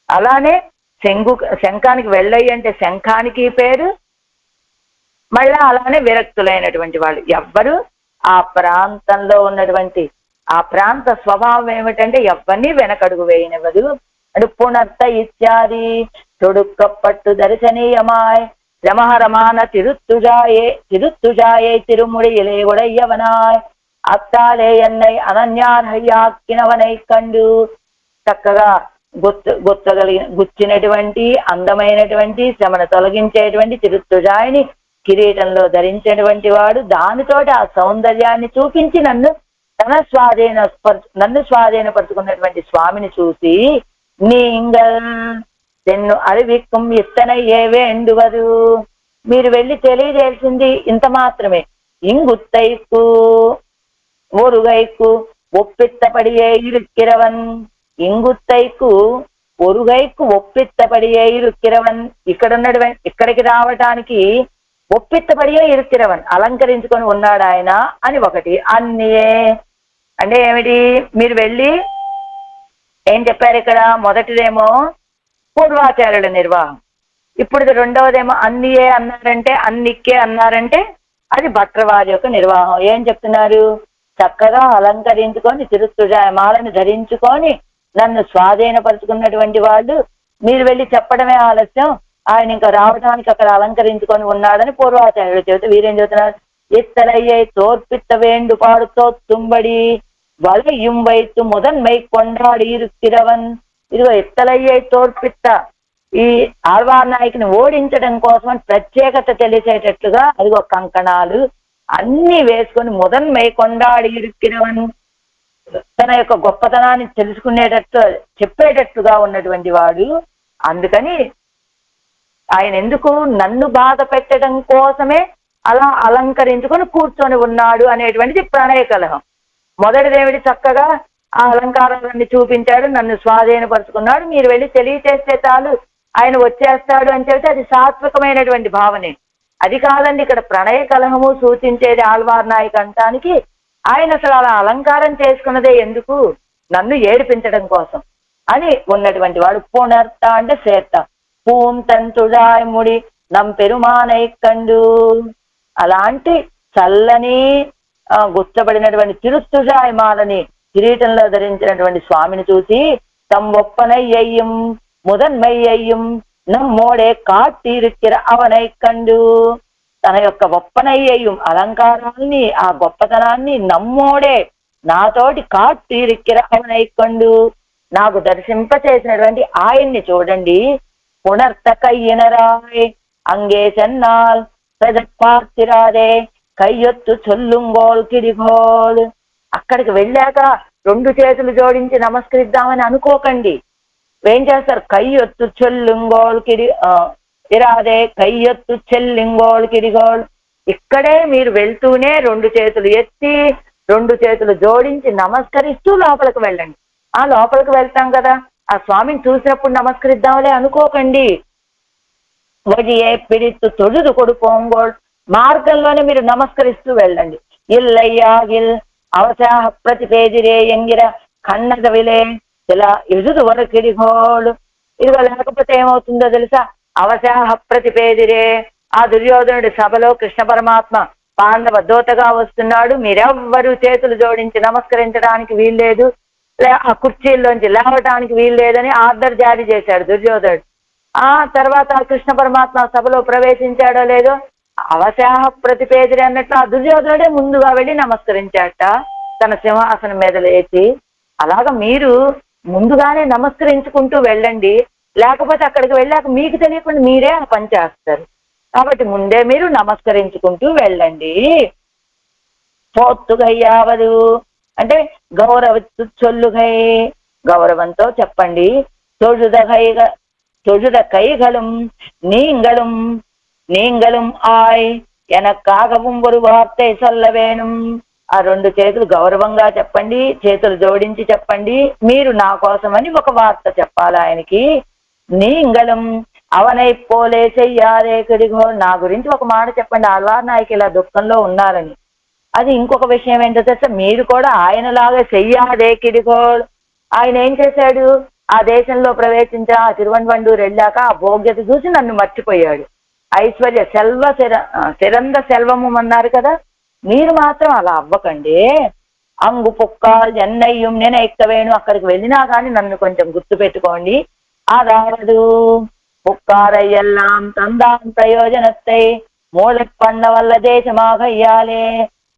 అలానే శంఖానికి వెళ్ళయ్యి అంటే శంఖానికి పేరు. మళ్ళా అలానే విరక్తులైనటువంటి వాళ్ళు ఎవ్వరు ఆ ప్రాంతంలో ఉన్నటువంటి ఆ ప్రాంత స్వభావం ఏమిటంటే ఎవరిని వెనకడుగు వేయనివ్వదు. అంటే పునర్త ఇత్యాది తొడుక్కపట్టు దర్శనీయమాయ్ రమహరమాన తిరుత్తుజాయే తిరుముడిயிலே ఉడయ్యవనాయ్ అత్తాలే ఎన్నై అనన్యార్హయ్యాక్కినవనై కండు. చక్కగా గుచ్చినటువంటి అందమైనటువంటి శ్రమను తొలగించేటువంటి తిరుత్తుజాయిని కిరీటంలో ధరించినటువంటి వాడు దానితోటి ఆ సౌందర్యాన్ని చూపించి నన్ను స్వాధీనపరుచుకున్నటువంటి స్వామిని చూసి நீங்கள் తెన్ను అరివిక్కం ఇత్తనై ఏవేండువరు, మీరు వెళ్ళి తెలియజేసింది ఇంత మాత్రమే. ఇంగుత్తైకు ఒరుగైకు ఒప్పిత్తపడియే ఇరుక్కిరవన్. ఇంగుత్తైకు ఒరుగైకు ఒప్పిత్తపడియే ఇరుక్కిరవన్. ఇక్కడికి రావటానికి ఒప్పిత్తపడియే ఇరుక్కిరవన్ అలంకరించుకొని ఉన్నాడు ఆయన అని ఒకటి. అన్నియే అంటే ఏమిటి, మీరు వెళ్ళి ఏం చెప్పారు ఇక్కడ? మొదటిదేమో పూర్వాచార్యుల నిర్వాహం, ఇప్పుడు రెండవదేమో అన్నియే అన్నారంటే అన్నిక్కే అన్నారంటే అది భట్రవారి యొక్క నిర్వాహం. ఏం చెప్తున్నారు? చక్కగా అలంకరించుకొని తిరుత్తుజాయమాలను ధరించుకొని నన్ను స్వాధీనపరుచుకున్నటువంటి వాళ్ళు మీరు వెళ్ళి చెప్పడమే ఆలస్యం, ఆయన ఇంకా రావడానికి అక్కడ అలంకరించుకొని ఉన్నాడని పూర్వాచార్యులు చెబుతూ వీరేం చెబుతున్నారు? ఇత్తలయ్యే తోర్పిత్త వేండు పాడుతో తుంబడి వలయం వైతు முதன்மை கொண்டாடி இருக்கிறவன். ఇదిగో ఇత్తలయ్యే తోర్పిత్త ఈ ఆళ్వార్ నాయకుని ఓడించడం కోసం ప్రత్యేకత తెలిసేటట్లుగా అదిగో కంకణాలు అన్ని వేసుకొని முதன்மை கொண்டாடி இருக்கிறவன் తన యొక్క గొప్పతనాన్ని తెలుసుకునేటట్టు చెప్పేటట్టుగా ఉన్నటువంటి వాడు. అందుకని ఆయన ఎందుకు నన్ను బాధ పెట్టడం కోసమే అలా అలంకరించుకొని కూర్చొని ఉన్నాడు అనేటువంటిది ప్రణయ కలహం. మొదటిదేమిటి? చక్కగా ఆ అలంకారాలన్నీ చూపించాడు, నన్ను స్వాధీనపరుచుకున్నాడు, మీరు వెళ్ళి తెలియచేస్తే చాలు ఆయన వచ్చేస్తాడు అని చెబితే అది సాత్వికమైనటువంటి భావనే. అది కాదండి ఇక్కడ ప్రణయ కలహము సూచించేది ఆళ్వార్ నాయక్ అంటానికి. ఆయన అసలు అలా అలంకారం చేసుకున్నదే ఎందుకు? నన్ను ఏడిపించడం కోసం అని ఉన్నటువంటి వాడు. పునర్త అంటే సేర్త పూం తంతుడాయ్ ముడి నం పెరుమానై కండు. అలాంటి చల్లని గుర్తబడినటువంటి తిరుత్తుజాయమాలని కిరీటంలో ధరించినటువంటి స్వామిని చూసి తమ్మొప్పనయ్యయ్యం முதன்மையையும் நம்மோడే కాట్టిరిక్కిర అవనై కండు. తన యొక్క ఒప్పనయ్యయ్యం అలంకారాన్ని ఆ గొప్పతనాన్ని నమ్మోడే నాతోటి కాట్టిరిక్కిర అవనై కండు నాకు దర్శింపచేసినటువంటి ఆయన్ని చూడండి. పునర్త కయ్యనరాయ్ అంగే చెన్నాల్ ప్రజపార్తిరాదే కయ్యొత్తు చొల్లుంగోల్ కిడిగోల్. అక్కడికి వెళ్ళాక రెండు చేతులు జోడించి నమస్కరిద్దామని అనుకోకండి. ఏం చేస్తారు? కయ్యొత్తు చొల్లుంగోల్ ఇరాదే కయ్యొత్తు చెల్లింగోల్ కిడిగోల్. ఇక్కడే మీరు వెళ్తూనే రెండు చేతులు ఎత్తి రెండు చేతులు జోడించి నమస్కరిస్తూ లోపలికి వెళ్ళండి. ఆ లోపలికి వెళ్తాం కదా, ఆ స్వామిని చూసినప్పుడు నమస్కరిద్దామలే అనుకోకండి. వడియే పిడిత్తు తొడుదు కొడుకోంగోల్. మార్గంలోనే మీరు నమస్కరిస్తూ వెళ్ళండి. ఇల్లయ్యాగిల్ అవసాహ ప్రతిపేదిరే ఎంగిర కన్నదవిలే ఇలా ఎదురు వరకిడిగోళ్ళు. ఇదిగో లేకపోతే ఏమవుతుందో తెలుసా? అవసాహ ప్రతిపేదిరే, ఆ దుర్యోధనుడి సభలో కృష్ణ పరమాత్మ పాండవ దూతగా వస్తున్నాడు, మీరెవ్వరూ చేతులు జోడించి నమస్కరించడానికి వీల్లేదు, ఆ కుర్చీల్లోంచి లేవటానికి వీల్లేదని ఆర్డర్ జారీ చేశాడు దుర్యోధనుడు. ఆ తర్వాత కృష్ణ పరమాత్మ సభలో ప్రవేశించాడో లేదో అవసాహ ప్రతిపేదిరి అన్నట్లు ఆ దుర్యోధనుడే ముందుగా వెళ్ళి నమస్కరించాట తన సింహాసనం మీద లేచి. అలాగా మీరు ముందుగానే నమస్కరించుకుంటూ వెళ్ళండి, లేకపోతే అక్కడికి వెళ్ళాక మీకు తెలియకుండా మీరే ఆ పని చేస్తారు. కాబట్టి ముందే మీరు నమస్కరించుకుంటూ వెళ్ళండి. పోత్తుగయ్యావదు అంటే గౌరవత్తు చొల్లుగై, గౌరవంతో చెప్పండి. தொழுத கைகளும் நீங்களும் ஆய் எனக்காகவும் ஒரு வார்த்தை சொல்ல வேணும். ఆ 2 చేతులు గౌరవంగా చెప్పండి, చేతులు జోడించి చెప్పండి, మీరు నా కోసమని ఒక వార్త చెప్పాలి ఆయనకి. నీంగళం అవనై పోలే చెయ్యారే కిడిగో, నా గురించి ఒక మాట చెప్పండి, ఆళ్వార్ నాయకు ఇలా దుఃఖంలో ఉన్నారని. అది ఇంకొక విషయం ఏంటో తెలుసా, మీరు కూడా ఆయనలాగా చెయ్యాదే కిడిగోళ్. ఆయన ఏం చేశాడు, ఆ దేశంలో ప్రవేశించా ఆ తిరువన్వండూరు వెళ్ళాక ఆ భోగ్యత చూసి నన్ను మర్చిపోయాడు. ఐశ్వర్య సిరంద సెల్వము అన్నారు కదా, మీరు మాత్రం అలా అవ్వకండి. అంగు పుక్కాల్ ఎన్నయ్యం నేను ఎక్కవేణు, అక్కడికి వెళ్ళినా కానీ నన్ను కొంచెం గుర్తు పెట్టుకోండి. అదావదు పుక్కారయ్యెల్లాం తందాం ప్రయోజనత్తై మూలపండ వల్ల దేశమాగయ్యాలే.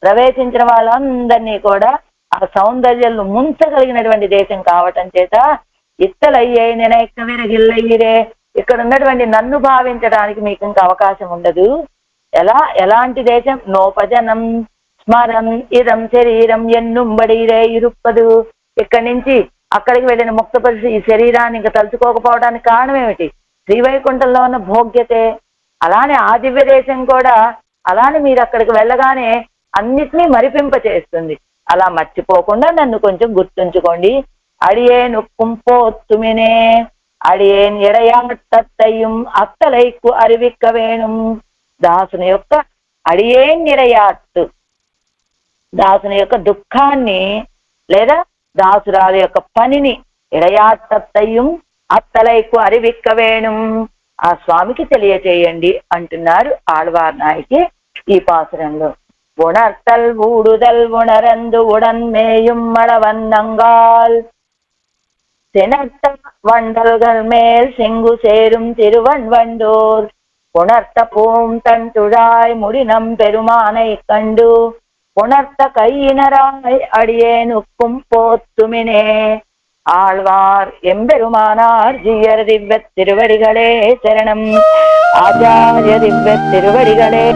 ప్రవేశించిన వాళ్ళందరినీ కూడా ఆ సౌందర్యంలో ముంచగలిగినటువంటి దేశం కావటం చేత ఇత్తలయ్యే నేను ఎక్క విరగిల్లయ్యిరే, ఇక్కడ ఉన్నటువంటి నన్ను భావించడానికి మీకు ఇంకా అవకాశం ఉండదు. ఎలాంటి దేశం, నోపజనం స్మరం ఇదం శరీరం ఎన్నుంబడిరే ఇరుప్పదు. ఇక్కడి నుంచి అక్కడికి వెళ్ళిన ముక్త పరిస్థితి ఈ శరీరాన్ని ఇంకా తలుచుకోకపోవడానికి కారణం ఏమిటి, శ్రీవైకుంఠంలో ఉన్న భోగ్యతే. అలానే ఆ దివ్య దేశం కూడా అలానే మీరు అక్కడికి వెళ్ళగానే అన్నిటినీ మరిపింప చేస్తుంది. అలా మర్చిపోకుండా నన్ను కొంచెం గుర్తుంచుకోండి. అడియేను కుంపోత్తుమినే అడియేన్ ఎడయాట్టయ్యం అత్తలైకు అరివిక్క వేణుం. దాసుని యొక్క అడియేన్ ఎడయాట్టు, దాసుని యొక్క దుఃఖాన్ని లేదా దాసురాలు యొక్క పనిని ఎడయాట్టయ్యం అత్తలైకు అరివిక్క వేణుం, ఆ స్వామికి తెలియచేయండి అంటున్నారు ఆళ్వార్ నాయకి ఈ పాసురంలో. உணர்த்தல் ஊடுதல் உணரந்து உடன்மேயும் மழவன்னங்கால் திணர்த்த வண்டல்கள் மேல் செங்கு சேரும் திருவன்வண்டூர் உணர்த்த பூம் தன் துழாய் முடினம் பெருமானை கண்டு உணர்த்த கையினராய் அடியேனுக்கும் போத்துமினே. ஆழ்வார் எம்பெருமானார் ஜீயர் திவ்ய திருவடிகளே சரணம். ஆச்சாரிய திவ்ய திருவடிகளே